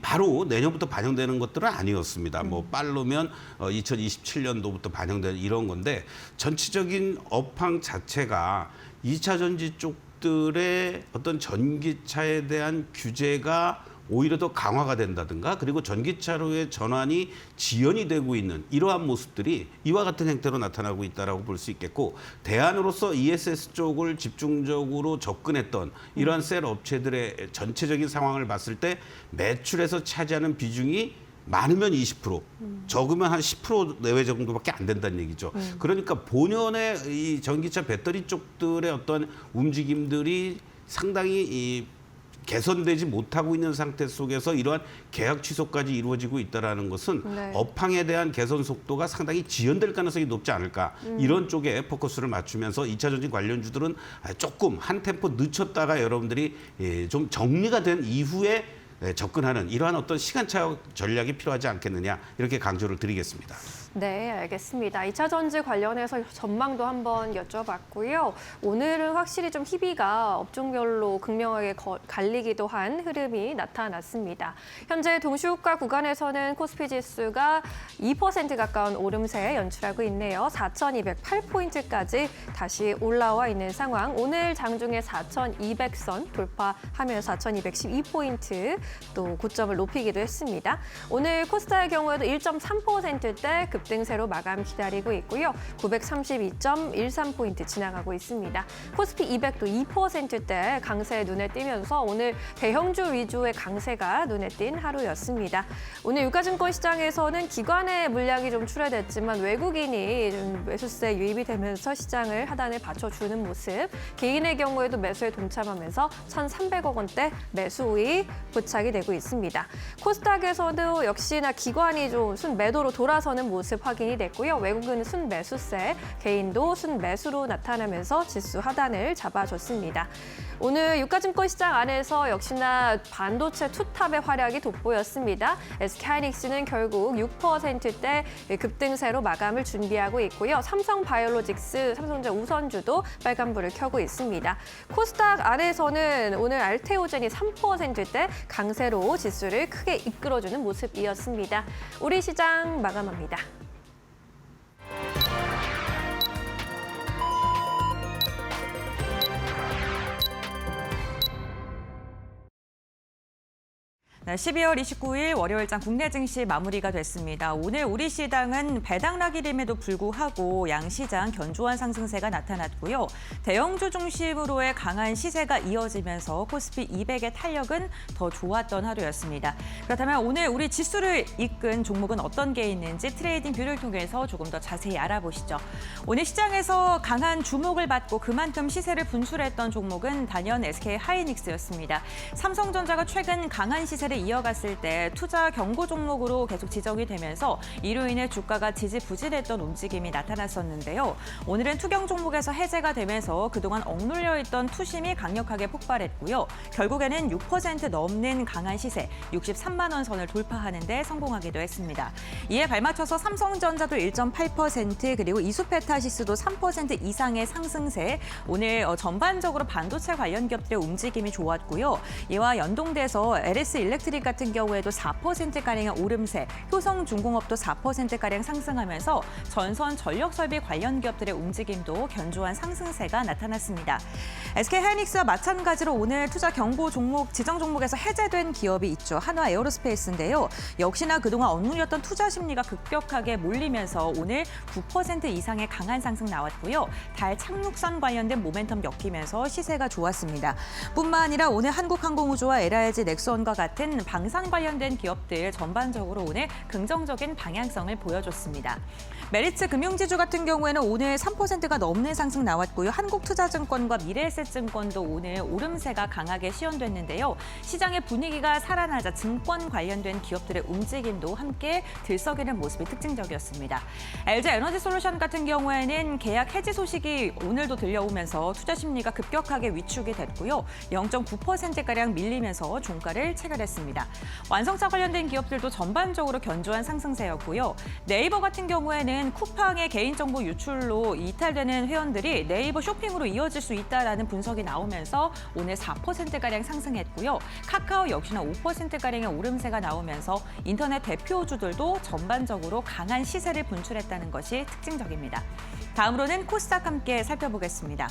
바로 내년부터 반영되는 것들은 아니었습니다. 빠르면 2027년도부터 반영되는 이런 건데 전체적인 업황 자체가 2차 전지 쪽들의 어떤 전기차에 대한 규제가 오히려 더 강화가 된다든가 그리고 전기차로의 전환이 지연이 되고 있는 이러한 모습들이 이와 같은 행태로 나타나고 있다라고 볼 수 있겠고 대안으로서 ESS 쪽을 집중적으로 접근했던 이러한 셀 업체들의 전체적인 상황을 봤을 때 매출에서 차지하는 비중이 많으면 20%, 적으면 한 10% 내외 정도밖에 안 된다는 얘기죠. 그러니까 본연의 이 전기차 배터리 쪽들의 어떤 움직임들이 상당히 개선되지 못하고 있는 상태 속에서 이러한 계약 취소까지 이루어지고 있다는 것은 네. 업황에 대한 개선 속도가 상당히 지연될 가능성이 높지 않을까. 이런 쪽에 포커스를 맞추면서 2차 전지 관련주들은 조금 한 템포 늦췄다가 여러분들이 좀 정리가 된 이후에 접근하는 이러한 어떤 시간차 전략이 필요하지 않겠느냐 이렇게 강조를 드리겠습니다. 네, 알겠습니다. 2차 전지 관련해서 전망도 한번 여쭤봤고요. 오늘은 확실히 좀 희비가 업종별로 극명하게 갈리기도 한 흐름이 나타났습니다. 현재 동시호가 구간에서는 코스피 지수가 2% 가까운 오름세 연출하고 있네요. 4,208포인트까지 다시 올라와 있는 상황. 오늘 장중에 4,200선 돌파하면서 4,212포인트 또 고점을 높이기도 했습니다. 오늘 코스닥의 경우에도 1.3%대 급등세로 마감 기다리고 있고요. 932.13포인트 지나가고 있습니다. 코스피 200도 2%대 강세 눈에 띄면서 오늘 대형주 위주의 강세가 눈에 띈 하루였습니다. 오늘 유가증권 시장에서는 기관의 물량이 좀 출회됐지만 외국인이 좀 매수세 유입이 되면서 시장을 하단에 받쳐주는 모습. 개인의 경우에도 매수에 동참하면서 1,300억 원대 매수 우위 포착이 되고 있습니다. 코스닥에서도 역시나 기관이 좀 순매도로 돌아서는 모습 확인이 됐고요. 외국인은 순매수세, 개인도 순매수로 나타나면서 지수 하단을 잡아줬습니다. 오늘 유가증권 시장 안에서 역시나 반도체 투탑의 활약이 돋보였습니다. SK하이닉스는 결국 6%대 급등세로 마감을 준비하고 있고요. 삼성바이오로직스, 삼성전자 우선주도 빨간불을 켜고 있습니다. 코스닥 안에서는 오늘 알테오젠이 3%대 강세로 지수를 크게 이끌어주는 모습이었습니다. 우리 시장 마감합니다. 네, 12월 29일 월요일장 국내 증시 마무리가 됐습니다. 오늘 우리 시장은 배당락일임에도 불구하고 양시장 견조한 상승세가 나타났고요. 대형주 중심으로의 강한 시세가 이어지면서 코스피 200의 탄력은 더 좋았던 하루였습니다. 그렇다면 오늘 우리 지수를 이끈 종목은 어떤 게 있는지 트레이딩 뷰를 통해서 조금 더 자세히 알아보시죠. 오늘 시장에서 강한 주목을 받고 그만큼 시세를 분출했던 종목은 단연 SK하이닉스였습니다. 삼성전자가 최근 강한 시세를 이어갔을 때 투자 경고 종목으로 계속 지정이 되면서 이로 인해 주가가 지지부진했던 움직임이 나타났었는데요. 오늘은 투경 종목에서 해제가 되면서 그동안 억눌려 있던 투심이 강력하게 폭발했고요. 결국에는 6% 넘는 강한 시세, 63만 원 선을 돌파하는 데 성공하기도 했습니다. 이에 발맞춰서 삼성전자도 1.8% 그리고 이수페타시스도 3% 이상의 상승세, 오늘 전반적으로 반도체 관련 기업들의 움직임이 좋았고요. 이와 연동돼서 LS 일렉트릭 같은 경우에도 4%가량의 오름세, 효성중공업도 4%가량 상승하면서 전선 전력설비 관련 기업들의 움직임도 견조한 상승세가 나타났습니다. SK하이닉스와 마찬가지로 오늘 투자 경고 종목, 지정 종목에서 해제된 기업이 있죠. 한화 에어로스페이스인데요. 역시나 그동안 억눌렸던 투자 심리가 급격하게 몰리면서 오늘 9% 이상의 강한 상승 나왔고요. 달 착륙선 관련된 모멘텀 엮이면서 시세가 좋았습니다. 뿐만 아니라 오늘 한국항공우주와 LRG 넥스원과 같은 방산 관련된 기업들 전반적으로 오늘 긍정적인 방향성을 보여줬습니다. 메리츠 금융지주 같은 경우에는 오늘 3%가 넘는 상승 나왔고요. 한국투자증권과 미래에셋증권도 오늘 오름세가 강하게 시현됐는데요. 시장의 분위기가 살아나자 증권 관련된 기업들의 움직임도 함께 들썩이는 모습이 특징적이었습니다. LG에너지솔루션 같은 경우에는 계약 해지 소식이 오늘도 들려오면서 투자 심리가 급격하게 위축이 됐고요. 0.9%가량 밀리면서 종가를 체결했습니다. 완성차 관련된 기업들도 전반적으로 견조한 상승세였고요. 네이버 같은 경우에는 쿠팡의 개인정보 유출로 이탈되는 회원들이 네이버 쇼핑으로 이어질 수 있다라는 분석이 나오면서 오늘 4%가량 상승했고요. 카카오 역시나 5%가량의 오름세가 나오면서 인터넷 대표주들도 전반적으로 강한 시세를 분출했다는 것이 특징적입니다. 다음으로는 코스닥 함께 살펴보겠습니다.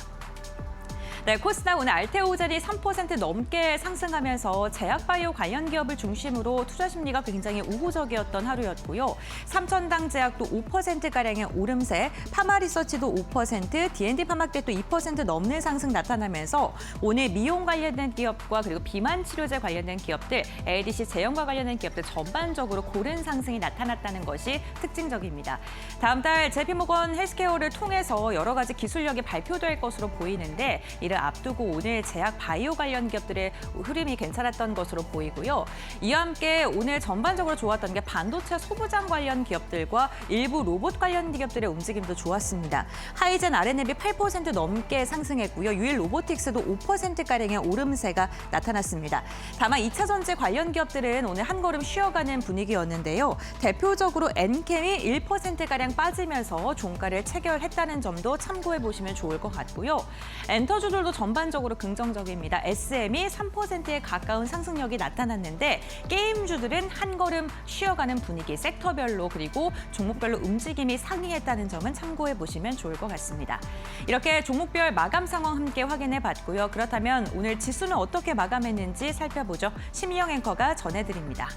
네, 코스닥 오늘 알테오젠이 3% 넘게 상승하면서 제약바이오 관련 기업을 중심으로 투자 심리가 굉장히 우호적이었던 하루였고요. 삼천당 제약도 5%가량의 오름세, 파마리서치도 5%, D&D 파마텍도 2% 넘는 상승 나타나면서 오늘 미용 관련된 기업과 그리고 비만 치료제 관련된 기업들, ADC 제형과 관련된 기업들 전반적으로 고른 상승이 나타났다는 것이 특징적입니다. 다음 달 JP모건 헬스케어를 통해서 여러 가지 기술력이 발표될 것으로 보이는데 이를 앞두고 오늘 제약 바이오 관련 기업들의 흐름이 괜찮았던 것으로 보이고요. 이와 함께 오늘 전반적으로 좋았던 게 반도체 소부장 관련 기업들과 일부 로봇 관련 기업들의 움직임도 좋았습니다. 하이젠 R&B이 8% 넘게 상승했고요. 유일 로보틱스도 5%가량의 오름세가 나타났습니다. 다만 2차 전지 관련 기업들은 오늘 한 걸음 쉬어가는 분위기였는데요. 대표적으로 엔캠이 1%가량 빠지면서 종가를 체결했다는 점도 참고해 보시면 좋을 것 같고요. 엔터주들도 전반적으로 긍정적입니다. SM이 3%에 가까운 상승력이 나타났는데 게임주들은 한 걸음 쉬어가는 분위기, 섹터별로 그리고 종목별로 움직임이 상이했다는 점은 참고해 보시면 좋을 것 같습니다. 이렇게 종목별 마감 상황 함께 확인해 봤고요. 그렇다면 오늘 지수는 어떻게 마감했는지 살펴보죠. 심희영 앵커가 전해드립니다.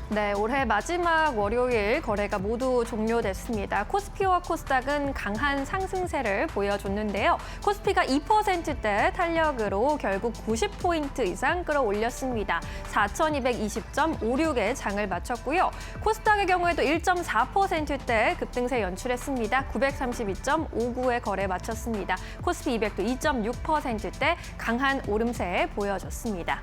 네, 올해 마지막 월요일 거래가 모두 종료됐습니다. 코스피와 코스닥은 강한 상승세를 보여줬는데요. 코스피가 2%대 탄력으로 결국 90포인트 이상 끌어올렸습니다. 4,220.56의 장을 마쳤고요. 코스닥의 경우에도 1.4%대 급등세 연출했습니다. 932.59의 거래 마쳤습니다. 코스피 200도 2.6%대 강한 오름세 보여줬습니다.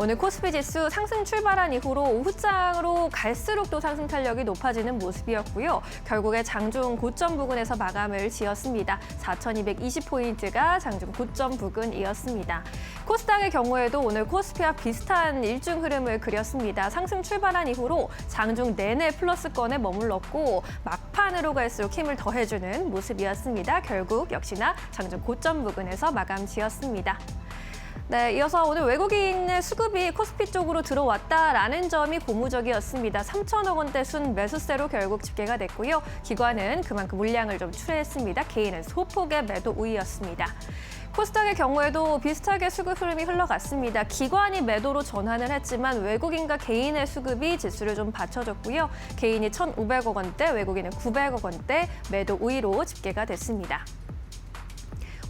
오늘 코스피 지수 상승 출발한 이후로 오후장으로 갈수록 또 상승 탄력이 높아지는 모습이었고요. 결국에 장중 고점 부근에서 마감을 지었습니다. 4,220포인트가 장중 고점 부근이었습니다. 코스닥의 경우에도 오늘 코스피와 비슷한 일중 흐름을 그렸습니다. 상승 출발한 이후로 장중 내내 플러스권에 머물렀고 막판으로 갈수록 힘을 더해주는 모습이었습니다. 결국 역시나 장중 고점 부근에서 마감 지었습니다. 네, 이어서 오늘 외국인의 수급이 코스피 쪽으로 들어왔다라는 점이 고무적이었습니다. 3천억 원대 순 매수세로 결국 집계가 됐고요. 기관은 그만큼 물량을 좀 출회했습니다. 개인은 소폭의 매도 우위였습니다. 코스닥의 경우에도 비슷하게 수급 흐름이 흘러갔습니다. 기관이 매도로 전환을 했지만 외국인과 개인의 수급이 지수를 좀 받쳐줬고요. 개인이 1,500억 원대, 외국인은 900억 원대 매도 우위로 집계가 됐습니다.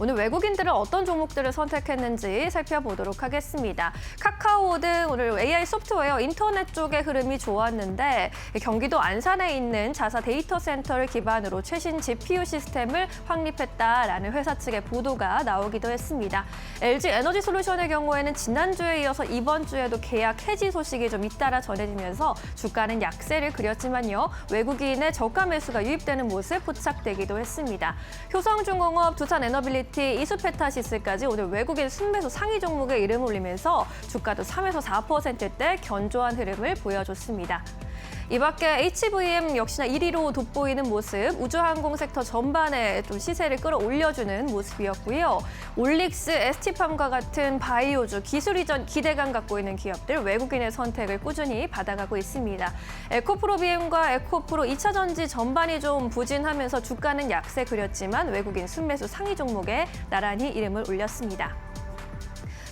오늘 외국인들은 어떤 종목들을 선택했는지 살펴보도록 하겠습니다. 카카오 등 오늘 AI 소프트웨어, 인터넷 쪽의 흐름이 좋았는데 경기도 안산에 있는 자사 데이터 센터를 기반으로 최신 GPU 시스템을 확립했다라는 회사 측의 보도가 나오기도 했습니다. LG 에너지 솔루션의 경우에는 지난주에 이어서 이번 주에도 계약 해지 소식이 좀 잇따라 전해지면서 주가는 약세를 그렸지만요. 외국인의 저가 매수가 유입되는 모습 포착되기도 했습니다. 효성중공업, 두산에너빌리티, 이수페타시스까지 오늘 외국인 순매수 상위 종목에 이름을 올리면서 주가도 3에서 4%대 견조한 흐름을 보여줬습니다. 이 밖에 HVM 역시나 1위로 돋보이는 모습, 우주항공 섹터 전반에 좀 시세를 끌어올려주는 모습이었고요. 올릭스, ST팜과 같은 바이오주, 기술 이전 기대감 갖고 있는 기업들 외국인의 선택을 꾸준히 받아가고 있습니다. 에코프로비엠과 에코프로 2차 전지 전반이 좀 부진하면서 주가는 약세 그렸지만 외국인 순매수 상위 종목에 나란히 이름을 올렸습니다.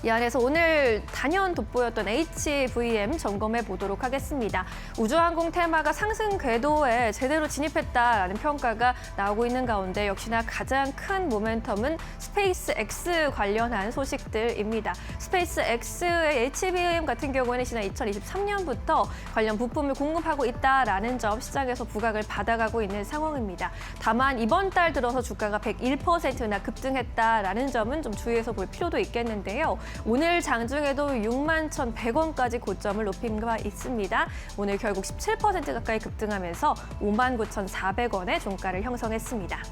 이 안에서 오늘 단연 돋보였던 HVM 점검해 보도록 하겠습니다. 우주항공 테마가 상승 궤도에 제대로 진입했다라는 평가가 나오고 있는 가운데 역시나 가장 큰 모멘텀은 스페이스X 관련한 소식들입니다. 스페이스X의 HVM 같은 경우에는 지난 2023년부터 관련 부품을 공급하고 있다라는 점 시장에서 부각을 받아가고 있는 상황입니다. 다만 이번 달 들어서 주가가 101%나 급등했다라는 점은 좀 주의해서 볼 필요도 있겠는데요. 오늘 장중에도 61,100원까지 고점을 높인 바 있습니다. 오늘 결국 17% 가까이 급등하면서 59,400원의 종가를 형성했습니다.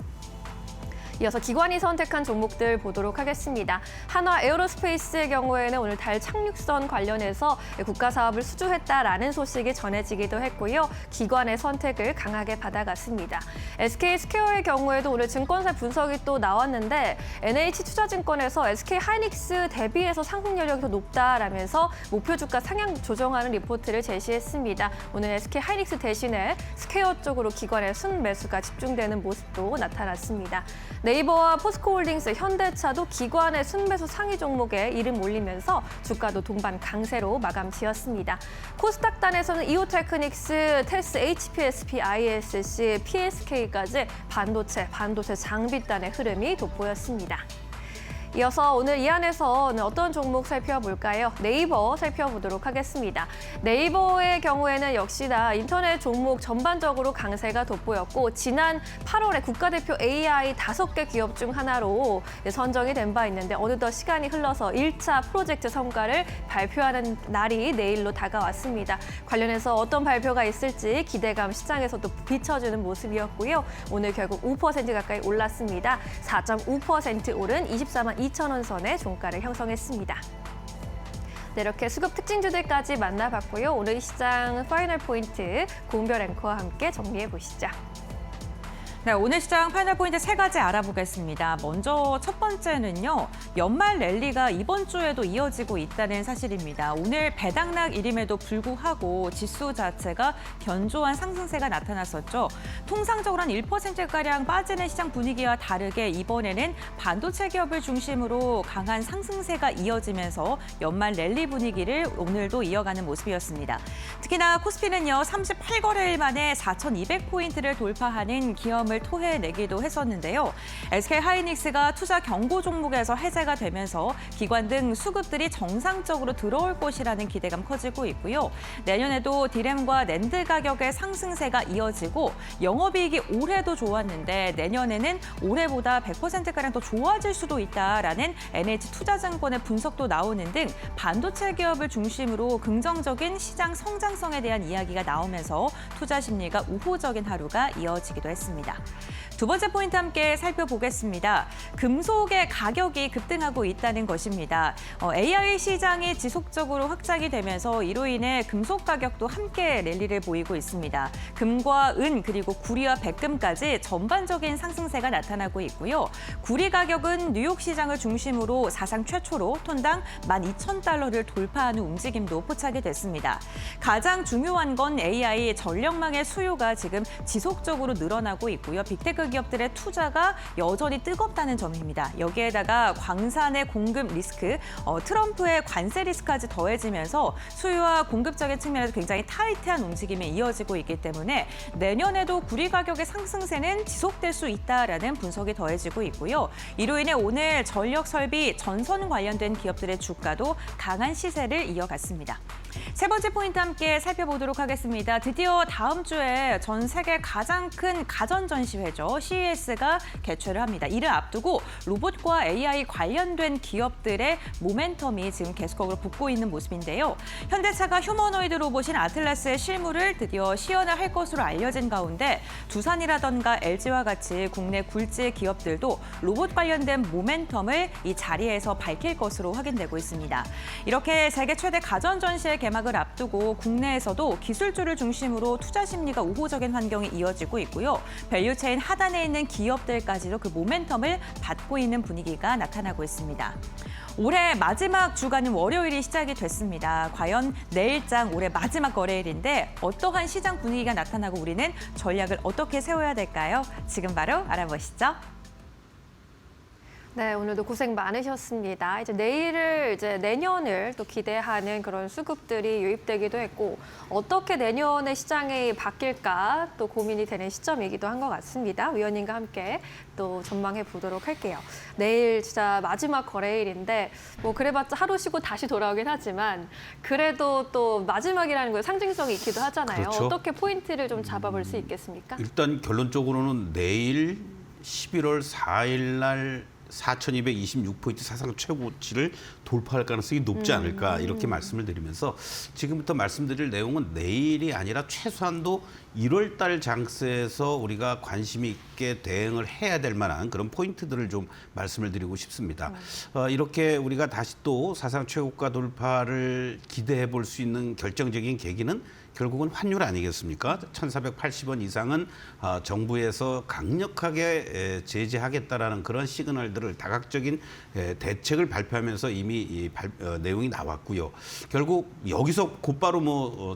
이어서 기관이 선택한 종목들 보도록 하겠습니다. 한화 에어로스페이스의 경우에는 오늘 달 착륙선 관련해서 국가 사업을 수주했다라는 소식이 전해지기도 했고요. 기관의 선택을 강하게 받아갔습니다. SK스퀘어의 경우에도 오늘 증권사 분석이 또 나왔는데 NH투자증권에서 SK하이닉스 대비해서 상승 여력이 더 높다라면서 목표 주가 상향 조정하는 리포트를 제시했습니다. 오늘 SK하이닉스 대신에 스퀘어 쪽으로 기관의 순매수가 집중되는 모습도 나타났습니다. 네이버와 포스코홀딩스, 현대차도 기관의 순매수 상위 종목에 이름 올리면서 주가도 동반 강세로 마감 지었습니다. 코스닥단에서는 이오테크닉스, 테스, HPSP, ISC, PSK까지 반도체 장비단의 흐름이 돋보였습니다. 이어서 오늘 이 안에서는 어떤 종목 살펴볼까요? 네이버 살펴보도록 하겠습니다. 네이버의 경우에는 역시나 인터넷 종목 전반적으로 강세가 돋보였고 지난 8월에 국가대표 AI 5개 기업 중 하나로 선정이 된 바 있는데 어느덧 시간이 흘러서 1차 프로젝트 성과를 발표하는 날이 내일로 다가왔습니다. 관련해서 어떤 발표가 있을지 기대감 시장에서도 비춰주는 모습이었고요. 오늘 결국 5% 가까이 올랐습니다. 4.5% 오른 24만 2천 원 선의 종가를 형성했습니다. 네, 이렇게 수급 특징주들까지 만나봤고요. 오늘 시장 파이널 포인트 고은별 앵커와 함께 정리해 보시죠. 네, 오늘 시장 파이널 포인트 3가지 알아보겠습니다. 먼저 첫 번째는요. 연말 랠리가 이번 주에도 이어지고 있다는 사실입니다. 오늘 배당락일임에도 불구하고 지수 자체가 견조한 상승세가 나타났었죠. 통상적으로 한 1%가량 빠지는 시장 분위기와 다르게 이번에는 반도체 기업을 중심으로 강한 상승세가 이어지면서 연말 랠리 분위기를 오늘도 이어가는 모습이었습니다. 특히나 코스피는요. 38거래일 만에 4,200포인트를 돌파하는 기염을 토해내기도 했었는데요. SK하이닉스가 투자 경고 종목에서 해제가 되면서 기관 등 수급들이 정상적으로 들어올 것이라는 기대감 커지고 있고요. 내년에도 디램과 낸드 가격의 상승세가 이어지고 영업이익이 올해도 좋았는데 내년에는 올해보다 100%가량 더 좋아질 수도 있다라는 NH투자증권의 분석도 나오는 등 반도체 기업을 중심으로 긍정적인 시장 성장성에 대한 이야기가 나오면서 투자 심리가 우호적인 하루가 이어지기도 했습니다. 두 번째 포인트 함께 살펴보겠습니다. 금속의 가격이 급등하고 있다는 것입니다. AI 시장이 지속적으로 확장이 되면서 이로 인해 금속 가격도 함께 랠리를 보이고 있습니다. 금과 은 그리고 구리와 백금까지 전반적인 상승세가 나타나고 있고요. 구리 가격은 뉴욕 시장을 중심으로 사상 최초로 톤당 12,000달러를 돌파하는 움직임도 포착이 됐습니다. 가장 중요한 건 AI 전력망의 수요가 지금 지속적으로 늘어나고 있고요. 빅테크 기업들의 투자가 여전히 뜨겁다는 점입니다. 여기에다가 광산의 공급 리스크, 트럼프의 관세 리스크까지 더해지면서 수요와 공급적인 측면에서 굉장히 타이트한 움직임이 이어지고 있기 때문에 내년에도 구리 가격의 상승세는 지속될 수 있다라는 분석이 더해지고 있고요. 이로 인해 오늘 전력 설비, 전선 관련된 기업들의 주가도 강한 시세를 이어갔습니다. 세 번째 포인트 함께 살펴보도록 하겠습니다. 드디어 다음 주에 전 세계 가장 큰 가전 전시회죠. CES가 개최를 합니다. 이를 앞두고 로봇과 AI 관련된 기업들의 모멘텀이 지금 계속적으로 붙고 있는 모습인데요. 현대차가 휴머노이드 로봇인 아틀라스의 실무를 드디어 시연을 할 것으로 알려진 가운데 두산이라던가 LG와 같이 국내 굴지 기업들도 로봇 관련된 모멘텀을 이 자리에서 밝힐 것으로 확인되고 있습니다. 이렇게 세계 최대 가전 전시회 개막을 앞두고 국내에서도 기술주를 중심으로 투자 심리가 우호적인 환경이 이어지고 있고요. 밸류체인 하단에 있는 기업들까지도 그 모멘텀을 받고 있는 분위기가 나타나고 있습니다. 올해 마지막 주간인 월요일이 시작이 됐습니다. 과연 내일장 올해 마지막 거래일인데 어떠한 시장 분위기가 나타나고 우리는 전략을 어떻게 세워야 될까요? 지금 바로 알아보시죠. 네, 오늘도 고생 많으셨습니다. 이제 내일을 내년을 또 기대하는 그런 수급들이 유입되기도 했고 어떻게 내년의 시장이 바뀔까 또 고민이 되는 시점이기도 한 것 같습니다. 위원님과 함께 또 전망해 보도록 할게요. 내일 진짜 마지막 거래일인데 뭐 그래봤자 하루 쉬고 다시 돌아오긴 하지만 그래도 또 마지막이라는 거 상징성이 있기도 하잖아요. 그렇죠. 어떻게 포인트를 좀 잡아볼 수 있겠습니까? 일단 결론적으로는 내일 11월 4일 날 4,226포인트 사상 최고치를 돌파할 가능성이 높지 않을까 이렇게 말씀을 드리면서 지금부터 말씀드릴 내용은 내일이 아니라 최소한도 1월 달 장세에서 우리가 관심 있게 대응을 해야 될 만한 그런 포인트들을 좀 말씀을 드리고 싶습니다. 이렇게 우리가 다시 또 사상 최고가 돌파를 기대해 볼 수 있는 결정적인 계기는 결국은 환율 아니겠습니까? 1,480원 이상은 정부에서 강력하게 제재하겠다라는 그런 시그널들을 다각적인 대책을 발표하면서 이미 내용이 나왔고요. 결국 여기서 곧바로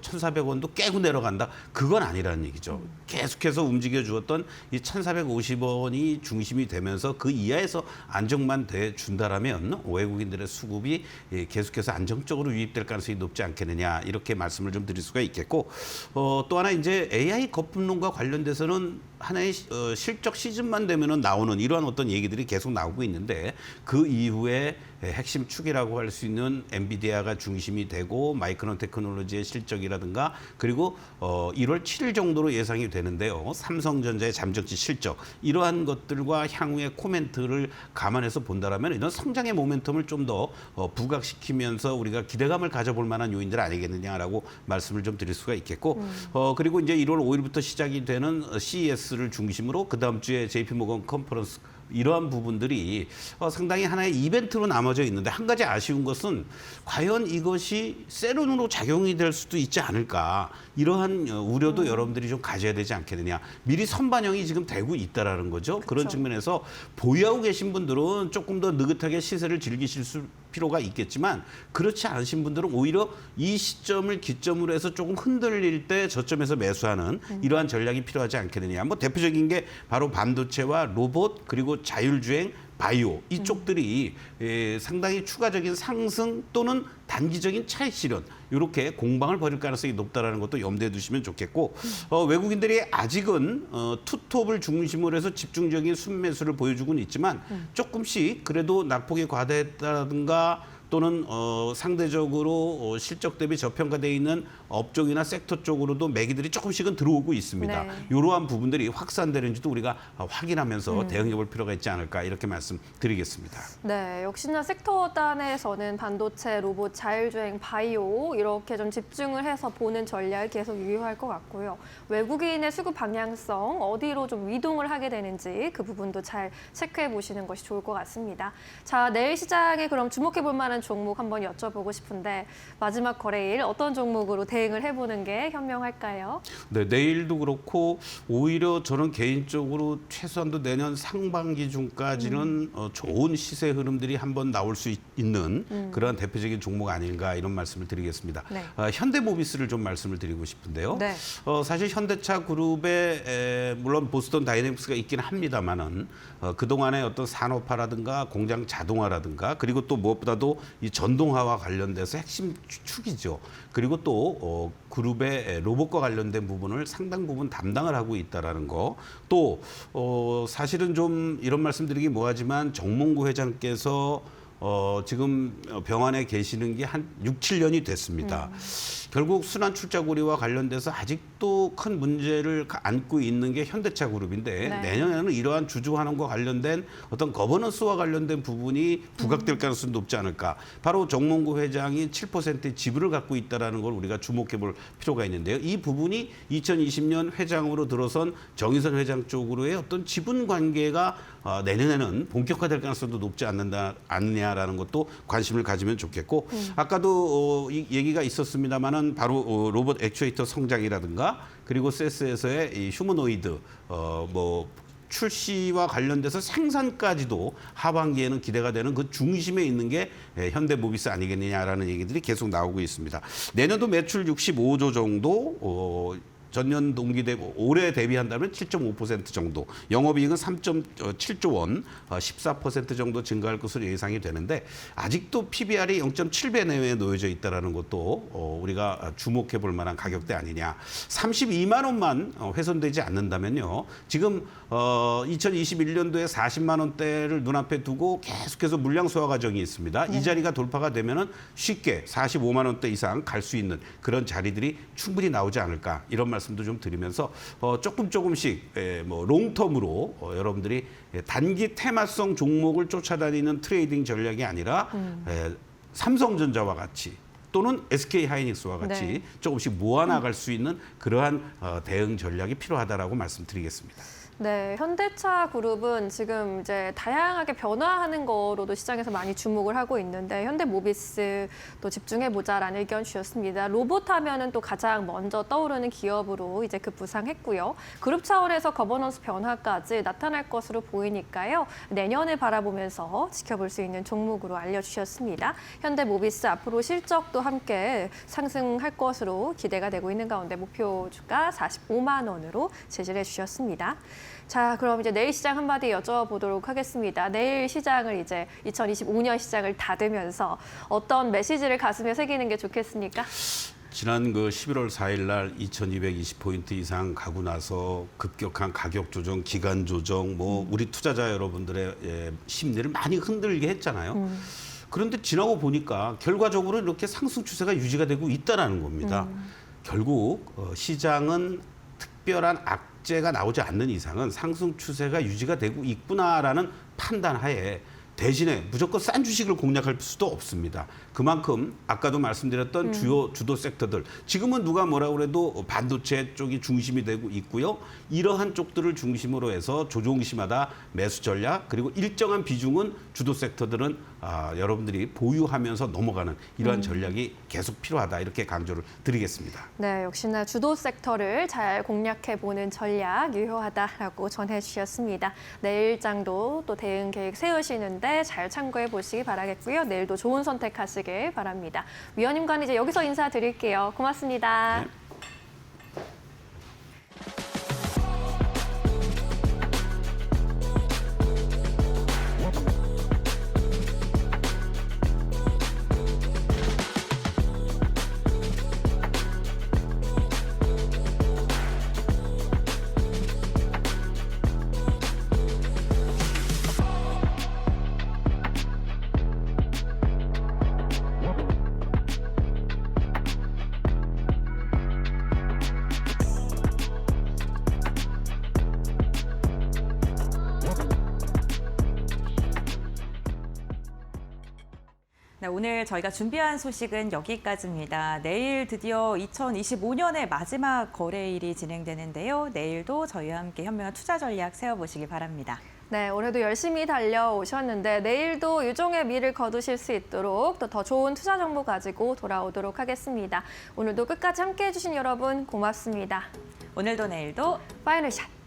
1,400원도 깨고 내려간다. 그건 아니라는 얘기죠. 계속해서 움직여 주었던 이 1,450원이 중심이 되면서 그 이하에서 안정만 돼 준다라면 외국인들의 수급이 계속해서 안정적으로 유입될 가능성이 높지 않겠느냐 이렇게 말씀을 좀 드릴 수가 있겠고 또 하나 이제 AI 거품론과 관련돼서는 하나의 실적 시즌만 되면은 나오는 이러한 어떤 얘기들이 계속 나오고 있는데 그 이후에 핵심 축이라고 할 수 있는 엔비디아가 중심이 되고 마이크론 테크놀로지의 실적이라든가 그리고 1월 7일 정도로 예상이 되는데요. 삼성전자의 잠정치 실적 이러한 것들과 향후의 코멘트를 감안해서 본다라면 이런 성장의 모멘텀을 좀 더 부각시키면서 우리가 기대감을 가져볼 만한 요인들 아니겠느냐라고 말씀을 좀 드릴 수가 있겠고 그리고 이제 1월 5일부터 시작이 되는 CES를 중심으로 그 다음 주에 JP모건 컨퍼런스 이러한 부분들이 상당히 하나의 이벤트로 남아져 있는데 한 가지 아쉬운 것은 과연 이것이 세론으로 작용이 될 수도 있지 않을까 이러한 우려도 여러분들이 좀 가져야 되지 않겠느냐. 미리 선반영이 지금 되고 있다라는 거죠. 그런 측면에서 보유하고 계신 분들은 조금 더 느긋하게 시세를 즐기실 필요가 있겠지만 그렇지 않으신 분들은 오히려 이 시점을 기점으로 해서 조금 흔들릴 때 저점에서 매수하는 이러한 전략이 필요하지 않겠느냐. 대표적인 게 바로 반도체와 로봇 그리고 자율주행, 바이오 이쪽들이 상당히 추가적인 상승 또는 단기적인 차익 실현 이렇게 공방을 벌일 가능성이 높다라는 것도 염두에 두시면 좋겠고 외국인들이 아직은 투톱을 중심으로 해서 집중적인 순매수를 보여주고는 있지만 조금씩 그래도 낙폭이 과다했다든가 또는 상대적으로 실적 대비 저평가되어 있는 업종이나 섹터 쪽으로도 매기들이 조금씩은 들어오고 있습니다. 네. 이러한 부분들이 확산되는지도 우리가 확인하면서 대응해 볼 필요가 있지 않을까 이렇게 말씀드리겠습니다. 네, 역시나 섹터 단에서는 반도체, 로봇, 자율주행, 바이오 이렇게 좀 집중을 해서 보는 전략을 계속 유효할 것 같고요. 외국인의 수급 방향성 어디로 좀 이동을 하게 되는지 그 부분도 잘 체크해 보시는 것이 좋을 것 같습니다. 자, 내일 시장에 그럼 주목해 볼 만한 종목 한번 여쭤보고 싶은데 마지막 거래일 어떤 종목으로 대응을 해보는 게 현명할까요? 네, 내일도 그렇고 오히려 저는 개인적으로 최소한도 내년 상반기 중까지는 좋은 시세 흐름들이 한번 나올 수 있는 그런 대표적인 종목 아닌가 이런 말씀을 드리겠습니다. 네. 현대모비스를 좀 말씀을 드리고 싶은데요. 네. 사실 현대차 그룹에 물론 보스턴 다이내믹스가 있긴 합니다만은 그동안의 어떤 산업화라든가 공장 자동화라든가 그리고 또 무엇보다도 이 전동화와 관련돼서 핵심 축이죠. 그리고 또 그룹의 로봇과 관련된 부분을 상당 부분 담당을 하고 있다라는 거. 또 사실은 좀 이런 말씀드리기 뭐하지만 정몽구 회장께서 지금 병원에 계시는 게 한 6, 7년이 됐습니다. 결국 순환 출자 고리와 관련돼서 아직도 큰 문제를 안고 있는 게 현대차 그룹인데 네. 내년에는 이러한 주주환원과 관련된 어떤 거버넌스와 관련된 부분이 부각될 가능성이 높지 않을까. 바로 정몽구 회장이 7%의 지분을 갖고 있다는 걸 우리가 주목해 볼 필요가 있는데요. 이 부분이 2020년 회장으로 들어선 정의선 회장 쪽으로의 어떤 지분 관계가 내년에는 본격화될 가능성도 높지 않느냐라는 것도 관심을 가지면 좋겠고 아까도 이 얘기가 있었습니다만은 바로 로봇 액추에이터 성장이라든가 그리고 세스에서의 이 휴머노이드 출시와 관련돼서 생산까지도 하반기에는 기대가 되는 그 중심에 있는 게 현대모비스 아니겠느냐라는 얘기들이 계속 나오고 있습니다. 내년도 매출 65조 정도 전년 동기 대비 올해 대비한다면 7.5% 정도, 영업이익은 3.7조 원, 14% 정도 증가할 것으로 예상이 되는데 아직도 PBR이 0.7배 내외에 놓여져 있다는 것도 우리가 주목해 볼 만한 가격대 아니냐. 32만 원만 훼손되지 않는다면요. 지금 2021년도에 40만 원대를 눈앞에 두고 계속해서 물량 소화 과정이 있습니다. 이 자리가 돌파가 되면은 쉽게 45만 원대 이상 갈 수 있는 그런 자리들이 충분히 나오지 않을까. 이런 말씀도 좀 드리면서 조금씩 롱텀으로 여러분들이 단기 테마성 종목을 쫓아다니는 트레이딩 전략이 아니라 삼성전자와 같이 또는 SK하이닉스와 같이 네. 조금씩 모아나갈 수 있는 그러한 대응 전략이 필요하다라고 말씀드리겠습니다. 네, 현대차 그룹은 지금 이제 다양하게 변화하는 거로도 시장에서 많이 주목을 하고 있는데 현대모비스 또 집중해보자라는 의견 주셨습니다. 로봇 하면은 또 가장 먼저 떠오르는 기업으로 이제 급부상했고요. 그룹 차원에서 거버넌스 변화까지 나타날 것으로 보이니까요. 내년을 바라보면서 지켜볼 수 있는 종목으로 알려주셨습니다. 현대모비스 앞으로 실적도 함께 상승할 것으로 기대가 되고 있는 가운데 목표 주가 45만 원으로 제시를 해주셨습니다. 자, 그럼 이제 내일 시장 한마디 여쭤보도록 하겠습니다. 내일 시장을 이제 2025년 시장을 닫으면서 어떤 메시지를 가슴에 새기는 게 좋겠습니까? 지난 그 11월 4일 날 2220포인트 이상 가고 나서 급격한 가격 조정, 기간 조정, 뭐 우리 투자자 여러분들의 심리를 많이 흔들게 했잖아요. 그런데 지나고 보니까 결과적으로 이렇게 상승 추세가 유지가 되고 있다는 겁니다. 결국 시장은 특별한 악재가 나오지 않는 이상은 상승 추세가 유지가 되고 있구나라는 판단하에 대신에 무조건 싼 주식을 공략할 수도 없습니다. 그만큼 아까도 말씀드렸던 주요 주도 섹터들, 지금은 누가 뭐라 그래도 반도체 쪽이 중심이 되고 있고요. 이러한 쪽들을 중심으로 해서 조종시마다 매수 전략, 그리고 일정한 비중은 주도 섹터들은 여러분들이 보유하면서 넘어가는 이러한 전략이 계속 필요하다, 이렇게 강조를 드리겠습니다. 네, 역시나 주도 섹터를 잘 공략해보는 전략 유효하다라고 전해주셨습니다. 내일장도 또 대응 계획 세우시는데 잘 참고해 보시기 바라겠고요. 내일도 좋은 선택하시길 바랍니다. 위원님과는 이제 여기서 인사드릴게요. 고맙습니다. 네. 네, 오늘 저희가 준비한 소식은 여기까지입니다. 내일 드디어 2025년의 마지막 거래일이 진행되는데요. 내일도 저희와 함께 현명한 투자 전략 세워보시기 바랍니다. 네, 올해도 열심히 달려오셨는데 내일도 유종의 미를 거두실 수 있도록 또 더 좋은 투자 정보 가지고 돌아오도록 하겠습니다. 오늘도 끝까지 함께해 주신 여러분 고맙습니다. 오늘도 내일도 파이널 샷!